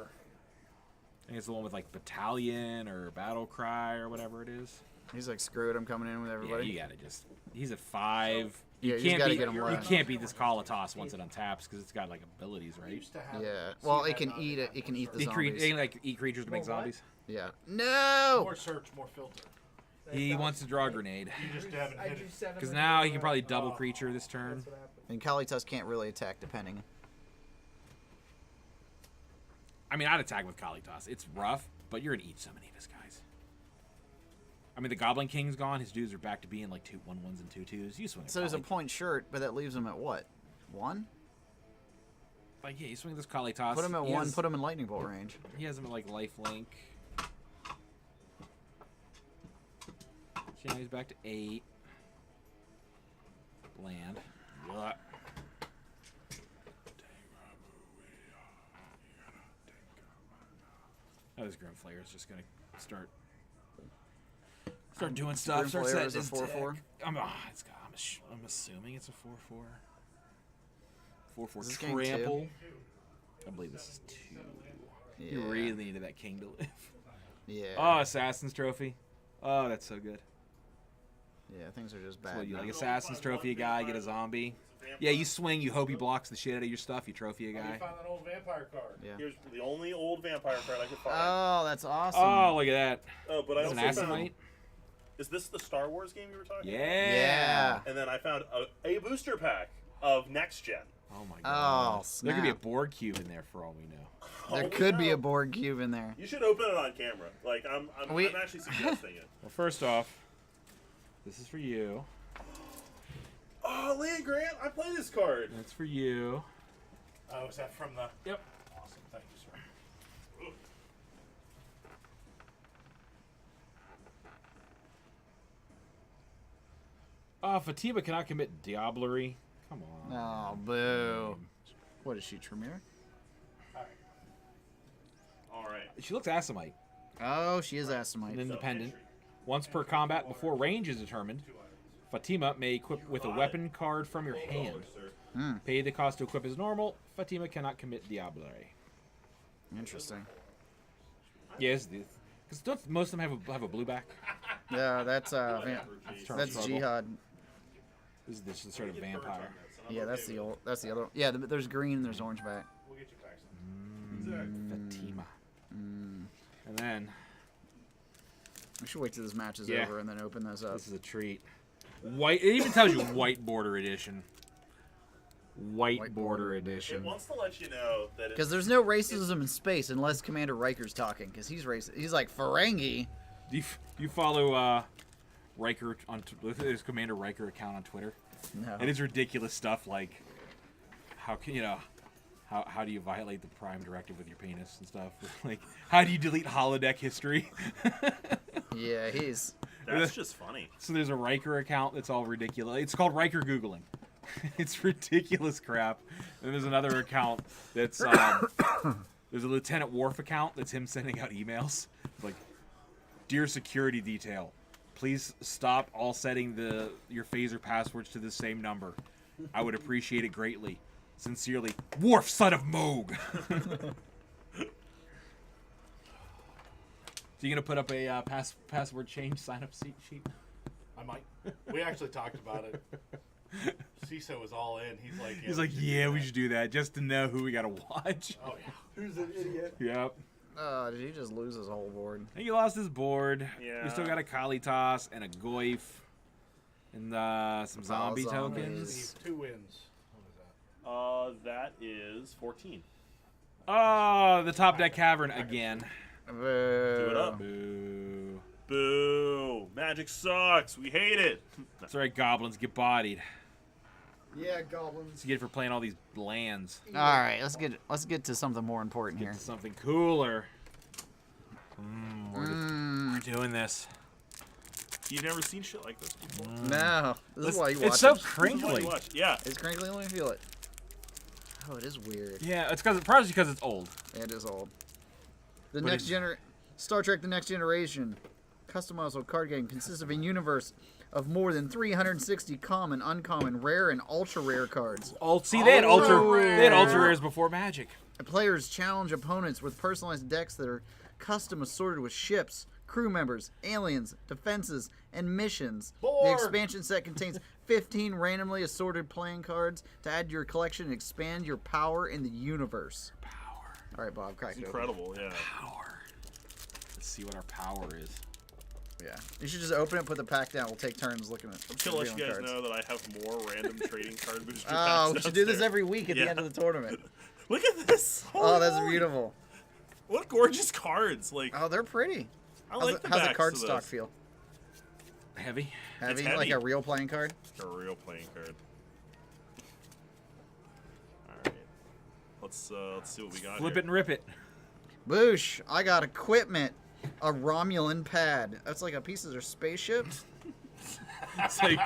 think it's the one with like Battalion or Battle Cry or whatever it is. He's like, screw it, I'm coming in with Yeah, everybody. you gotta just. He's at 5. Yeah, You you just can't gotta beat. get him You left. can't beat this Kalitas once it untaps because it's got like abilities, right? Used to have Yeah. it. Well, See, it can had eat it. not It can eat the He zombies. can like eat creatures to make More what? zombies. Yeah. No. More search, more filter. He wants to draw a grenade. You just haven't hit it. Because now he can probably double creature this turn. That's what happened. And Kalitas can't really attack depending. I mean, I'd attack with Kalitas. It's rough, but you're gonna eat so many of his guys. I mean, the Goblin King's gone. His dudes are back to being like 2 1/1s and 2/2s. You swing. So there's a Kali- point shirt, but that leaves him at what? 1? Like yeah, you swing this Kalitas. Put him at he 1. has- Put him in lightning bolt range. He has him at like lifelink. So now he's back to 8. Land. What? Oh, this Grim Flayer is just gonna start Start doing stuff. Start Flair setting is a his 4/4. deck. I'm assuming it's a 4/4. 4/4 Is this game two? trample. I believe this is 2. You Yeah. really needed that king to live. Yeah. Oh, Assassin's Trophy. Oh, that's so good. Yeah, things are just That's bad. what you now. like. Assassin's Trophy a guy, get a zombie. Yeah, you swing, you hope he blocks the shit out of your stuff, you trophy a How do guy. you find that old vampire card? Yeah. Here's the only old vampire card I could find. Oh, that's awesome. Oh, look at that. Oh, but I It's an also found. Asimite. Is this the Star Wars game you were talking Yeah. about? Yeah. And then I found a booster pack of Next Gen. Oh my Oh, god. There could be a snap. Borg cube in there for all we know. There Holy could be cow. a Borg cube in there. You should open it on camera. Like I'm We- actually suggesting it. Well, first off, this is for you. Oh, Land Grant, I play this card. That's for you. Oh, is that from the? Yep. Awesome, thank you, sir. Fatima cannot commit diablerie. Come on. Oh, boo. What is she, Tremere? All right. She looks Asimite. Oh, she is Asimite. An independent. Once per combat before range is determined, Fatima may equip with a weapon card from your hand. Pay the cost to equip as normal. Fatima cannot commit diablerie. Interesting. Yes, because don't most of them have a blue back? Yeah, that's that's Struggle. Jihad. This is the sort of vampire. Yeah, that's the old. That's the other. Yeah, there's green and there's orange back. We'll get you back some. Fatima. And then We should wait till this match is Yeah. over and then open this up. this is a treat. White. It even tells you white border edition. White border It edition. wants to let you know that Because there's no racism in space unless Commander Riker's talking. Because he's racist. He's like Ferengi. Do you follow Riker on his Commander Riker account on Twitter? No. It is ridiculous stuff like how can how do you violate the Prime Directive with your penis and stuff? Like how do you delete holodeck history? Yeah, he's. that's just funny. So there's a Riker account that's all ridiculous. It's called Riker Googling. It's ridiculous crap. And there's another account that's there's a Lieutenant Worf account that's him sending out emails like, "Dear security detail, please stop all setting your phaser passwords to the same number. I would appreciate it greatly. Sincerely, Worf, son of Moog." So you gonna put up a password change sign up sheet? I might. We actually talked about it. CISO was all in. He's like, Yeah, we should do that just to know who we gotta watch. Oh yeah. Who's an idiot? Yep. Did he just lose his whole board? I think he lost his board. Yeah. We still got a Kalitas and a Goyf and some zombie zombies. tokens. 2 wins. What is that? That is 14. Oh, the top deck cavern again. Boo. Do it up. Boo. Boo! Magic sucks. We hate it. That's right, goblins get bodied. Yeah, goblins. That's what you get for playing all these lands. All right, let's get to something more important Get here. to something cooler. We're doing this. You've never seen shit like this before. No, this is why you watch It's so it. This is why crinkly. you watch. Yeah. It's crinkly. Let me feel it. Oh, it is weird. Yeah, it's probably because it's old. It is old. The But next Star Trek: The Next Generation customizable card game consists of a universe of more than 360 common, uncommon, rare, and ultra rare cards. See, they had ultra rare. rares before Magic. Players challenge opponents with personalized decks that are custom assorted with ships, crew members, aliens, defenses, and missions. The Borg. expansion set contains 15 randomly assorted playing cards to add to your collection and expand your power in the universe. Power. All right, Bob, crack It's it open. incredible. Yeah. Power. Let's see what our power is. Yeah. You should just open it, put the pack down. We'll take turns looking at I'm gonna let you guys cards. know that I have more random trading card booster Oh, packs we should do this downstairs. every week at the Yeah. end of the tournament. Look at this. Oh, that's Holy moly. beautiful. What gorgeous cards! Like Oh, they're pretty. I like the how's the backs card of stock this. feel? Heavy. Heavy, heavy. like a real playing card? A real playing card. All right. Let's see what we got. Flip here. it and rip it. Boosh, I got equipment. A Romulan pad. That's like a piece of their spaceship. It's like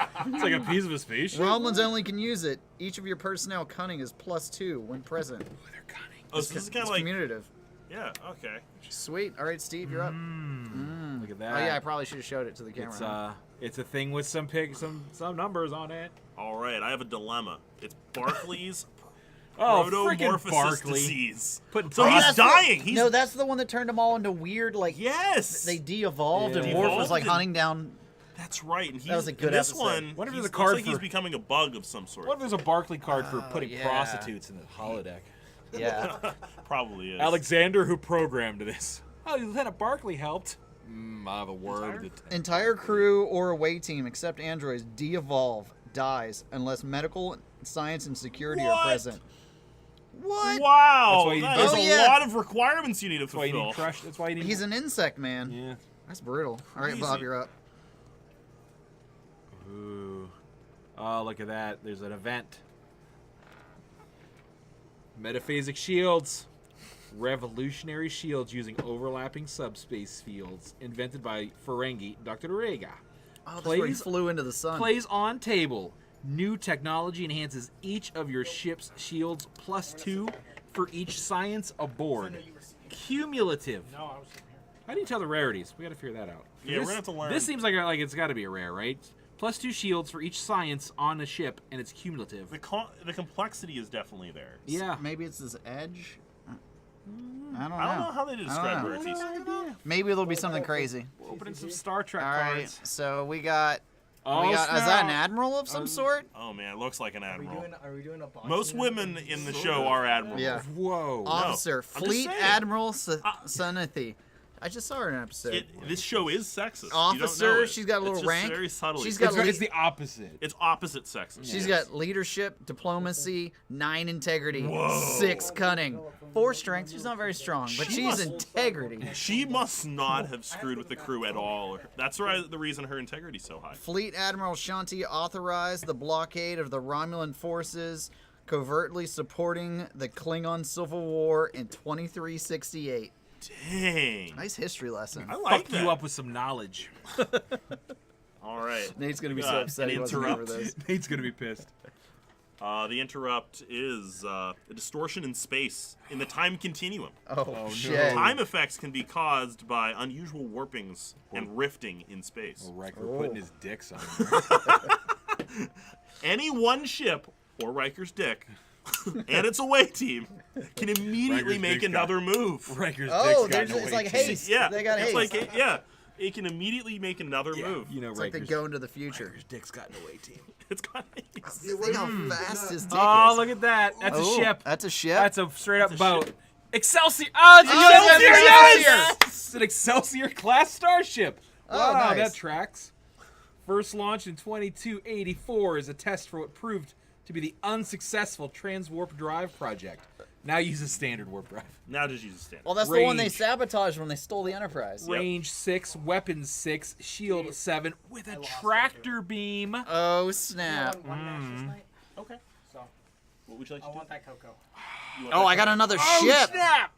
a piece of a spaceship. Romulans only can use it. Each of your personnel cunning is +2 when present. They're cunning. Oh, so this is kind It's of like commutative. yeah. Okay. Sweet. All right, Steve, you're up. Look at that. Oh yeah, I probably should have showed it to the camera. It's a thing with some numbers on it. All right, I have a dilemma. It's Barclay's Oh, freaking protomorphosis Barkley. disease. Putting So Oh, he's that's dying. He's No, that's the one that turned them all into weird, like, yes. they de-evolved, Yeah. and Morph was like De-evolved hunting down. That's right. And he's, That was a good in this episode. one, What if he's, there's a looks card like he's for- becoming a bug of some sort. What if there's a Barkley card for putting yeah. prostitutes in the holodeck? Yeah. Probably is. Alexander, who programmed this. Oh, Lieutenant Barkley helped. I have a word. Entire crew or away team except androids de-evolve, dies, unless medical, science, and security are What? present. What? Wow, That's why you- that is Oh, a yeah. lot of requirements you need to That's why you fulfill. need crush. That's why you need. He's an insect, man. Yeah. That's brutal. All right, Bob, Crazy. you're up. Ooh. Oh, look at that. There's an event. Metaphasic shields. Revolutionary shields using overlapping subspace fields. Invented by Ferengi, Dr. Orega. Oh, that's where he Plays- flew into the sun. Plays on table. New technology enhances each of your ship's shields +2 for each science aboard. Cumulative. No, I was sitting here. How do you tell the rarities? We got to figure that out. Yeah, we're gonna have to learn. This seems like it's got to be a rare, right? +2 shields for each science on a ship, and it's cumulative. The complexity is definitely there. Yeah. Maybe it's his edge. I don't know. I don't know how they describe I don't rarities. know. Maybe it'll be something crazy. We're opening some Star Trek All right, cards. so we got. Oh, Is that an snap. admiral of some sort? Oh man, it looks like an Are we admiral. doing a boxing Most now? women in the show are admirals. Yeah. Whoa. Officer, I'm just Fleet saying. Admiral Sunathy. I just saw her in an episode. This show is sexist. You don't Officer, know it. she's got a little it's just rank. Very subtly. She's It's- got It's the opposite. It's opposite sexist. She's Yes. got leadership, diplomacy, 9 integrity, Whoa. 6 cunning, 4 strength. She's not very strong, but She she's must- integrity. She must not have screwed with the crew at all. That's right, the reason her integrity's so high. Fleet Admiral Shanti authorized the blockade of the Romulan forces, covertly supporting the Klingon Civil War in 2368. Dang. Nice history lesson. I like Fuck that. you up with some knowledge. All right. Nate's gonna be so God, upset an he wasn't over interrupt. this. Nate's gonna be pissed. The interrupt is a distortion in space in the time continuum. Oh, shit. Time effects can be caused by unusual warpings and rifting in space. Oh, Riker putting his dicks on. Any one ship, or Riker's dick, and its away team can immediately Riker's make dick's another move. Riker's Oh, dick's got there's, no it's weight like to it. haste. Yeah, They got it's haste. like it can immediately make another move. You know, It's like they Riker's go into the future. Riker's dick's got no weight team. It's got haste. Think how fast his dick Oh, is. look at that. That's Oh, a ship. That's a ship? That's a straight up That's a boat. ship. Excelsior! Oh, it's Excelsior, yes! It's an Excelsior class starship. Oh, Wow, nice. that tracks. First launched in 2284 is a test for what proved to be the unsuccessful Transwarp Drive project. Now uses standard warp drive. Now just use a stand. Well, that's the one they Range. sabotaged when they stole the Enterprise. Yep. Range 6, weapon 6, shield 7 with a tractor beam. Oh, snap. One match this night, Okay. so What would you like I to do? want that cocoa. You want Oh, that I got to- another Oh, ship. snap!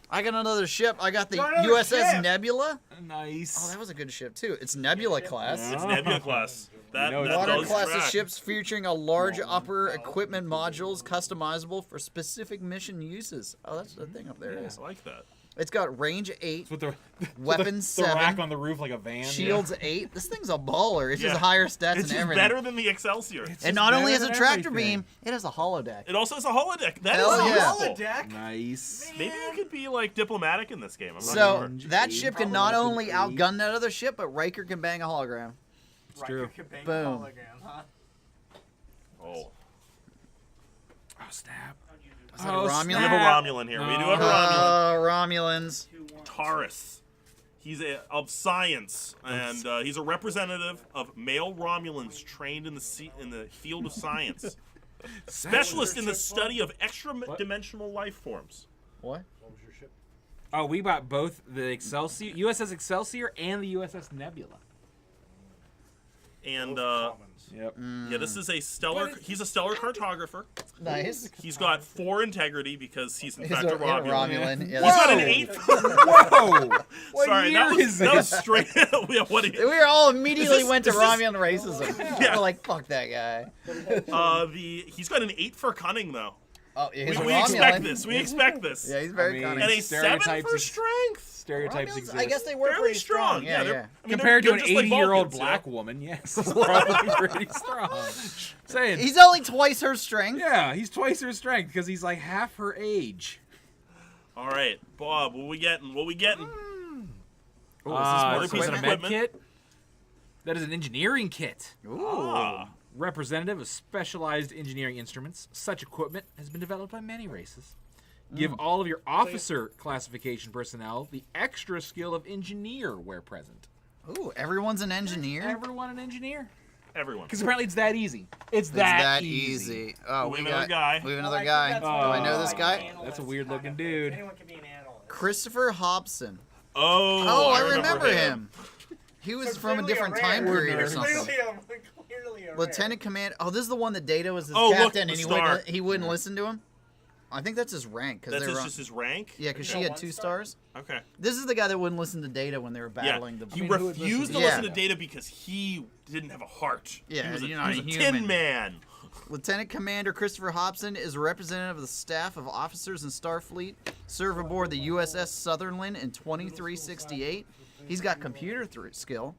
I got another ship. I got the Got another USS ship. Nebula. Nice. Oh, that was a good ship, too. It's Nebula class. It's Nebula class. That, You know, that Water does class of track. ships featuring a large upper equipment modules customizable for specific mission uses. Oh, that's the thing up there. I like that. It's got range 8, with the weapons the 7, rack on the roof like a van. shields 8. This thing's a baller. It's Yeah. just higher stats It's and just everything. better than the Excelsior. And not only has better a than tractor everything. beam, it has a holodeck. It also has a holodeck. That is Hell yeah. useful. Holodeck? Nice. Maybe you could be like diplomatic in this game. I'm not So sure. that ship can not Probably only weapon 8. outgun that other ship, but Riker can bang a hologram. It's true. Riker could bang a Boom. hologram, huh? Oh. Oh, snap. Is that a Oh, Romulan? We have a Romulan here. We do have a Oh, Romulan. Romulans. Taurus. He's of science, and he's a representative of male Romulans trained in the field of science. Specialist in the study of extra-dimensional life forms. What? What was your ship? Oh, we bought both the Excelsior, USS Excelsior, and the USS Nebula. And Commons. Yep. yeah, this is a stellar. He's a stellar cartographer. Nice. He's got 4 integrity because he's in He's fact a a Romulan. Romulan. Yeah, He's got an that's- 8. Whoa! What Sorry, year that was, is that was this? straight. Yeah, what? We were all immediately Is this- went to is this- Romulan racism. Yeah. We're like, fuck that guy. He's got an 8 for cunning though. Oh, We, he's a we expect Romulan. this. We expect this. Yeah, he's very I mean, cunning. And a 7 Stereotypes for ex- strength. Stereotypes Romulans, exist. I guess they were Fairly pretty strong. Yeah, they're- yeah. I mean, Compared they're to an just like 80-year-old Vulcans, black woman, yes, it's probably pretty strong. Saying, He's only twice her strength. yeah, he's twice her strength because he's like half her age. All right, Bob, what we getting? What we getting? Ooh, another so piece is of it a med equipment? kit? That is an engineering kit. Ooh. Ah, Representative of specialized engineering instruments, such equipment has been developed by many races. Give all of your officer classification personnel the extra skill of engineer where present. Ooh, everyone's an engineer. Everyone an engineer? everyone. Because apparently it's that easy. It's It's that, easy. Oh, We we have got another guy. We have another I think guy. that's Do what I know I this like. guy? Analyst That's a weird kind looking of- dude. Anyone can be an analyst. Christopher Hobson. Oh, I remember him. He was So from a clearly different rare. time period or nerds. something. Clearly a rare. Lieutenant Commander. Oh, this is the one that Data was his Oh, look, captain, the and star. he wouldn't listen to him. I think that's his rank because That's they were. just his rank? Yeah, because No, she had one 2 star? stars. Okay. This is the guy that wouldn't listen to Data when they were Yeah. battling the. He who would listen refused to to listen Data? to Data because he didn't have a heart. Yeah, he was a, you're not he a was a human. tin man. Lieutenant Commander Christopher Hobson is a representative of the staff of officers in Starfleet. Serve aboard the USS Sutherland in 2368. He's got computer skill,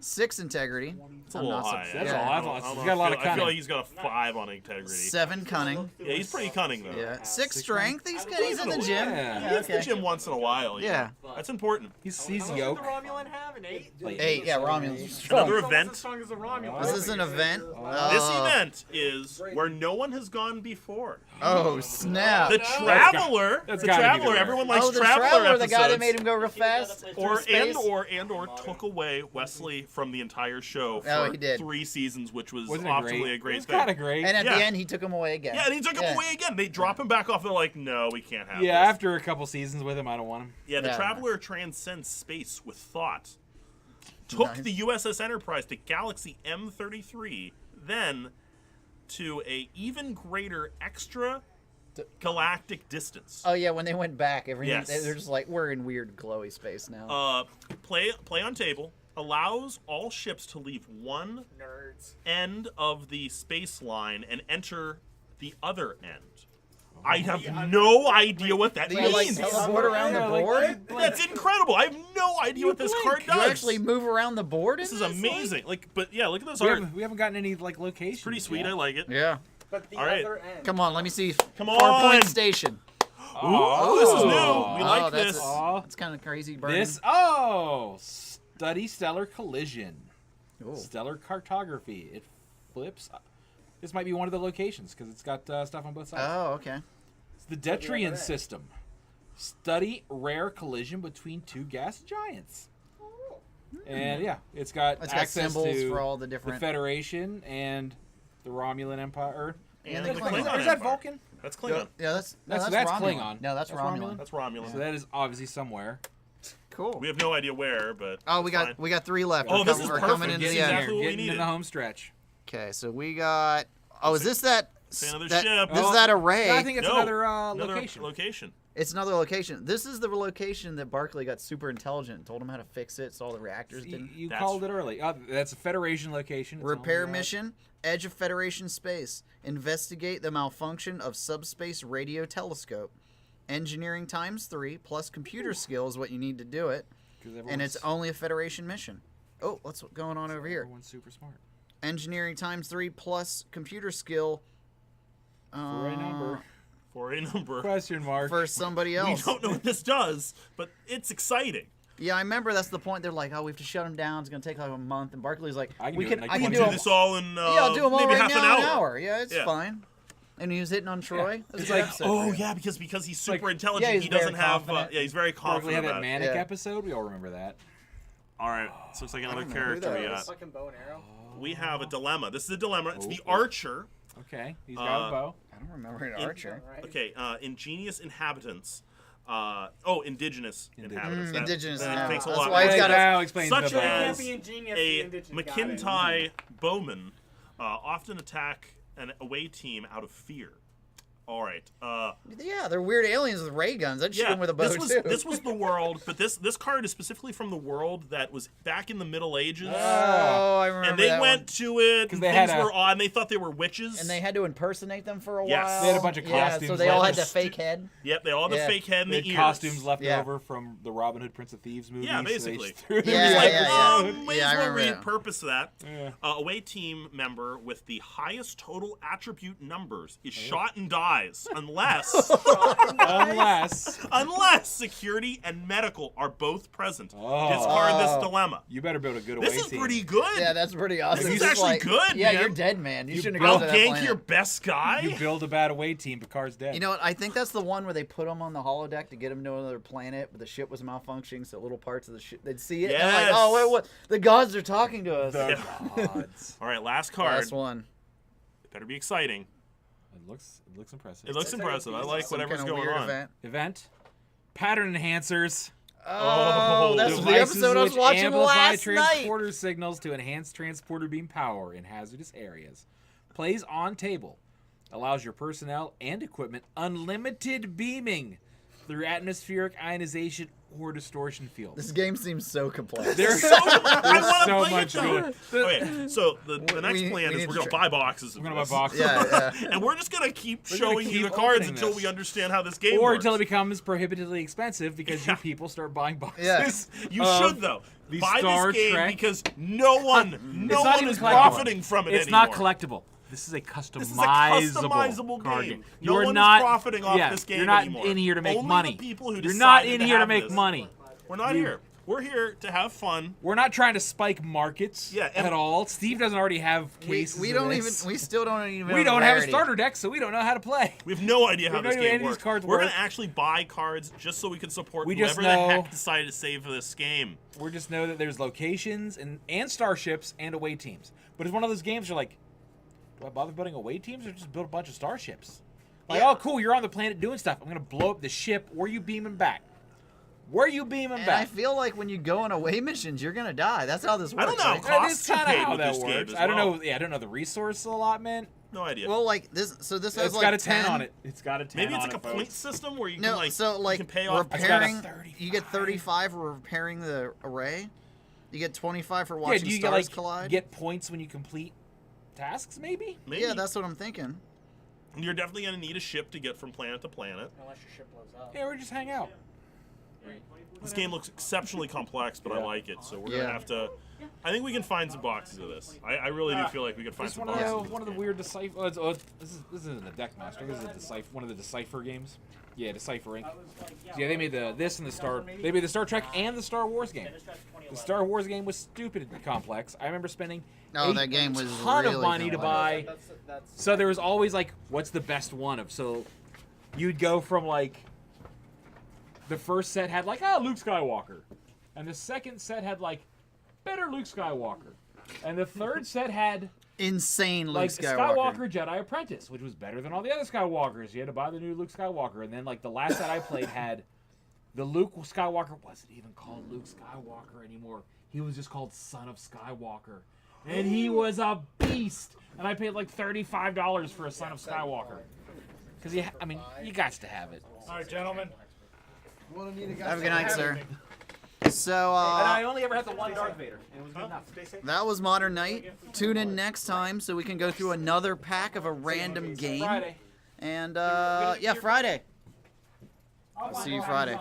6 integrity. It's a little high. That's Yeah. all. That's all. I don't He's know, got a lot I of feel cunning. like he's got a 5 on integrity. 7 cunning. Yeah, he's pretty cunning though. Yeah, 6 strength. He's good. He's in the gym. Yeah. He hits the gym once in a while. Yeah. That's important. He's How much does yoke. the Romulan have? An 8? 8. Yeah, Romulans. Another He's almost event. as strong as the Romulan. Is this an event? This event is where no one has gone before. Oh snap! The Traveler. that's The gotta be Traveler. the Everyone likes Oh, the Traveler Traveler, the episodes. guy that made him go real fast. or through space? or took away Wesley from the entire show for Oh, he did. 3 seasons, which was Wasn't it optimally great? a great It was thing. kind of great. And at Yeah. the end, he took him away again. Yeah, and he took him away again. They drop him back off. They're like, no, we can't have Yeah, this. after a couple seasons with him, I don't want him. Yeah, the Yeah. Traveler transcends space with thought. Took Nice. the USS Enterprise to Galaxy M33, then to a even greater extra galactic distance. Oh yeah, when they went back, everything Yes. they're just like, we're in weird glowy space now. Play on table allows all ships to leave one Nerds. end of the space line and enter the other end. I have no idea what that Do you like means. teleport around the board? That's incredible. I have no idea what this card does. You actually move around the board? This in is amazing. But yeah, look at this We art. haven't gotten any like locations. Pretty sweet. yet. I like it. Yeah. But the All right. other end. Come on, let me see. Come 4-point on. station. Ooh, this is new. We like Oh, that's this. That's kind of crazy. Burning. This study stellar collision, Ooh. stellar cartography. It flips. This might be one of the locations because it's got stuff on both sides. Oh, okay. It's the Detrian system. Study rare collision between 2 gas giants. And yeah, it's got It's got access symbols to for all the the different. Federation and the Romulan Empire. And the the Klingon Klingon. Is that Empire. Vulcan? That's Klingon. Yeah, that's That's Romulan. Klingon. No, that's That's Romulan. Romulan? That's Romulan. So that is obviously somewhere. Cool. We have no idea where, but Oh, we it's got fine. 3 left. Oh, We're this com- is we're perfect. coming into This the is end. exactly what we Getting in needed. the home stretch. Okay, so we got. Oh, is this that? Say another that- ship. This is Oh, that array. I think it's No, another another location. location. It's another location. This is the location that Barclay got super intelligent and told him how to fix it so all the reactors You, didn't. you That's called it early. That's a Federation location. It's Repair on, mission, edge of Federation space. Investigate the malfunction of subspace radio telescope. Engineering ×3 plus computer skill is what you need to do it. 'cause And it's everyone's- only a Federation mission. Oh, what's going on over here? Everyone's super smart. Engineering ×3 plus computer skill. For a number. For a number. Question mark. For somebody We else. don't know what this does, but it's exciting. Yeah, I remember that's the point. They're like, oh, we have to shut him down. It's gonna take like a month. And Barclay's like, I can we do it can, in, like, I can 20 do Do them. this all in Yeah, I'll do them all maybe right half now in an an hour. hour. Yeah, it's Yeah. fine. And he was hitting on Troy. That was It's a good like, episode. Oh yeah, because he's super Like- intelligent. Yeah, he's he doesn't very have. confident. Yeah, he's very Barkley confident had that about it. manic Yeah. episode. We all remember that. All right, so looks like another don't know who character that we is. got. Fucking bow and arrow. We have a dilemma. This is a dilemma. It's the Oh. Archer. Okay, he's got a bow. I don't remember an In- Archer. Right. Okay, ingenious inhabitants. Indigenous inhabitants. Indigenous that inhabitants. makes a That's lot why more he's sense. got a- Now explains Such the bow. Can't as be ingenious, a the indigenous got it. McIntyre bowman often attack an away team out of fear. All right. Yeah, they're weird aliens with ray guns. I'd shoot Yeah, them with a bow too. this was the world, but this card is specifically from the world that was back in the Middle Ages. Oh, I remember And they that went one. to it, and they things had a- were odd, and they thought they were witches. And they had to impersonate them for a Yes. while. They had a bunch of Yeah, so costumes they all left. had the fake head. Yep, they all had the Yeah. fake head and They the had ears. costumes left Yeah. over from the Robin Hood Prince of Thieves movie. Yeah, so they basically. just threw them Yeah, in. Like, yeah. may Yeah, I as well remember that. repurpose that. Yeah. Away team member with the highest total attribute numbers is shot and dies, unless Unless security and medical are both present. Oh. Discard this dilemma. you better build a good away This is team. pretty good. Yeah, that's pretty awesome. This is Just actually like, good, Yeah, man. you're dead, man. You shouldn't I'll have gone to that gank planet. your best guy. You build a bad away team, Picard's dead. You know what? I think that's the one where they put him on the holodeck to get him to another planet, but the ship was malfunctioning, so little parts of the ship they'd see it. And they're like, Yes. oh, wait, what? The gods are talking to us. the Yeah. gods. All right, last card. Last one. It better be exciting. It looks impressive. It looks impressive. I like Some whatever's kind of going weird on. event. Event. Pattern enhancers. Oh, that's the Devices episode I was which watching amplify last night. transporter signals to enhance transporter beam power in hazardous areas. Plays on table. Allows your personnel and equipment unlimited beaming through atmospheric ionization or distortion fields. This game seems so complex. There's I want to so play much it though. to Okay, so the next we plan need is we're to gonna buy boxes. Of We're gonna this. buy boxes. yeah, yeah. And we're just gonna keep We're gonna showing you keep the cards opening until this. we understand how this game or works. until it becomes prohibitively expensive because you people start buying boxes. Yeah. You of should though. the Buy Star this game Trek. because no one It's not even is collectible. profiting from it It's anymore. not collectible. This is a customizable, This is a customizable card game. You No are one is not profiting off yeah, this game You're not anymore. in here to make Only money. the people who You're not decided in to here to have make this. money. We're not here. We're here to have fun. We're not trying to spike markets Yeah, and- at all. Steve doesn't already have cases. We of don't this. even. We still don't even. We don't have a rarity. starter deck, so we don't know how to play. We have no idea how have this no idea game any of these works. cards We're work. gonna actually buy cards just so we can support We just whoever the know- heck decided to save for this game. We just know that there's locations and starships and away teams. But it's one of those games you're like, do I bother building away teams or just build a bunch of starships? Like, Yeah. oh, cool, you're on the planet doing stuff. I'm going to blow up the ship. Where are you beaming back? Where are you beaming And back? I feel like when you go on away missions, you're gonna die. That's how this works. I don't know. right? That Costs is are kind of paid how with that this game works. as I don't well. know. Yeah, I don't know the resource allotment. No idea. Well, like this. So this has It's like got a 10 10 on it. It's got a 10 Maybe it's on like a it, point folks. system where you No, can like so like you can pay off. It's got a repairing. You get 35 for repairing the array. You get 25 for Yeah, watching do you get, stars like, collide. get points when you complete tasks, maybe? Maybe. Yeah, that's what I'm thinking. You're definitely gonna need a ship to get from planet to planet. Unless your ship blows up. Yeah, or just hang out. This game looks exceptionally complex, but I Yeah. like it. So we're Yeah. gonna have to. I think we can find some boxes of this. I really do feel like we could find It's some one boxes. of of the, one of the this weird decipher. Oh, this isn't a deck master. This is a decipher. One of the decipher games. Yeah, Decipher Inc. Yeah, they made this and the Star. They made the Star Trek and the Star Wars game. The Star Wars game was stupid and complex. I remember spending Oh, a that game was ton really of money to complex. buy. That's So there was always like, what's the best one of? So you'd go from like the first set had like Luke Skywalker, and the second set had like better Luke Skywalker, and the third set had Insane Luke like Skywalker. Jedi Apprentice, which was better than all the other Skywalkers. You had to buy the new Luke Skywalker, and then like the last set I played had the Luke Skywalker wasn't even called Luke Skywalker anymore. He was just called Son of Skywalker, and he was a beast. And I paid like $35 for a Son of Skywalker, because I mean, you got to have it. All right, gentlemen. Have a good night, sir. So, And I only ever had the one Darth Vader, and it was good enough. that was Modern Night. Tune in next time so we can go through another pack of a random game. Friday. And, yeah, Friday. I'll see you Friday.